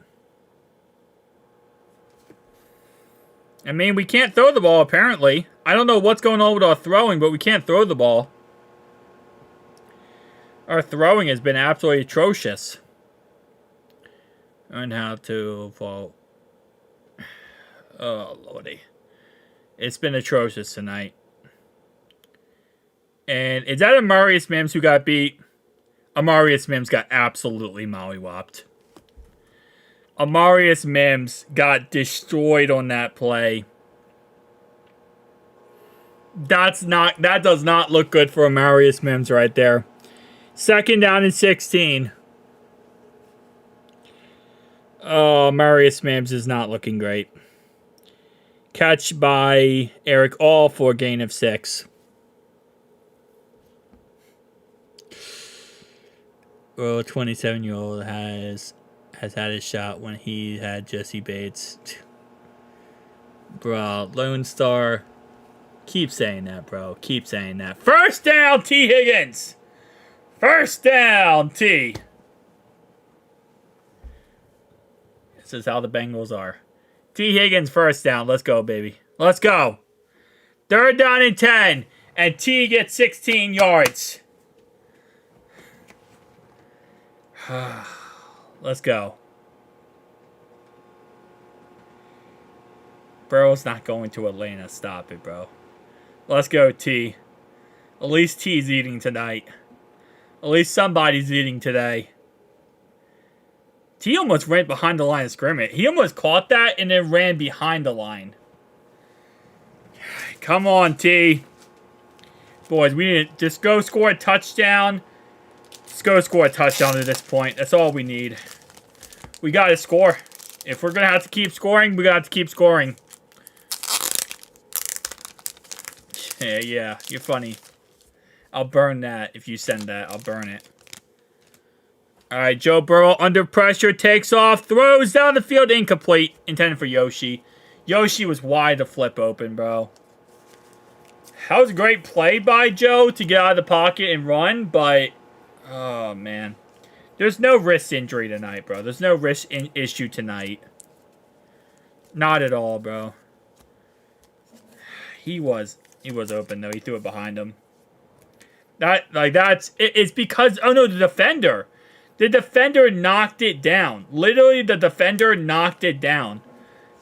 [SPEAKER 1] I mean, we can't throw the ball, apparently. I don't know what's going on with our throwing, but we can't throw the ball. Our throwing has been absolutely atrocious. Learn how to fall. Oh, lordy. It's been atrocious tonight. And is that Amarius Mims who got beat? Amarius Mims got absolutely mollywopped. Amarius Mims got destroyed on that play. That does not look good for Amarius Mims right there. 2nd down and 16. Oh, Amarius Mims is not looking great. Catch by Eric All for a gain of 6. Well, 27-year-old has had his shot when he had Jesse Bates. Bro, Lone Star. Keep saying that, bro. Keep saying that. First down, T. Higgins. First down, T. This is how the Bengals are. T. Higgins, first down. Let's go, baby. Let's go. 3rd down and 10. And T gets 16 yards. Let's go. Burrow's not going to Atlanta. Stop it, bro. Let's go, T. At least T's eating tonight. At least somebody's eating today. T almost ran behind the line of scrimmage. He almost caught that and then ran behind the line. Come on, T. Boys, we need to just go score a touchdown. Just go score a touchdown at this point. That's all we need. We got to score. If we're going to have to keep scoring, we got to keep scoring. Yeah, you're funny. I'll burn that if you send that. I'll burn it. All right, Joe Burrow under pressure, takes off, throws down the field, incomplete. Intended for Yoshi. Yoshi was wide to flip open, bro. That was a great play by Joe to get out of the pocket and run, but... Oh, man. There's no wrist injury tonight, bro. There's no wrist issue tonight. Not at all, bro. He was open, though. He threw it behind him. It's because... Oh, no, the defender. The defender knocked it down. Literally, the defender knocked it down.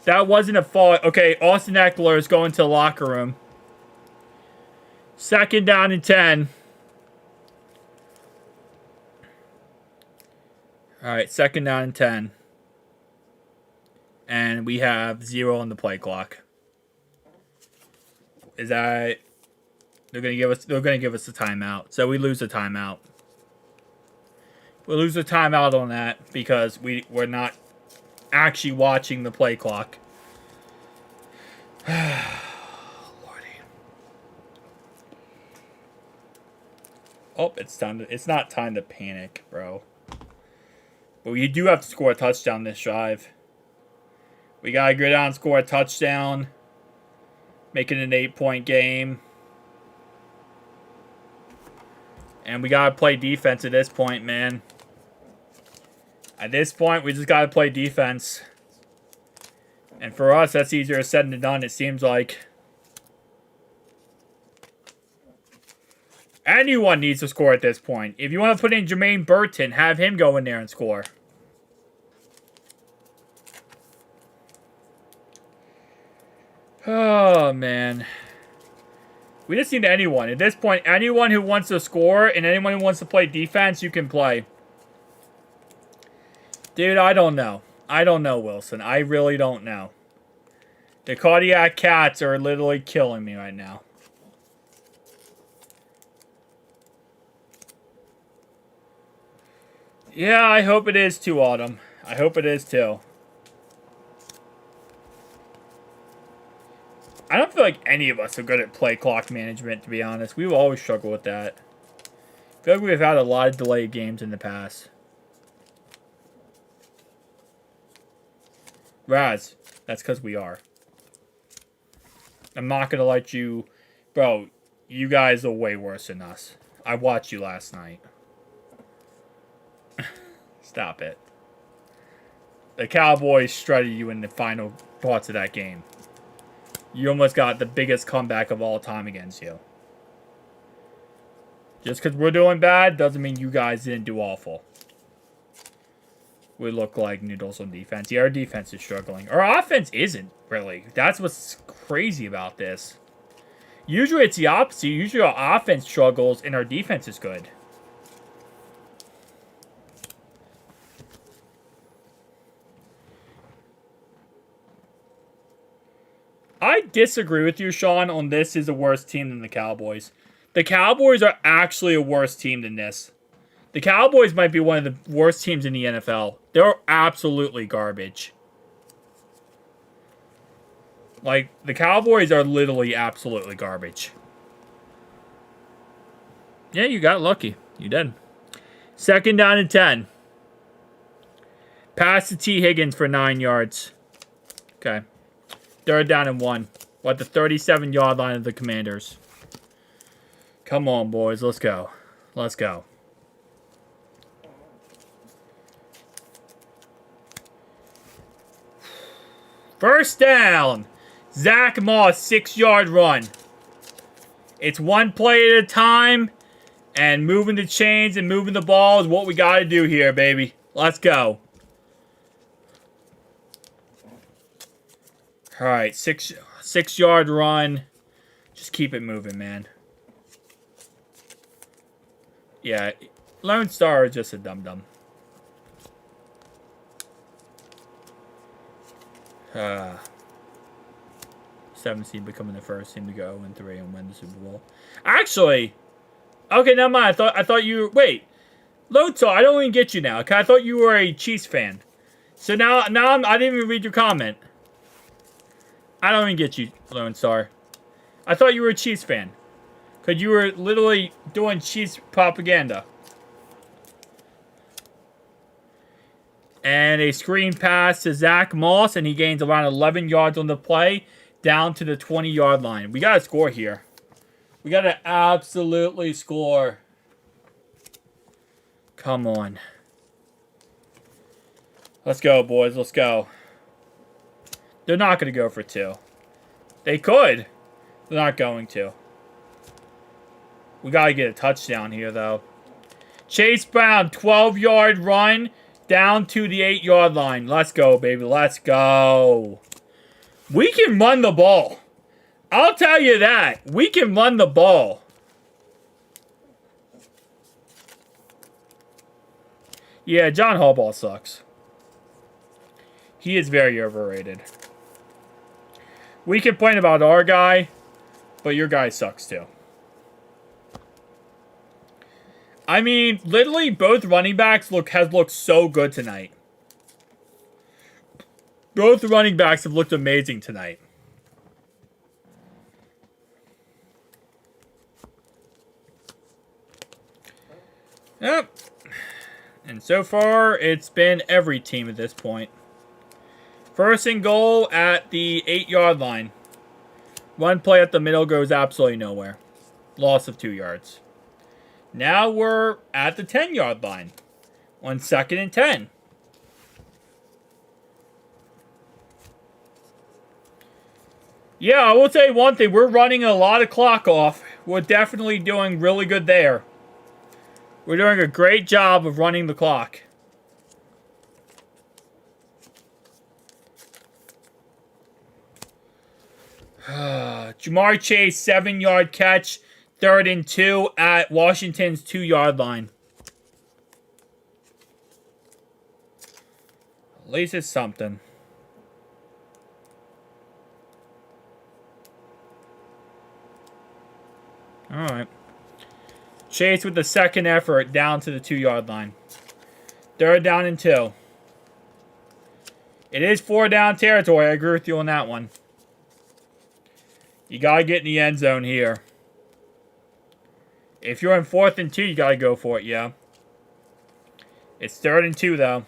[SPEAKER 1] That wasn't a fault. Okay, Austin Eckler is going to the locker room. 2nd down and 10. All right, 2nd down and 10. And we have 0 on the play clock. Is that... They're going to give us a timeout. So we lose the timeout. We'll lose the timeout on that because we're not actually watching the play clock. Lordy. Oh, it's not time to panic, bro. But we do have to score a touchdown this drive. We gotta go down and score a touchdown. Make it an 8-point game. And we gotta play defense at this point, man. At this point, we just gotta play defense. And for us, that's easier said than done, it seems like. Anyone needs to score at this point. If you want to put in Jermaine Burton, have him go in there and score. Oh, man. We just need anyone. At this point, anyone who wants to score and anyone who wants to play defense, you can play. Dude, I don't know. I don't know, Wilson. I really don't know. The cardiac cats are literally killing me right now. Yeah, I hope it is too, Autumn. I hope it is too. I don't feel like any of us are good at play clock management, to be honest. We've always struggled with that. I feel like we've had a lot of delayed games in the past. Raz, that's because we are. I'm not going to let you Bro, you guys are way worse than us. I watched you last night. Stop it. The Cowboys strutted you in the final parts of that game. You almost got the biggest comeback of all time against you. Just because we're doing bad doesn't mean you guys didn't do awful. We look like noodles on defense. Yeah, our defense is struggling. Our offense isn't, really. That's what's crazy about this. Usually it's the opposite. Usually our offense struggles and our defense is good. I disagree with you, Sean, on this is a worse team than the Cowboys. The Cowboys are actually a worse team than this. The Cowboys might be one of the worst teams in the NFL. They're absolutely garbage. Like, the Cowboys are literally absolutely garbage. Yeah, you got lucky. You did. 2nd down and 10. Pass to T. Higgins for 9 yards. Okay. 3rd down and 1. We're at the 37-yard line of the Commanders. Come on, boys. Let's go. Let's go. First down. Zach Moss, 6-yard run. It's one play at a time. And moving the chains and moving the ball is what we got to do here, baby. Let's go. All right, 6-yard run. Just keep it moving, man. Yeah, Lone Star is just a dum-dum. 7th seed becoming the first team to go 0-3 and win the Super Bowl. Actually, okay, never mind. I thought you wait, Lone Star. I don't even get you now. Okay, I thought you were a Chiefs fan. So now I didn't even read your comment. I don't even get you, Lone Star. I thought you were a Chiefs fan. Because you were literally doing Chiefs propaganda. And a screen pass to Zach Moss, and he gains around 11 yards on the play, down to the 20-yard line. We got to score here. We got to absolutely score. Come on. Let's go, boys. Let's go. They're not going to go for 2. They could. They're not going to. We got to get a touchdown here, though. Chase Brown, 12-yard run down to the 8-yard line. Let's go, baby. Let's go. We can run the ball. I'll tell you that. We can run the ball. Yeah, John Harbaugh sucks. He is very overrated. We complain about our guy, but your guy sucks too. I mean, literally both running backs have looked so good tonight. Both running backs have looked amazing tonight. Yep. And so far, it's been every team at this point. 1st and goal at the 8-yard line. One play at the middle goes absolutely nowhere. Loss of 2 yards. Now we're at the 10-yard line. On 2nd and 10. Yeah, I will tell you one thing. We're running a lot of clock off. We're definitely doing really good there. We're doing a great job of running the clock. Jamar Chase, 7-yard catch. 3rd and 2 at Washington's 2-yard line. At least it's something. Alright. Chase with the 2nd effort down to the 2-yard line. 3rd down and 2. It is 4-down territory. I agree with you on that one. You got to get in the end zone here. If you're in 4th and 2, you got to go for it, yeah. It's 3rd and 2, though.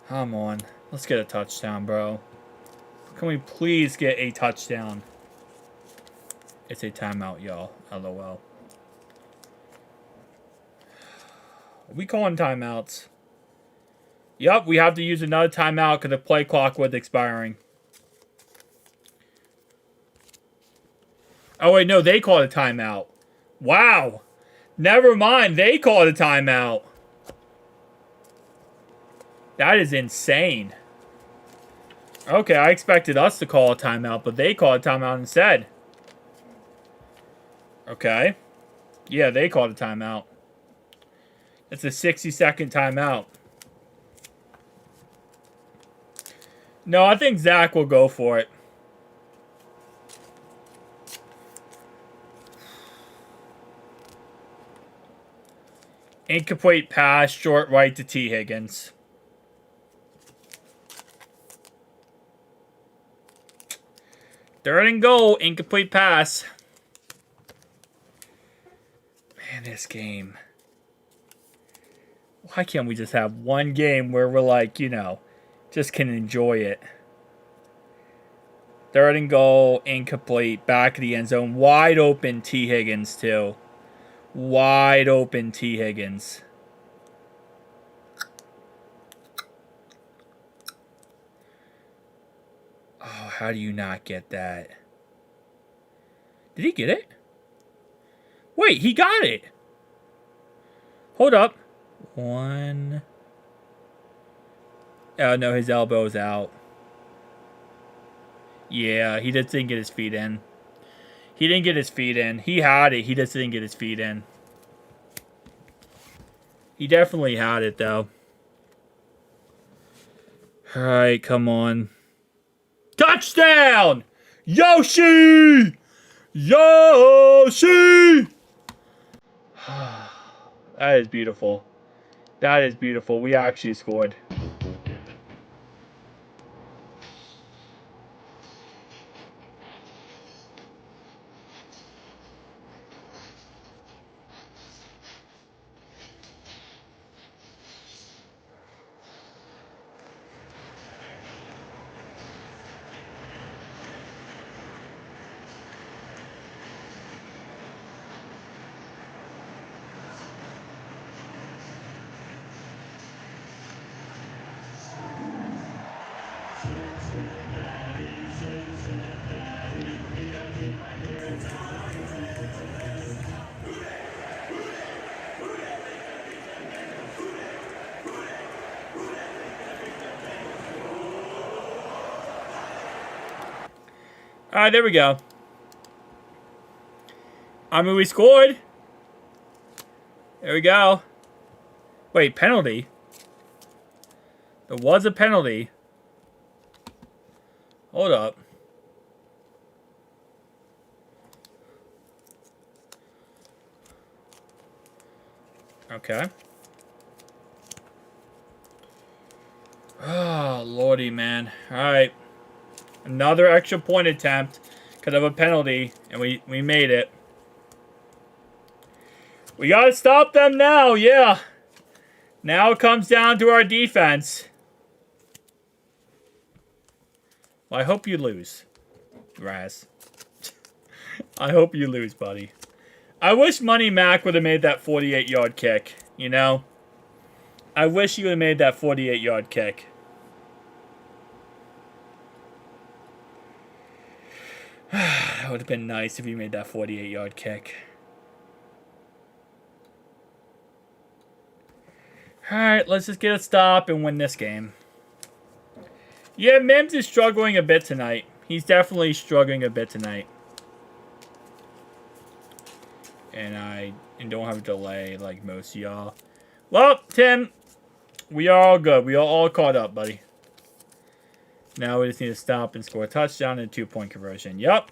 [SPEAKER 1] Come on. Let's get a touchdown, bro. Can we please get a touchdown? It's a timeout, y'all. LOL. Are we calling timeouts? Yup, we have to use another timeout because the play clock was expiring. Oh, wait, no, they called a timeout. Wow. Never mind, they called a timeout. That is insane. Okay, I expected us to call a timeout, but they called a timeout instead. Okay. Yeah, they called a timeout. It's a 60-second timeout. No, I think Zach will go for it. Incomplete pass, short right to T. Higgins. Third and goal, incomplete pass. Man, this game. Why can't we just have one game where we're like, you know, just can enjoy it? Third and goal, incomplete, back of the end zone. Wide open T. Higgins, too. Wide open T. Higgins. Oh, how do you not get that? Did he get it? Wait, he got it. Hold up. One. Oh, no, his elbow's out. Yeah, he just didn't get his feet in. He didn't get his feet in. He had it. He just didn't get his feet in. He definitely had it, though. All right, come on. Touchdown! Yoshi! Yoshi! That is beautiful. That is beautiful. We actually scored. All right, there we go. I mean, we scored. There we go. Wait, penalty? There was a penalty. Hold up. Okay. Oh, lordy, man. All right. Another extra point attempt because of a penalty, and we made it. We got to stop them now, yeah. Now it comes down to our defense. Well, I hope you lose, Raz. I hope you lose, buddy. I wish Money Mac would have made that 48-yard kick, you know? I wish he would have made that 48-yard kick. That would have been nice if he made that 48-yard kick. Alright, let's just get a stop and win this game. Yeah, Mims is struggling a bit tonight. He's definitely struggling a bit tonight. And I don't have a delay like most of y'all. Well, Tim, we are all good. We are all caught up, buddy. Now we just need to stop and score a touchdown and a 2-point conversion. Yup.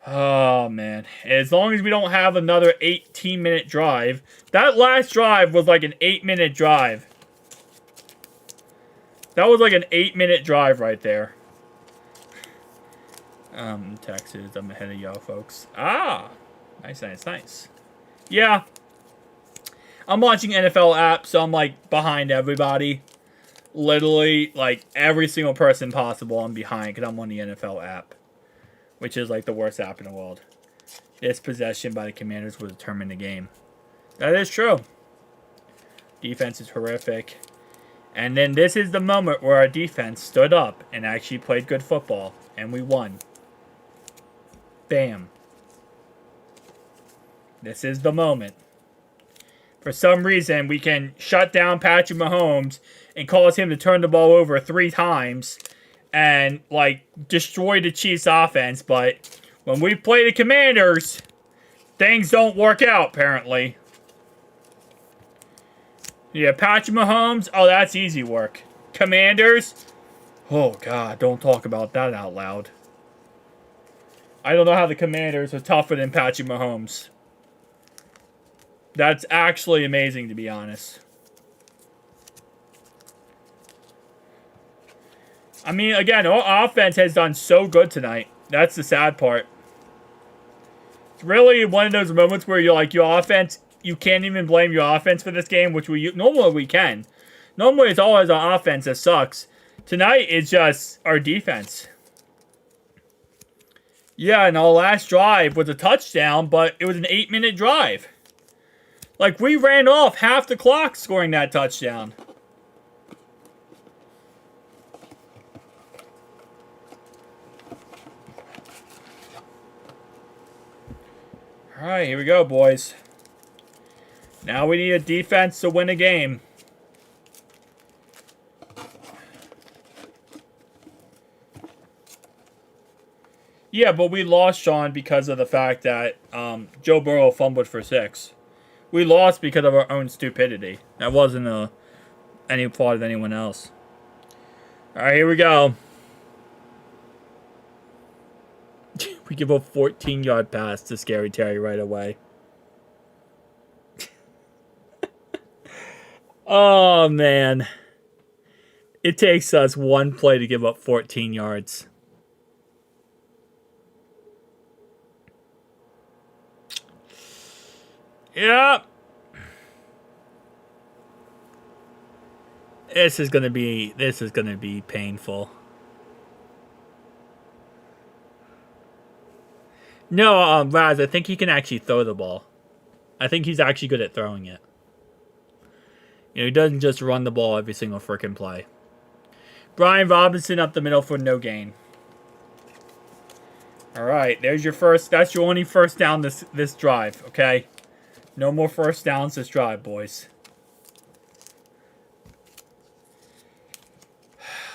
[SPEAKER 1] Oh, man. As long as we don't have another 18-minute drive. That last drive was like an 8-minute drive. That was like an 8-minute drive right there. Texas, I'm ahead of y'all, folks. Ah! Nice, nice, nice. Yeah. I'm watching NFL app, so I'm like behind everybody. Literally, like every single person possible, I'm behind because I'm on the NFL app. which is like the worst app in the world. This possession by the Commanders will determine the game. That is true. Defense is horrific. And then this is the moment where our defense stood up and actually played good football. And we won. Bam. This is the moment. For some reason, we can shut down Patrick Mahomes and cause him to turn the ball over 3 times and, like, destroy the Chiefs' offense. But when we play the Commanders, things don't work out, apparently. Yeah, Patrick Mahomes, oh, that's easy work. Commanders, oh, God, don't talk about that out loud. I don't know how the Commanders are tougher than Patrick Mahomes. That's actually amazing, to be honest. I mean, again, our offense has done so good tonight. That's the sad part. It's really one of those moments where you're like, your offense, you can't even blame your offense for this game, which normally we can. Normally it's always our offense that sucks. Tonight it's just our defense. Yeah, and our last drive was a touchdown, but it was an 8-minute drive. Like, we ran off half the clock scoring that touchdown. Alright, here we go, boys. Now we need a defense to win a game. Yeah, but we lost, Sean, because of the fact that Joe Burrow fumbled for 6. We lost because of our own stupidity. That wasn't any fault of anyone else. Alright, here we go. We give a 14-yard pass to Scary Terry right away. Oh, man. It takes us one play to give up 14 yards. Yep. This is gonna be painful. No, Raz, I think he can actually throw the ball. I think he's actually good at throwing it. You know, he doesn't just run the ball every single freaking play. Brian Robinson up the middle for no gain. Alright, there's your first. That's your only first down this drive, okay? No more first downs this drive, boys.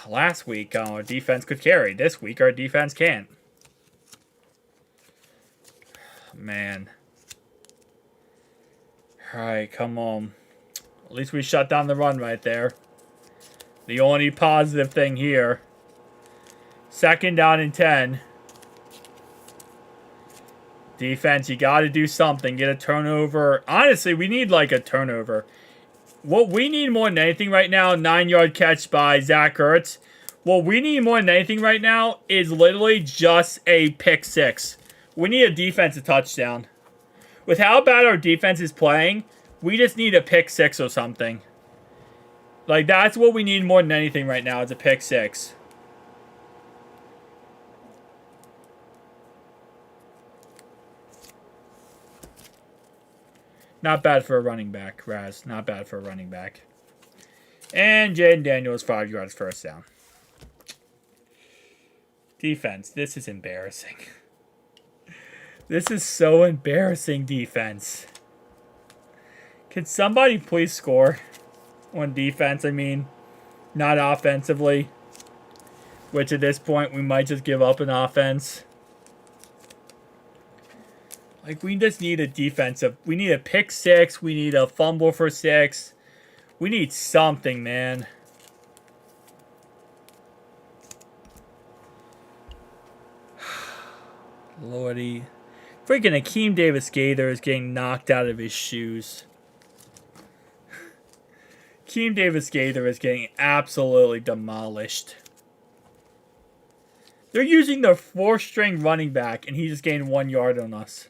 [SPEAKER 1] Last week, our defense could carry. This week, our defense can't. Man. Alright, come on. At least we shut down the run right there. The only positive thing here. 2nd down and 10. Defense, you got to do something. Get a turnover. Honestly, we need like a turnover. What we need more than anything right now, 9-yard catch by Zach Ertz. What we need more than anything right now is literally just a pick 6. We need a defensive touchdown. With how bad our defense is playing, we just need a pick 6 or something. Like, that's what we need more than anything right now is a pick 6. Not bad for a running back, Raz. Not bad for a running back. And Jaden Daniels, 5 yards, first down. Defense. This is embarrassing. This is so embarrassing, defense. Can somebody please score on defense? I mean, not offensively. Which at this point, we might just give up an offense. Like, we just need a defensive. We need a pick 6. We need a fumble for 6. We need something, man. Lordy. Freaking Akeem Davis-Gaither is getting knocked out of his shoes. Akeem Davis-Gaither is getting absolutely demolished. They're using their 4th-string running back, and he just gained 1 yard on us.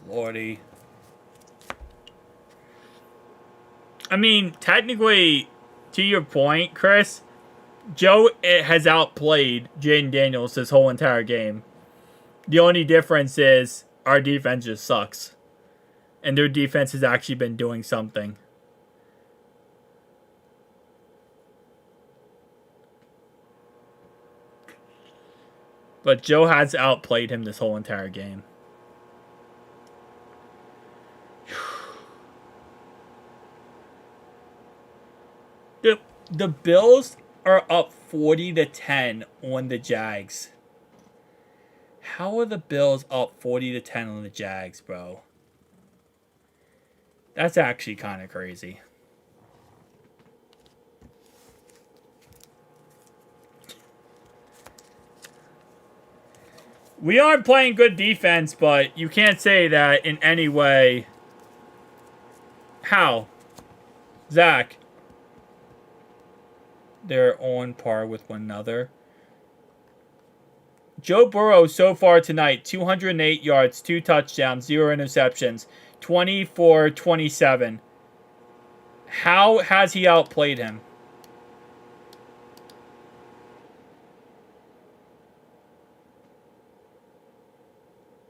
[SPEAKER 1] Lordy. I mean, technically, to your point, Chris, Joe has outplayed Jaden Daniels this whole entire game. The only difference is our defense just sucks. And their defense has actually been doing something. But Joe has outplayed him this whole entire game. The Bills are up 40-10 on the Jags. How are the Bills up 40-10 on the Jags, bro? That's actually kind of crazy. We aren't playing good defense, but you can't say that in any way. How? Zach. They're on par with one another. Joe Burrow so far tonight, 208 yards, 2 touchdowns, 0 interceptions, 24-27. How has he outplayed him?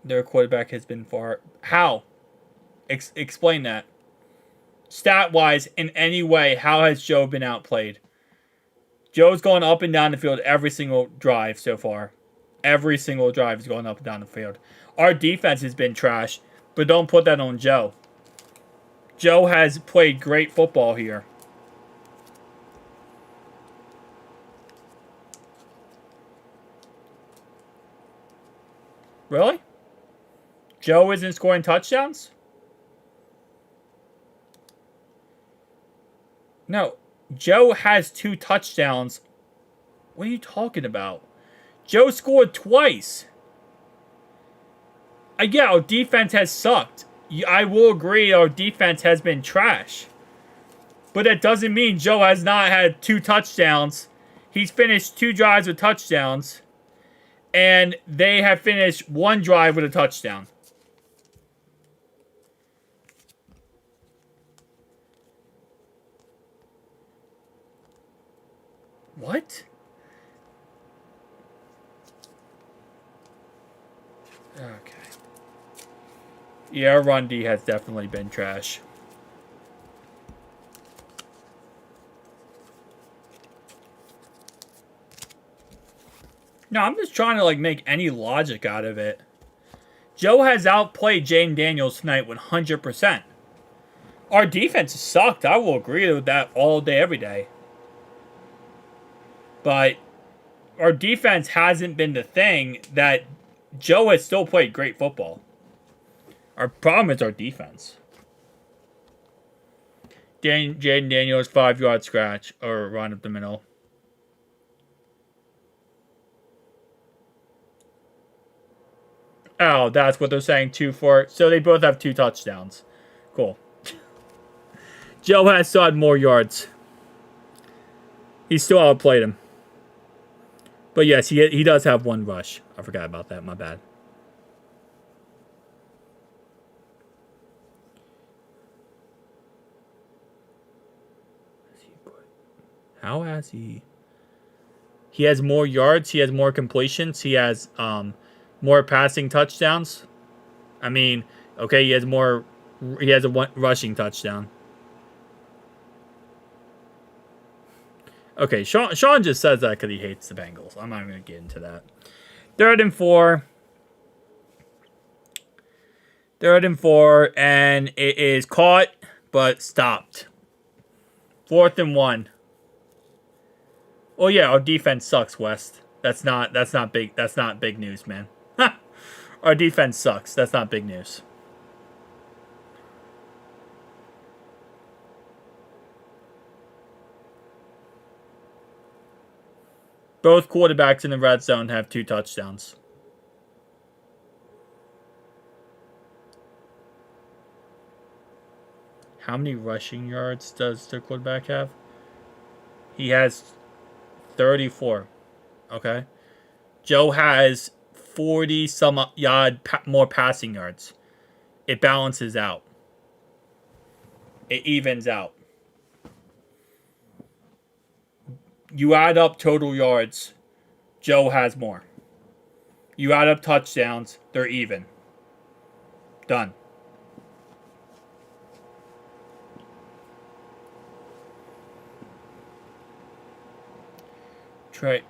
[SPEAKER 1] Their quarterback has been far. How? Explain that. Stat-wise, in any way, how has Joe been outplayed? Joe's going up and down the field every single drive so far. Every single drive is going up and down the field. Our defense has been trash, but don't put that on Joe. Joe has played great football here. Really? Joe isn't scoring touchdowns? No. Joe has 2 touchdowns. What are you talking about? Joe scored twice. Yeah, our defense has sucked. I will agree our defense has been trash. But that doesn't mean Joe has not had 2 touchdowns. He's finished 2 drives with touchdowns. And they have finished 1 drive with a touchdown. What? Okay. Yeah, our run D has definitely been trash. No, I'm just trying to like make any logic out of it. Joe has outplayed Jaden Daniels tonight 100%. Our defense sucked. I will agree with that all day, every day. But our defense hasn't been the thing that Joe has still played great football. Our problem is our defense. Jaden Daniels, 5-yard scratch or run up the middle. Oh, that's what they're saying 2 for. So they both have 2 touchdowns. Cool. Joe has still had more yards. He still outplayed him. But yes, he does have 1 rush. I forgot about that. My bad. How has he? He has more yards. He has more completions. He has more passing touchdowns. I mean, okay, he has more. He has a rushing touchdown. Okay, Sean just says that because he hates the Bengals. I'm not even going to get into that. 3rd and 4. 3rd and 4, and it is caught, but stopped. 4th and 1. Oh yeah, our defense sucks, West. That's not big. That's not big news, man. Our defense sucks. That's not big news. Both quarterbacks in the red zone have 2 touchdowns. How many rushing yards does their quarterback have? He has 34. Okay. Joe has 40 some odd more passing yards. It balances out. It evens out. You add up total yards, Joe has more. You add up touchdowns, they're even. Done. Trey.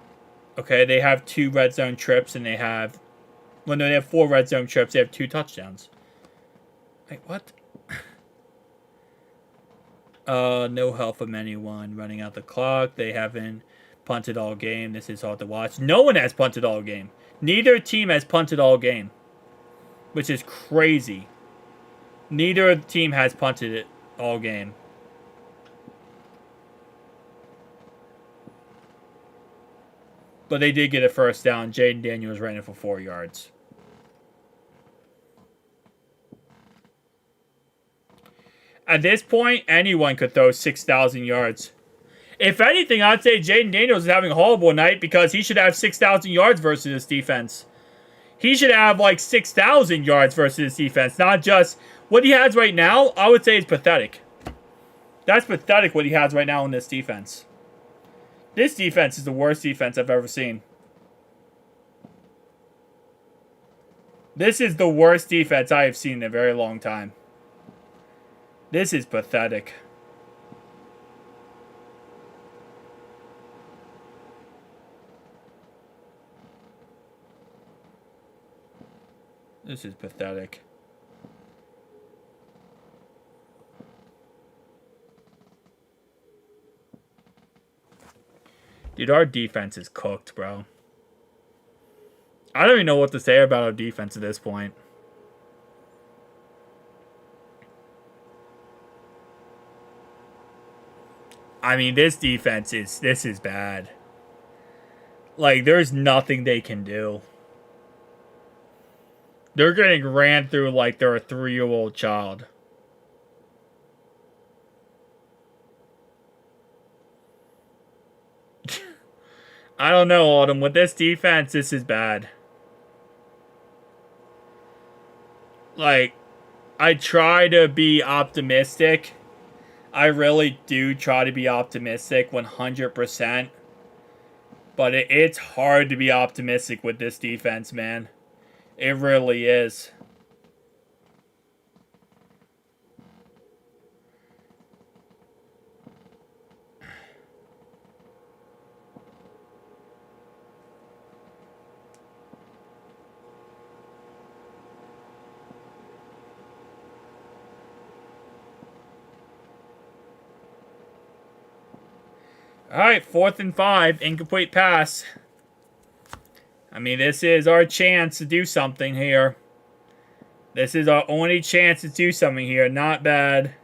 [SPEAKER 1] Okay, they have 2 red zone trips and they have... Well, no, they have 4 red zone trips. They have 2 touchdowns. Wait, what? No help from anyone running out the clock. They haven't punted all game. This is hard to watch. No one has punted all game. Neither team has punted all game, which is crazy. Neither team has punted it all game. But they did get a first down. Jaden Daniels ran it for 4 yards. At this point, anyone could throw 6,000 yards. If anything, I'd say Jaden Daniels is having a horrible night because he should have 6,000 yards versus this defense. He should have like 6,000 yards versus this defense, not just what he has right now. I would say is pathetic. That's pathetic what he has right now in this defense. This defense is the worst defense I've ever seen. This is the worst defense I have seen in a very long time. This is pathetic. This is pathetic. Dude, our defense is cooked, bro. I don't even know what to say about our defense at this point. I mean, this defense is bad. Like, there's nothing they can do. They're getting ran through like they're a 3-year-old child. I don't know, Autumn. With this defense, this is bad. Like, I try to be optimistic. I really do try to be optimistic 100%. But it's hard to be optimistic with this defense, man. It really is. Alright, 4th and 5. Incomplete pass. I mean, this is our chance to do something here. This is our only chance to do something here. Not bad.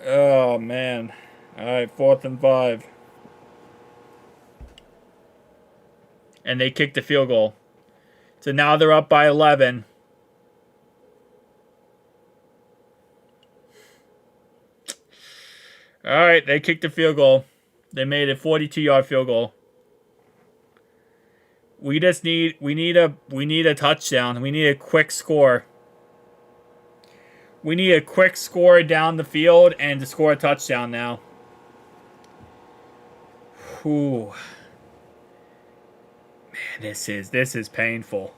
[SPEAKER 1] Oh, man. Alright, 4th and 5. And they kicked the field goal. So now they're up by 11. Alright, they kicked the field goal. They made a 42-yard field goal. We need a touchdown. We need a quick score. We need a quick score down the field and to score a touchdown now. Whew. Man, this is painful.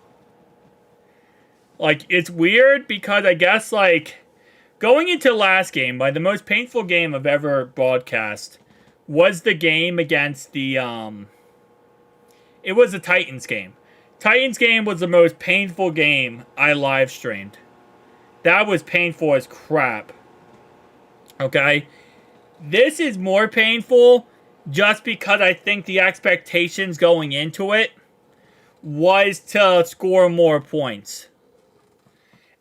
[SPEAKER 1] Like, it's weird because I guess, like, going into the last game, like, the most painful game I've ever broadcast was the game against the, it was the Titans game. Titans game was the most painful game I live streamed. That was painful as crap. Okay? This is more painful just because I think the expectations going into it was to score more points.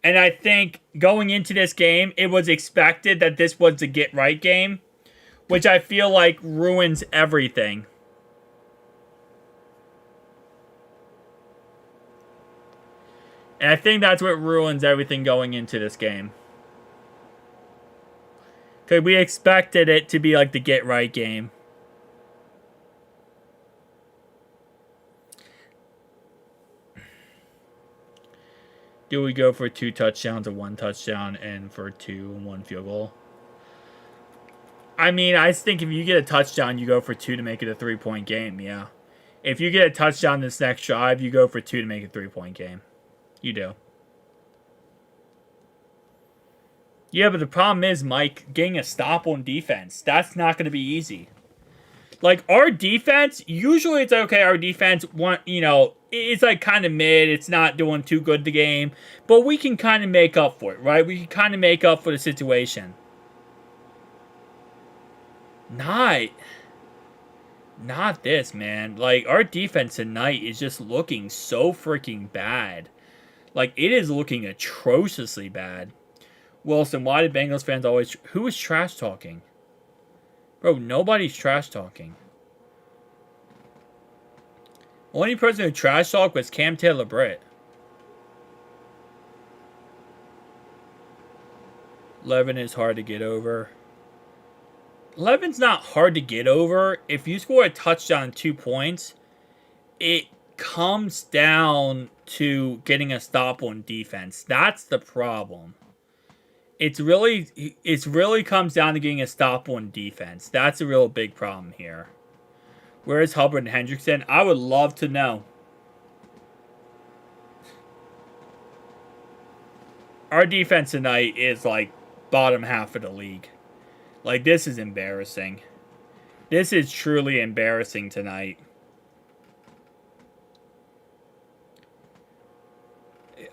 [SPEAKER 1] And I think going into this game, it was expected that this was the get-right game, which I feel like ruins everything. And I think that's what ruins everything going into this game. Because we expected it to be like the get-right game. Do we go for 2 touchdowns or 1 touchdown and for 2 and 1 field goal? I mean, I think if you get a touchdown, you go for 2 to make it a 3-point game, yeah. If you get a touchdown this next drive, you go for 2 to make it a 3-point game. You do. Yeah, but the problem is, Mike, getting a stop on defense. That's not going to be easy. Like, our defense, usually it's okay. Our defense, it's like kind of mid. It's not doing too good the game. But we can kind of make up for it, right? We can kind of make up for the situation. Not this, man. Like, our defense tonight is just looking so freaking bad. Like, it is looking atrociously bad. Wilson, why did Bengals fans always... Who is trash talking? Bro, nobody's trash talking. Only person who trash talked was Cam Taylor-Britt. Levin is hard to get over. Levin's not hard to get over. If you score a touchdown and 2 points, it comes down to getting a stop on defense. That's the problem. It really comes down to getting a stop on defense. That's a real big problem here. Where is Hubbard and Hendrickson? I would love to know. Our defense tonight is like bottom half of the league. Like, this is embarrassing. This is truly embarrassing tonight.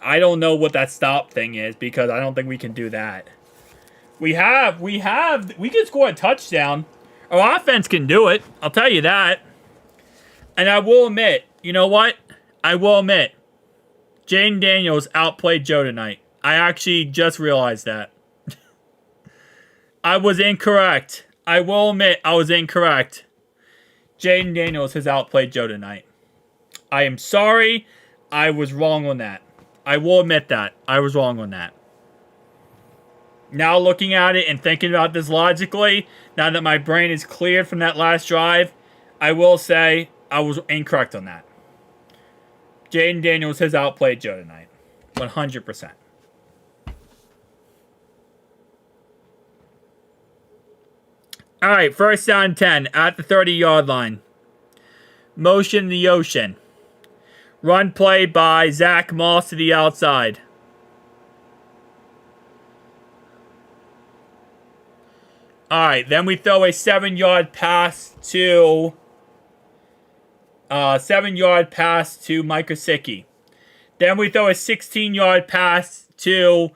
[SPEAKER 1] I don't know what that stop thing is because I don't think we can do that. We can score a touchdown. Our offense can do it. I'll tell you that. And I will admit, you know what? I will admit, Jaden Daniels outplayed Joe tonight. I actually just realized that. I was incorrect. I will admit I was incorrect. Jaden Daniels has outplayed Joe tonight. I am sorry. I was wrong on that. I will admit that. I was wrong on that. Now looking at it and thinking about this logically, now that my brain is cleared from that last drive, I will say I was incorrect on that. Jaden Daniels has outplayed Joe tonight. 100%. All right, first down 10 at the 30-yard line. Motion in the ocean. Run play by Zach Moss to the outside. All right, then we throw a 7-yard pass to 7-yard pass to Mike Gesicki. Then we throw a 16-yard pass to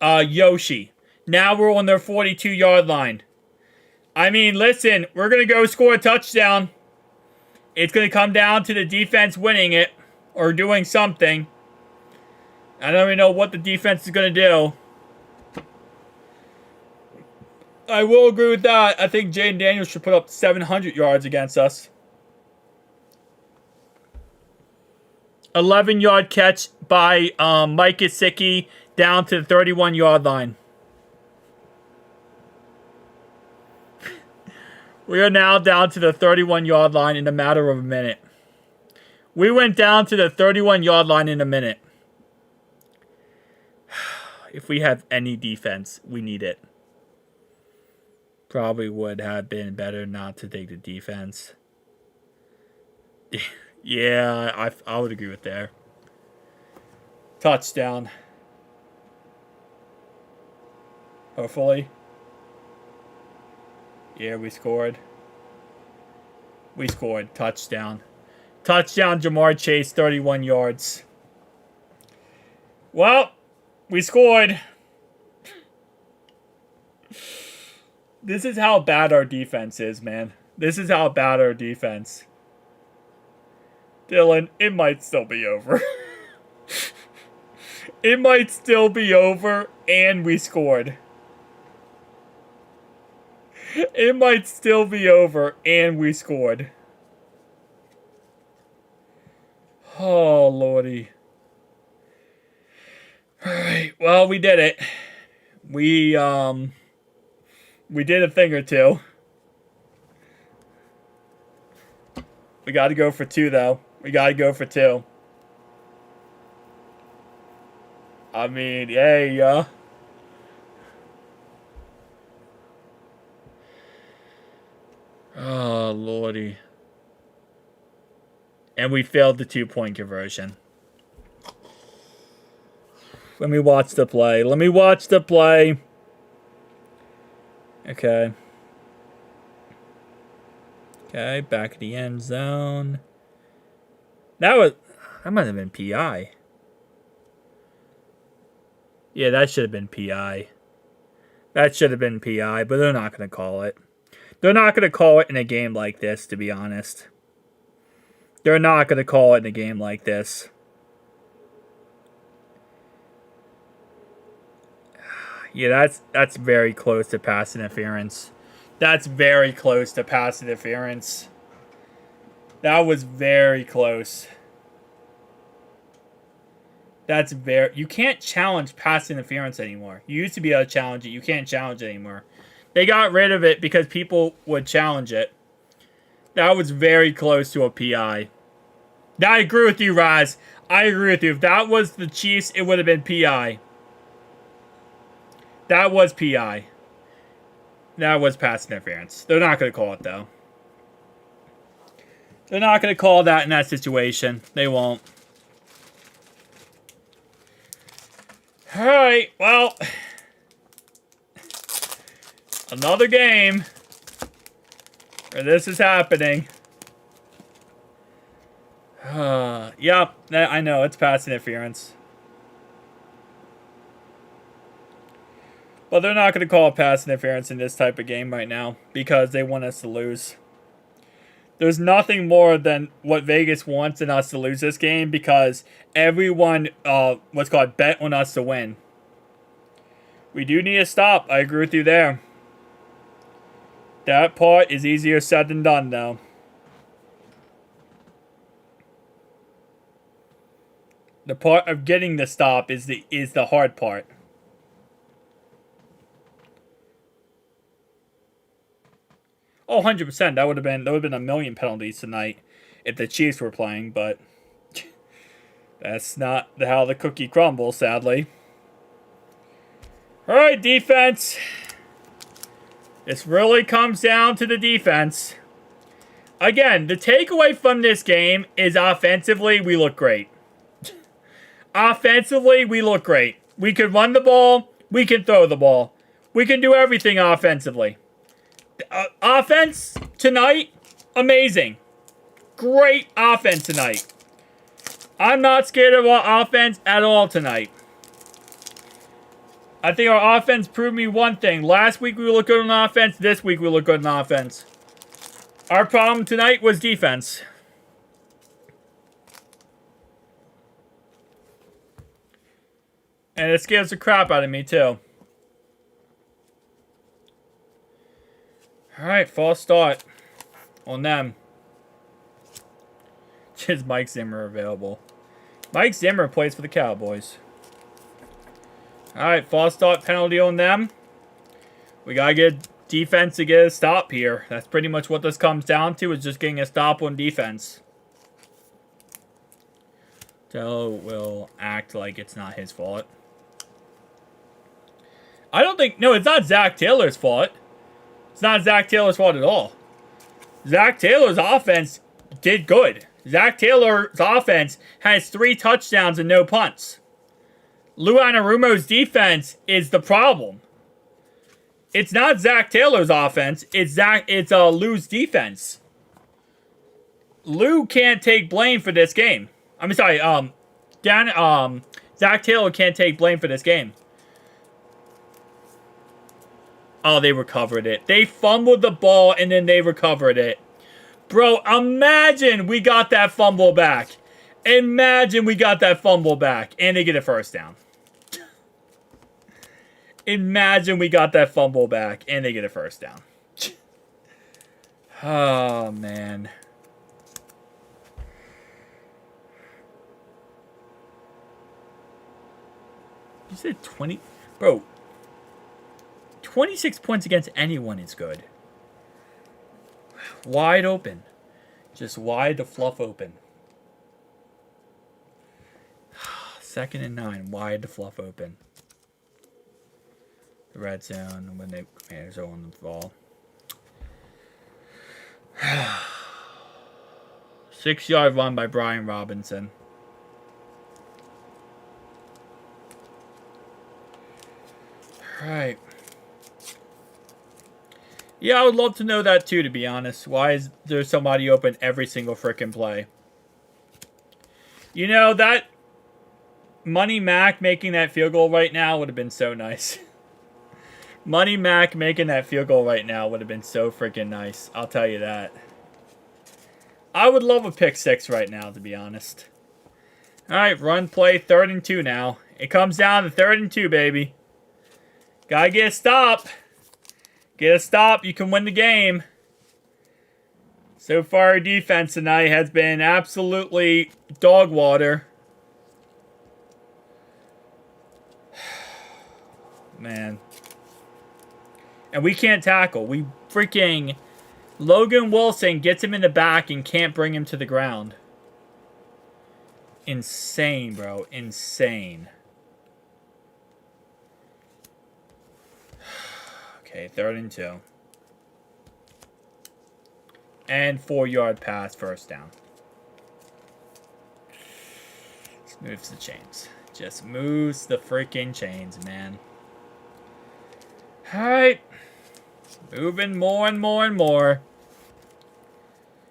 [SPEAKER 1] Yoshi. Now we're on their 42-yard line. I mean, listen, we're going to go score a touchdown. It's going to come down to the defense winning it or doing something. I don't even know what the defense is going to do. I will agree with that. I think Jaden Daniels should put up 700 yards against us. 11-yard catch by Mike Gesicki down to the 31-yard line. We are now down to the 31-yard line in a matter of a minute. We went down to the 31-yard line in a minute. If we have any defense, we need it. Probably would have been better not to take the defense. Yeah, I would agree with that. Touchdown. Hopefully. Yeah, we scored. We scored. Touchdown. Touchdown, Jamar Chase, 31 yards. Well, we scored. This is how bad our defense is, man. This is how bad our defense. Dylan, it might still be over. It might still be over, and we scored. It might still be over, and we scored. Oh, Lordy. Alright, well, we did it. We did a thing or two. We got to go for 2, though. We got to go for 2. I mean, hey, Oh, lordy. And we failed the 2-point conversion. Let me watch the play. Let me watch the play. Okay. Okay, back of the end zone. That might have been PI. Yeah, that should have been PI. That should have been PI, but they're not going to call it. They're not going to call it in a game like this, to be honest. They're not going to call it in a game like this. Yeah, that's very close to pass interference. That's very close to pass interference. That was very close. You can't challenge pass interference anymore. You used to be able to challenge it. You can't challenge it anymore. They got rid of it because people would challenge it. That was very close to a PI. I agree with you, Raz. I agree with you. If that was the Chiefs, it would have been PI. That was PI. That was pass interference. They're not going to call it, though. They're not going to call that in that situation. They won't. Alright, well. Another game where this is happening. Yep, I know, it's pass interference. But they're not going to call it pass interference in this type of game right now because they want us to lose. There's nothing more than what Vegas wants in us to lose this game because everyone, bet on us to win. We do need a stop. I agree with you there. That part is easier said than done, though. The part of getting the stop is the hard part. Oh, 100%. There would have been a million penalties tonight if the Chiefs were playing, but that's not how the cookie crumbles, sadly. All right, defense. This really comes down to the defense. Again, the takeaway from this game is offensively, we look great. Offensively, we look great. We can run the ball. We can throw the ball. We can do everything offensively. Offense tonight, amazing. Great offense tonight. I'm not scared of our offense at all tonight. I think our offense proved me one thing. Last week we looked good on offense. This week we look good on offense. Our problem tonight was defense. And it scares the crap out of me, too. Alright, false start on them. Is Mike Zimmer available? Mike Zimmer plays for the Cowboys. Alright, false start penalty on them. We gotta get defense to get a stop here. That's pretty much what this comes down to, is just getting a stop on defense. Dell will act like it's not his fault. I don't think... No, it's not Zach Taylor's fault. It's not Zach Taylor's fault at all. Zach Taylor's offense did good. Zach Taylor's offense has 3 touchdowns and no punts. Lou Anarumo's defense is the problem. It's not Zach Taylor's offense. It's Lou's defense. Lou can't take blame for this game. I'm sorry. Zach Taylor can't take blame for this game. Oh, they recovered it. They fumbled the ball and then they recovered it. Bro, imagine we got that fumble back. Imagine we got that fumble back and they get a first down. Imagine we got that fumble back and they get a first down. Oh, man. You said 20? Bro. 26 points against anyone is good. Wide open. Just wide to fluff open. 2nd and 9. Wide to fluff open. The red zone when they are on the ball. 6-yard run by Brian Robinson. Right. Yeah, I would love to know that too, to be honest. Why is there somebody open every single frickin' play? You know, that Money Mac making that field goal right now would have been so nice. Money Mac making that field goal right now would have been so freaking nice. I'll tell you that. I would love a pick six right now, to be honest. Alright, run play, 3rd and 2 now. It comes down to 3rd and 2, baby. Gotta get a stop. Get a stop, you can win the game. So far, our defense tonight has been absolutely dog water. Man. And we can't tackle. We freaking... Logan Wilson gets him in the back and can't bring him to the ground. Insane, bro. Insane. Okay, 3rd and 2. And 4-yard pass, first down. Just moves the chains. Just moves the freaking chains, man. Alright. Moving more and more and more.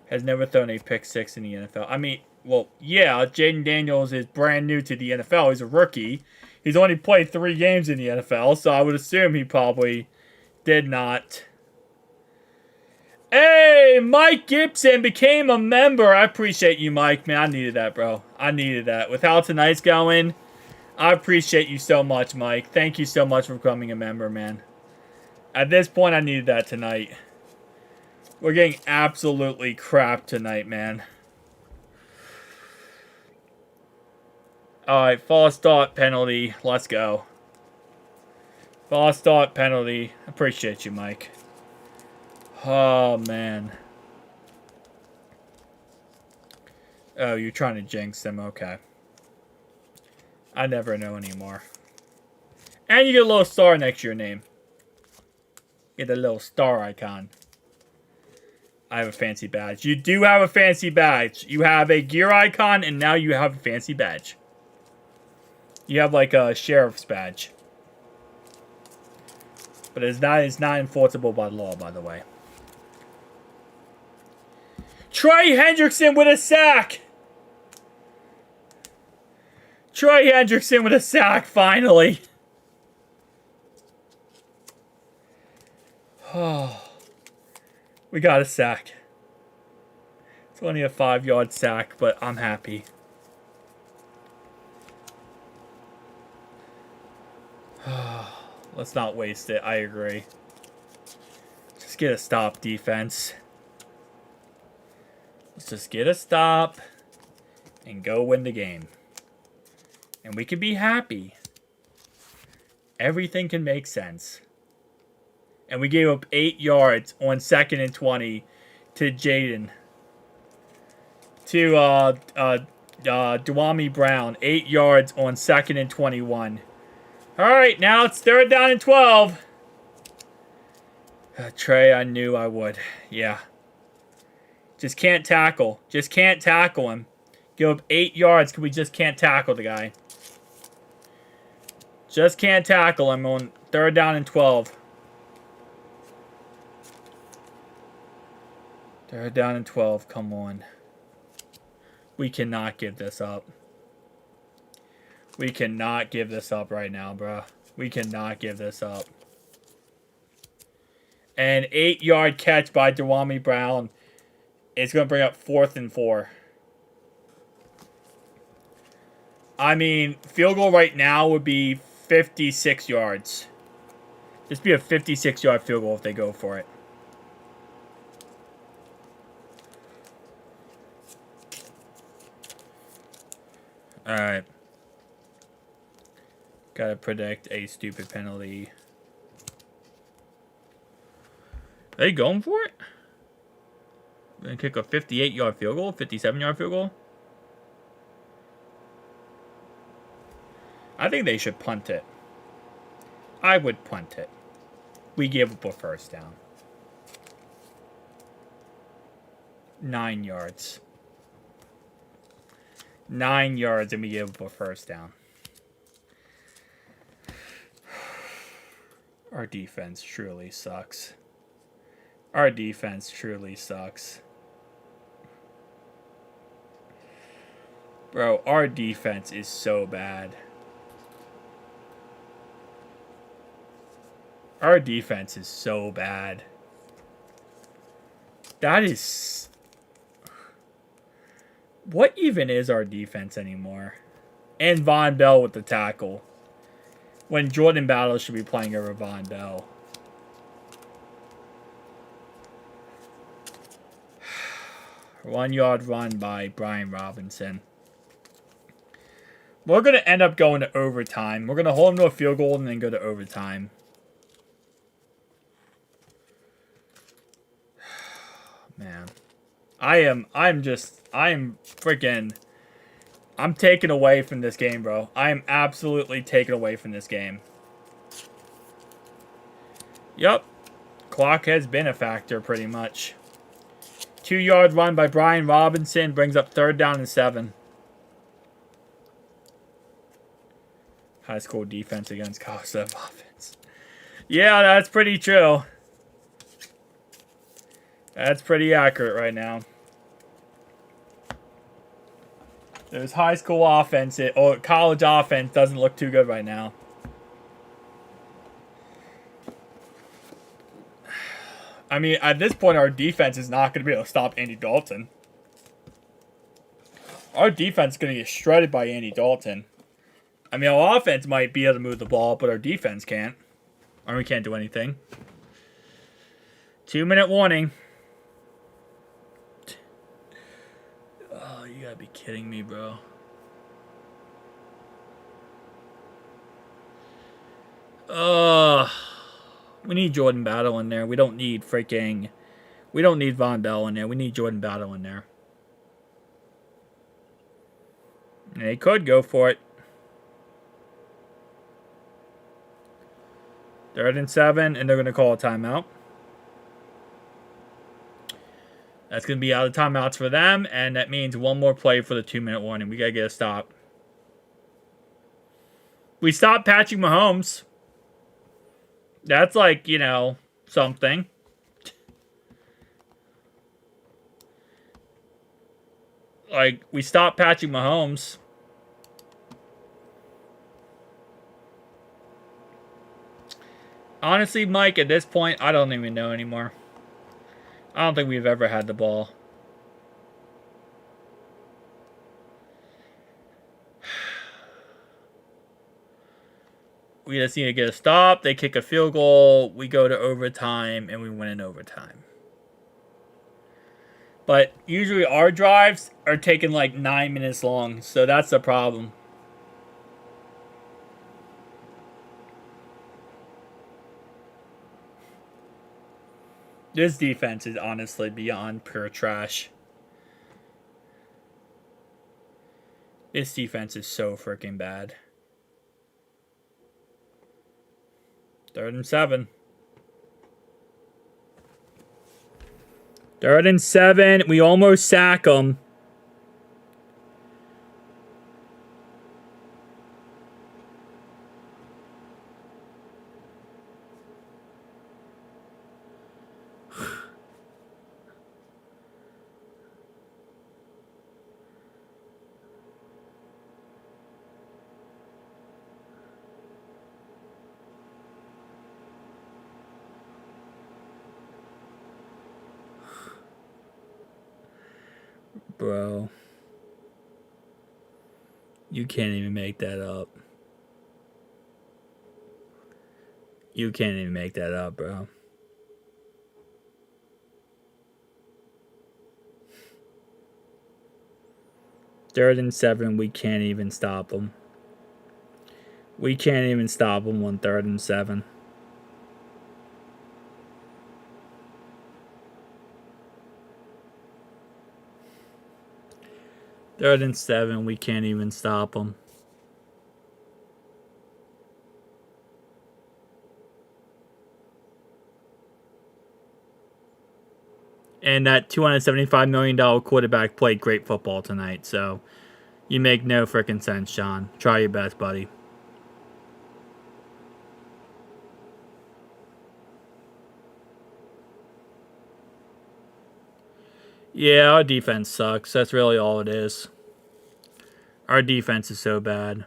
[SPEAKER 1] Has never thrown a pick six in the NFL. I mean, well, yeah, Jaden Daniels is brand new to the NFL. He's a rookie. He's only played 3 games in the NFL, so I would assume he probably did not. Hey, Mike Gibson became a member. I appreciate you, Mike. Man, I needed that, bro. I needed that. With how tonight's going, I appreciate you so much, Mike. Thank you so much for becoming a member, man. At this point, I needed that tonight. We're getting absolutely crap tonight, man. Alright, false start penalty. Let's go. False start penalty. Appreciate you, Mike. Oh, man. Oh, you're trying to jinx them. Okay. I never know anymore. And you get a little star next to your name. Get a little star icon. I have a fancy badge. You do have a fancy badge. You have a gear icon, and now you have a fancy badge. You have like a sheriff's badge. But it's not enforceable by law, by the way. Trey Hendrickson with a sack! Trey Hendrickson with a sack, finally. Oh. We got a sack. It's only a 5-yard sack, but I'm happy. Let's not waste it. I agree. Just get a stop, defense. Let's just get a stop and go win the game. And we can be happy. Everything can make sense. And we gave up 8 yards on 2nd and 20 to Jaden. To Dewami Brown. 8 yards on 2nd and 21. Alright, now it's 3rd down and 12. Trey, I knew I would. Yeah. Just can't tackle. Just can't tackle him. Give up 8 yards because we just can't tackle the guy. Just can't tackle him on 3rd down and 12. 3rd down and 12. Come on. We cannot give this up. We cannot give this up right now, bro. We cannot give this up. An 8-yard catch by Dewami Brown is going to bring up 4th and 4. I mean, field goal right now would be 56 yards. This would be a 56-yard field goal if they go for it. Alright. Gotta predict a stupid penalty. Are they going for it? Gonna kick a 58-yard field goal? 57-yard field goal? I think they should punt it. I would punt it. We give up a 1st down. 9 yards. 9 yards and we give up a first down. Our defense truly sucks. Our defense truly sucks. Bro, our defense is so bad. Our defense is so bad. That is... What even is our defense anymore? And Von Bell with the tackle. When Jordan Battle should be playing over Von Bell. One yard run by Brian Robinson. We're going to end up going to overtime. We're going to hold him to a field goal and then go to overtime. Man. I'm taken away from this game, bro. I am absolutely taken away from this game. Yup. Clock has been a factor pretty much. 2-yard run by Brian Robinson brings up 3rd down and 7. High school defense against college level offense. Yeah, that's pretty true. That's pretty accurate right now. There's high school offense, or college offense doesn't look too good right now. I mean, at this point, our defense is not going to be able to stop Andy Dalton. Our defense is going to get shredded by Andy Dalton. I mean, our offense might be able to move the ball, but our defense can't. Or we can't do anything. 2-minute warning. Oh, you gotta be kidding me, bro. We need Jordan Battle in there. We don't need freaking... We don't need Von Bell in there. We need Jordan Battle in there. And they could go for it. 3rd and 7, and they're going to call a timeout. That's going to be out of timeouts for them, and that means one more play for the 2-minute warning. We got to get a stop. We stopped Patrick Mahomes. That's like, you know, something. Like, we stopped Patrick Mahomes. Honestly, Mike, at this point, I don't even know anymore. I don't think we've ever had the ball. We just need to get a stop. They kick a field goal. We go to overtime, and we win in overtime. But usually our drives are taking like 9 minutes long, so that's the problem. This defense is honestly beyond pure trash. This defense is so freaking bad. 3rd and 7. 3rd and 7. We almost sack them. Bro. You can't even make that up. You can't even make that up, bro. Third and 7, we can't even stop them. We can't even stop them on 3rd and 7. Third and 7, we can't even stop them. And that $275 million quarterback played great football tonight. So you make no freaking sense, Sean. Try your best, buddy. Yeah, our defense sucks. That's really all it is. Our defense is so bad.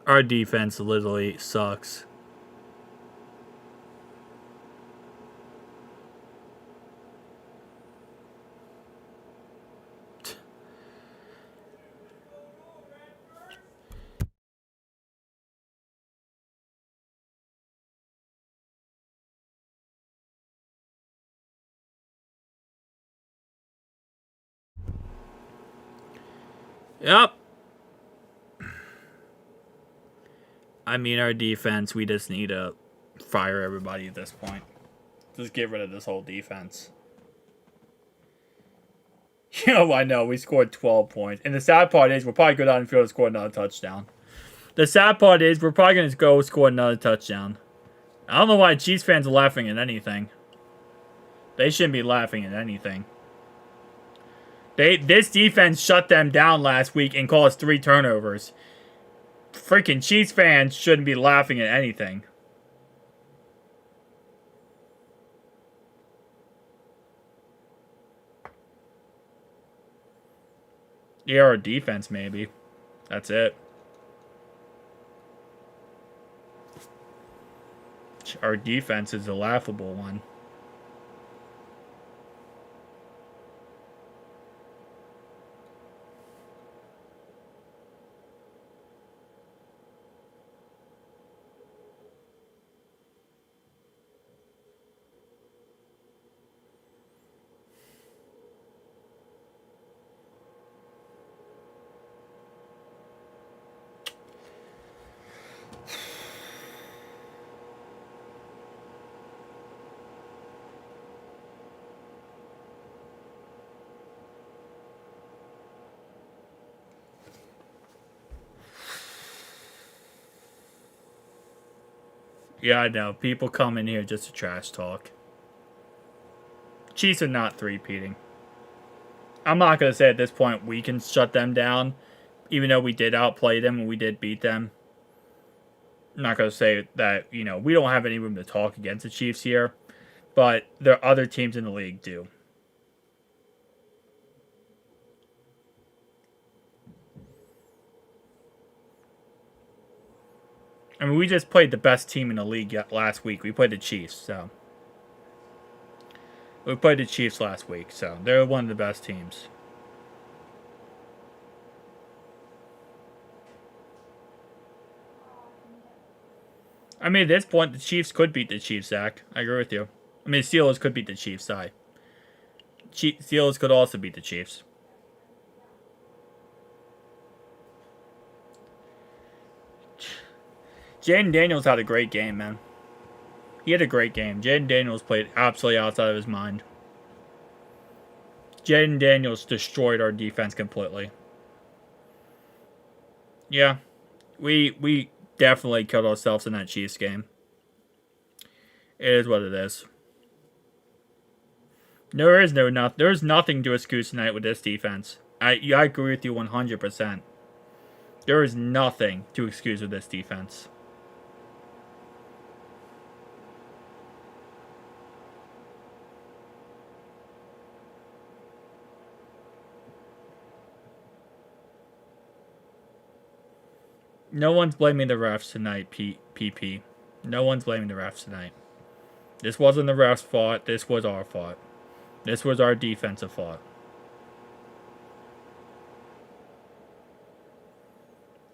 [SPEAKER 1] Our defense literally sucks. Yep. I mean, our defense, we just need to fire everybody at this point. Just get rid of this whole defense. I know. We scored 12 points. And the sad part is we're probably go down the field and score another touchdown. The sad part is we're probably going to go score another touchdown. I don't know why Chiefs fans are laughing at anything. They shouldn't be laughing at anything. This defense shut them down last week and caused 3 turnovers. Freaking Chiefs fans shouldn't be laughing at anything. Yeah, our defense, maybe. That's it. Our defense is a laughable one. Yeah, I know. People come in here just to trash talk. Chiefs are not three-peating. I'm not going to say at this point we can shut them down, even though we did outplay them and we did beat them. I'm not going to say that, we don't have any room to talk against the Chiefs here, but there are other teams in the league do. I mean, we just played the best team in the league last week. We played the Chiefs, so. We played the Chiefs last week, so they're one of the best teams. I mean, at this point, the Chiefs could beat the Chiefs, Zach. I agree with you. I mean, the Steelers could beat the Chiefs, sorry. Steelers could also beat the Chiefs. Jaden Daniels had a great game, man. He had a great game. Jaden Daniels played absolutely outside of his mind. Jaden Daniels destroyed our defense completely. Yeah, we definitely killed ourselves in that Chiefs game. It is what it is. There's nothing to excuse tonight with this defense. I agree with you 100%. There is nothing to excuse with this defense. No one's blaming the refs tonight, PP. No one's blaming the refs tonight. This wasn't the refs' fault. This was our fault. This was our defensive fault.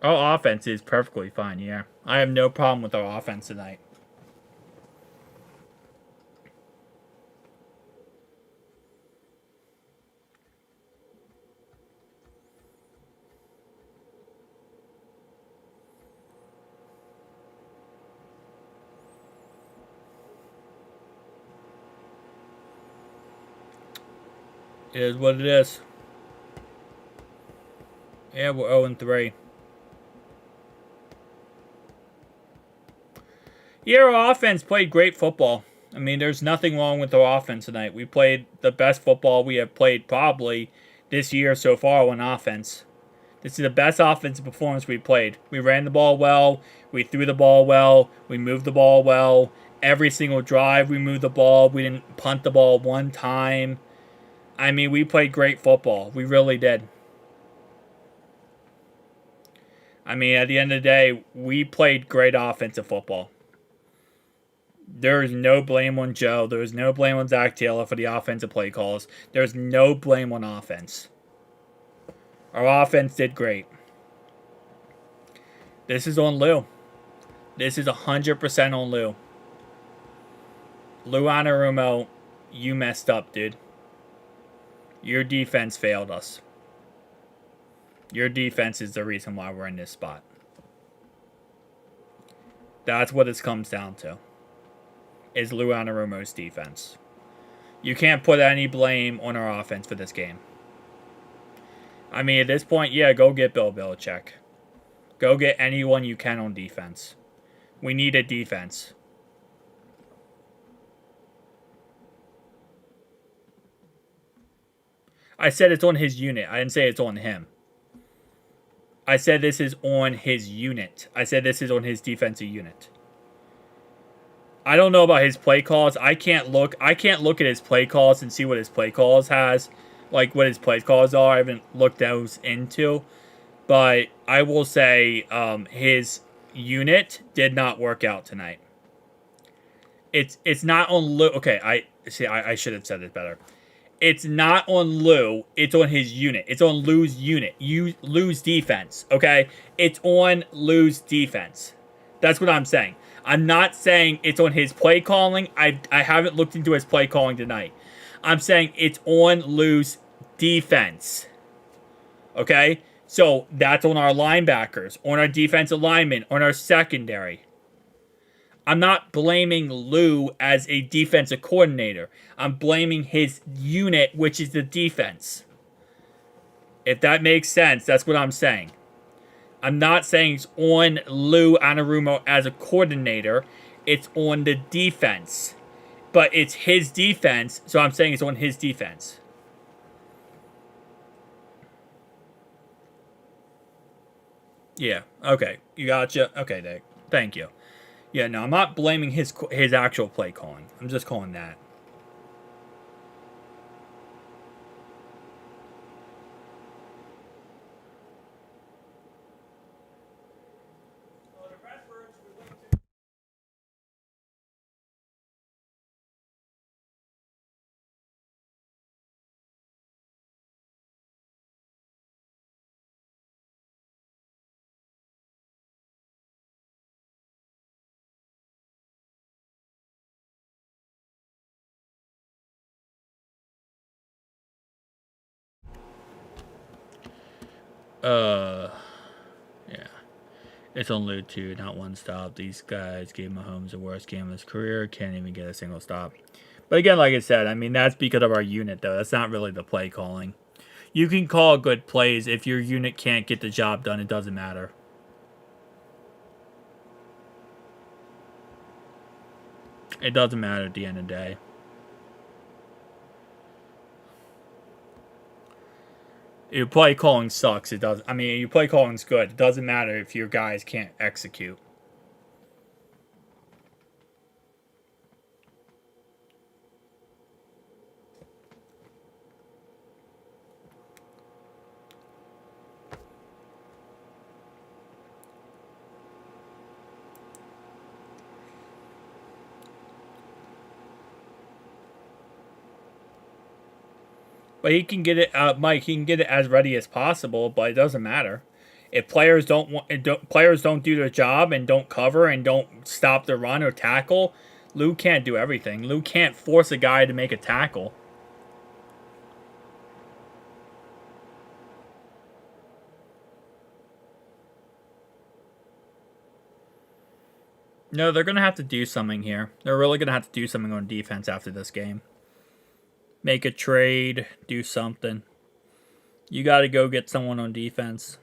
[SPEAKER 1] Our offense is perfectly fine, yeah. I have no problem with our offense tonight. It is what it is. Yeah, we're 0-3. Yeah, our offense played great football. I mean, there's nothing wrong with our offense tonight. We played the best football we have played probably this year so far on offense. This is the best offensive performance we played. We ran the ball well. We threw the ball well. We moved the ball well. Every single drive we moved the ball. We didn't punt the ball one time. I mean, we played great football. We really did. I mean, at the end of the day, we played great offensive football. There's no blame on Joe. There's no blame on Zach Taylor for the offensive play calls. There's no blame on offense. Our offense did great. This is on Lou. This is 100% on Lou. Lou Anarumo, you messed up, dude. Your defense failed us. Your defense is the reason why we're in this spot. That's what it comes down to. Is Lou Anarumo's defense. You can't put any blame on our offense for this game. I mean, at this point, yeah, go get Bill Belichick. Go get anyone you can on defense. We need a defense. I said it's on his unit. I didn't say it's on him. I said this is on his unit. I said this is on his defensive unit. I don't know about his play calls. I can't look at his play calls and see what his play calls has. Like what his play calls are. I haven't looked those into. But I will say his unit did not work out tonight. It's not on Lou. Okay, I should have said it better. It's not on Lou. It's on his unit. It's on Lou's unit. Lou's defense. Okay? It's on Lou's defense. That's what I'm saying. I'm not saying it's on his play calling. I haven't looked into his play calling tonight. I'm saying it's on Lou's defense. Okay? So that's on our linebackers, on our defensive linemen, on our secondary. I'm not blaming Lou as a defensive coordinator. I'm blaming his unit, which is the defense. If that makes sense, that's what I'm saying. I'm not saying it's on Lou Anarumo as a coordinator. It's on the defense. But it's his defense, so I'm saying it's on his defense. Yeah, okay. You gotcha? Okay, Dick. Thank you. Yeah, no, I'm not blaming his actual play calling. I'm just calling that. Yeah. It's on Lou too, not one stop. These guys gave Mahomes the worst game of his career. Can't even get a single stop. But again, like I said, I mean, that's because of our unit, though. That's not really the play calling. You can call good plays. If your unit can't get the job done, it doesn't matter. It doesn't matter at the end of the day. Your play calling sucks. It does. I mean, your play calling's good. It doesn't matter if your guys can't execute. But he can get it, Mike. He can get it as ready as possible, but it doesn't matter. If players don't do their job and don't cover and don't stop the run or tackle, Lou can't do everything. Lou can't force a guy to make a tackle. No, they're gonna have to do something here. They're really gonna have to do something on defense after this game. Make a trade, do something. You got to go get someone on defense.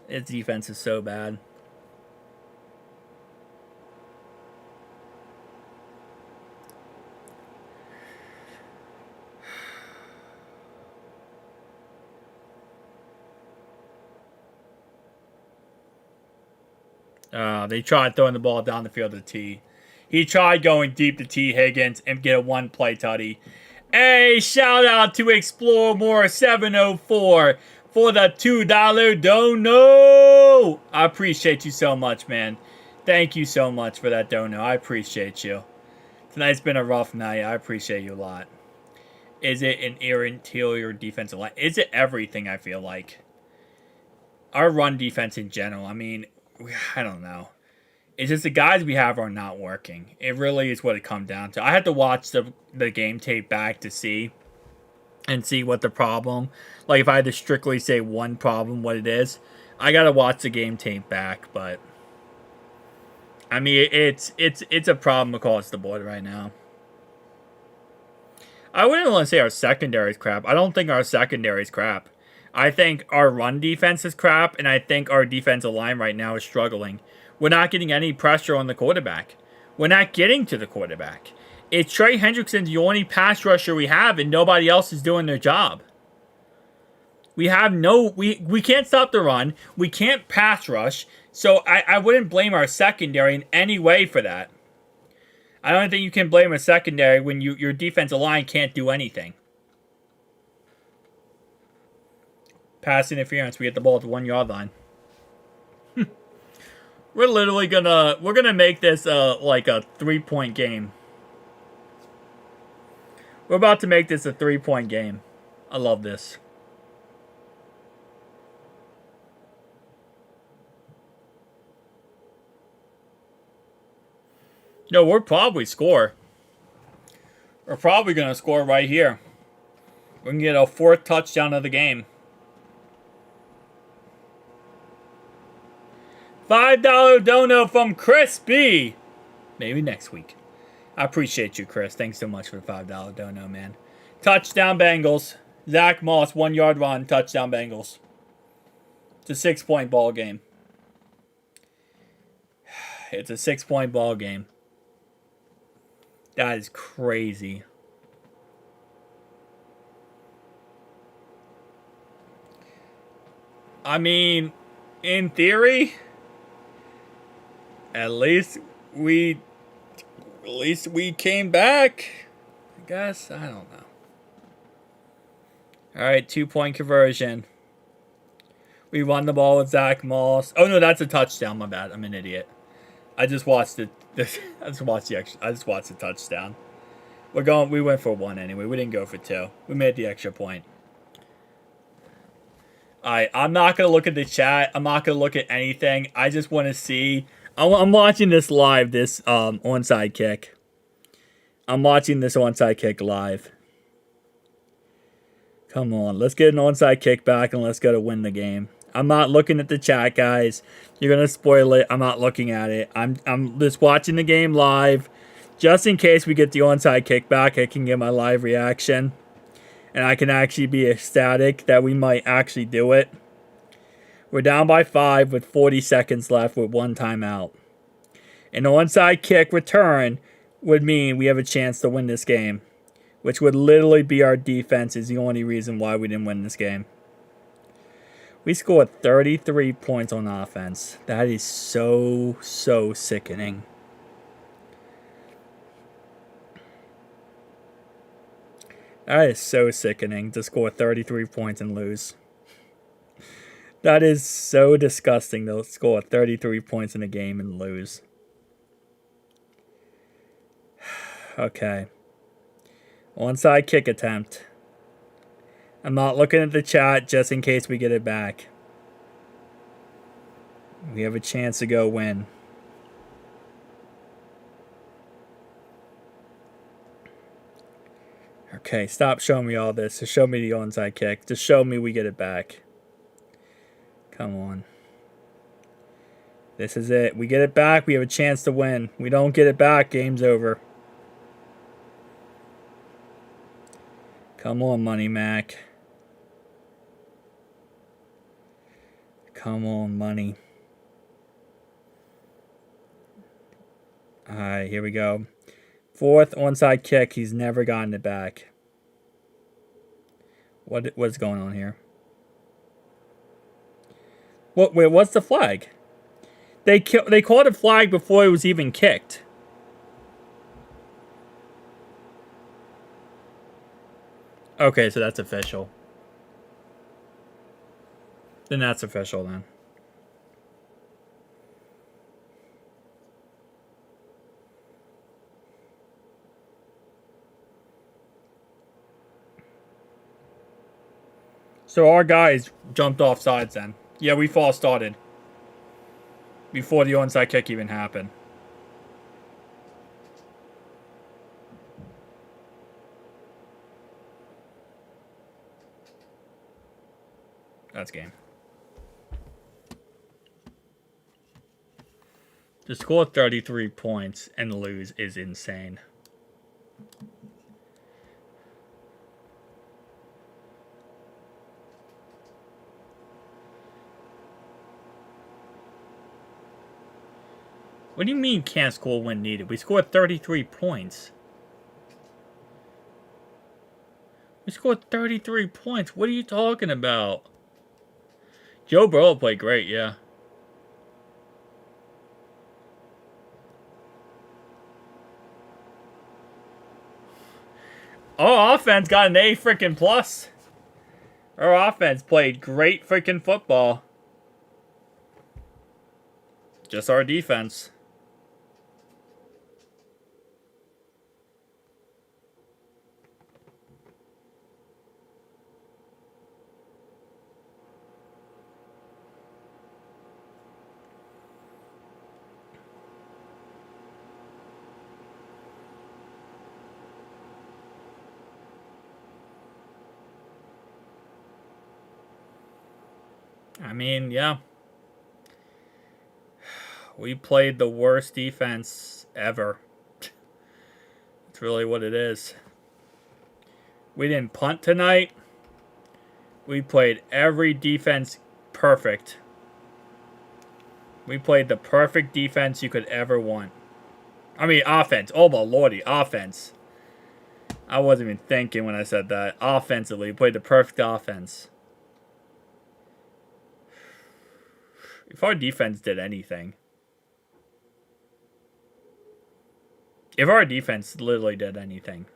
[SPEAKER 1] Its defense is so bad. They tried throwing the ball down the field to T. He tried going deep to T. Higgins and get a one-play tutty. Hey, shout out to Explore More 704 for the $2 dono. I appreciate you so much, man. Thank you so much for that dono. I appreciate you. Tonight's been a rough night. I appreciate you a lot. Is it an interior defensive line? Is it everything, I feel like? Our run defense in general, I mean, I don't know. It's just the guys we have are not working. It really is what it comes down to. I had to watch the game tape back to see what the problem. Like if I had to strictly say one problem, what it is, I gotta watch the game tape back. But I mean, it's a problem across the board right now. I wouldn't want to say our secondary is crap. I don't think our secondary is crap. I think our run defense is crap, and I think our defensive line right now is struggling. We're not getting any pressure on the quarterback. We're not getting to the quarterback. It's Trey Hendrickson's the only pass rusher we have, and nobody else is doing their job. We have we can't stop the run. We can't pass rush. So I wouldn't blame our secondary in any way for that. I don't think you can blame a secondary when your defensive line can't do anything. Pass interference. We get the ball at the 1 yard line. We're literally gonna make this like a 3-point game. We're about to make this a 3-point game. I love this. No, we'll probably score. We're probably gonna score right here. We can get a 4th touchdown of the game. $5 dono from Chris B. Maybe next week. I appreciate you, Chris. Thanks so much for the $5 dono, man. Touchdown Bengals. Zach Moss, 1 yard run. Touchdown Bengals. It's a 6-point ball game. It's a 6-point ball game. That is crazy. I mean, in theory, at least we came back. I guess. I don't know. All right, 2-point conversion. We won the ball with Zach Moss. Oh no, that's a touchdown. My bad. I'm an idiot. I just watched it. I just watched the touchdown. We went for 1 anyway. We didn't go for 2. We made the extra point. Alright, I'm not gonna look at the chat. I'm not gonna look at anything. I just want to see. I'm watching this live. This onside kick. I'm watching this onside kick live. Come on, let's get an onside kick back and let's go to win the game. I'm not looking at the chat, guys. You're gonna spoil it. I'm not looking at it. I'm just watching the game live, just in case we get the onside kick back. I can get my live reaction, and I can actually be ecstatic that we might actually do it. We're down by 5 with 40 seconds left with 1 timeout. An onside kick return would mean we have a chance to win this game, which would literally be our defense is the only reason why we didn't win this game. We scored 33 points on offense. That is so sickening. That is so sickening to score 33 points and lose. That is so disgusting to score 33 points in a game and lose. Okay. Onside kick attempt. I'm not looking at the chat just in case we get it back. We have a chance to go win. Okay, stop showing me all this. Just show me the onside kick. Just show me we get it back. Come on. This is it. We get it back, we have a chance to win. We don't get it back, game's over. Come on, Money Mac. Come on, money. Alright, here we go. Fourth onside kick. He's never gotten it back. What's going on here? Wait, what's the flag? They called a flag before it was even kicked. Okay, so that's official. Then that's official then. So our guys jumped off sides then. Yeah, we false started. Before the onside kick even happened. That's game. To score 33 points and lose is insane. What do you mean can't score when needed? We scored 33 points. We scored 33 points. What are you talking about? Joe Burrow played great, yeah. Our offense got an A freaking plus. Our offense played great freaking football. Just our defense. I mean, yeah. We played the worst defense ever. That's really what it is. We didn't punt tonight. We played every defense perfect. We played the perfect defense you could ever want. I mean, offense. Oh, my lordy. Offense. I wasn't even thinking when I said that. Offensively, we played the perfect offense. If our defense did anything. If our defense literally did anything.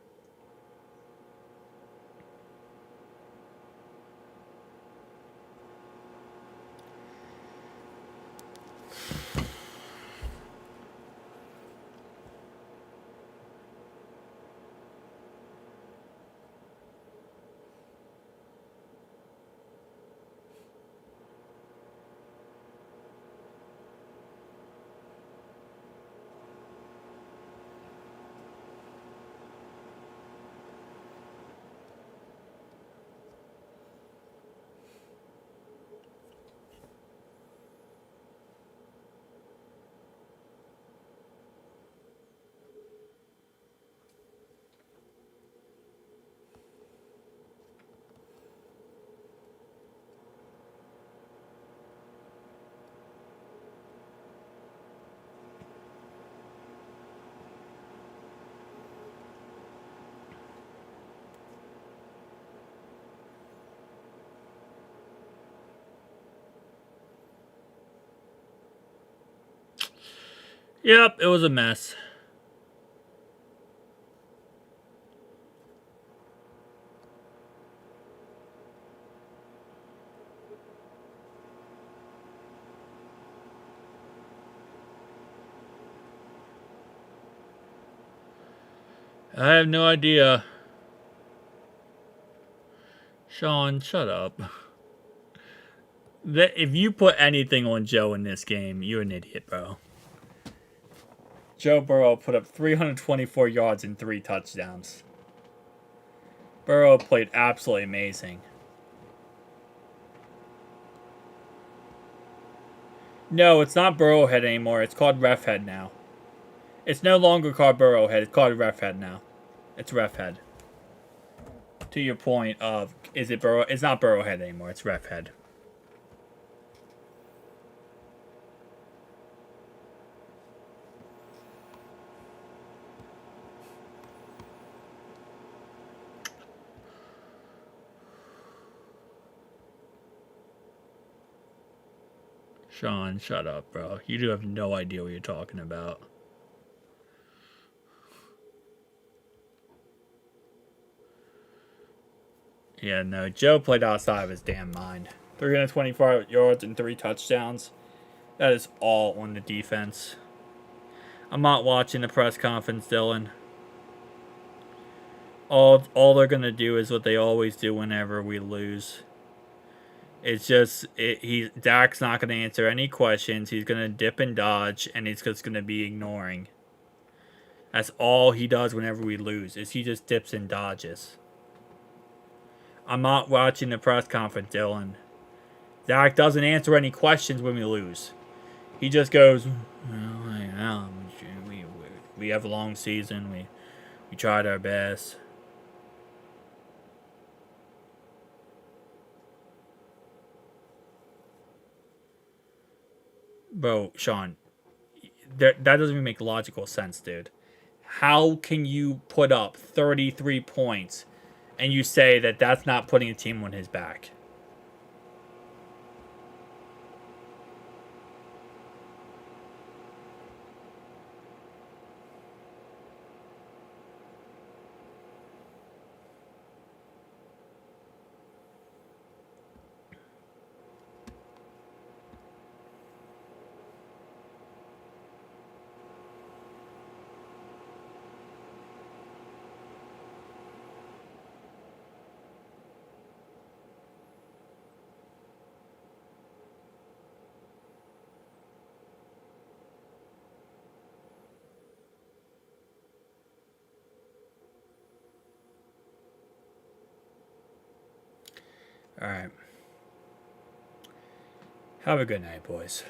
[SPEAKER 1] Yep, it was a mess. I have no idea. Sean, shut up. If you put anything on Joe in this game, you're an idiot, bro. Joe Burrow put up 324 yards and 3 touchdowns. Burrow played absolutely amazing. No, it's not Burrowhead anymore. It's called Refhead now. It's no longer called Burrowhead. It's called Refhead now. It's Refhead. To your point of, is it Burrow? It's not Burrowhead anymore. It's Refhead. Sean, shut up, bro. You do have no idea what you're talking about. Yeah, no. Joe played outside of his damn mind. 324 yards and 3 touchdowns. That is all on the defense. I'm not watching the press conference, Dylan. All they're gonna do is what they always do whenever we lose. It's just Dak's not gonna answer any questions. He's gonna dip and dodge, and he's just gonna be ignoring. That's all he does whenever we lose. Is he just dips and dodges. I'm not watching the press conference, Dylan. Dak doesn't answer any questions when we lose. He just goes, well, yeah, we have a long season. We tried our best. Bro, Sean, that doesn't even make logical sense, dude. How can you put up 33 points and you say that that's not putting a team on his back? All right. Have a good night, boys.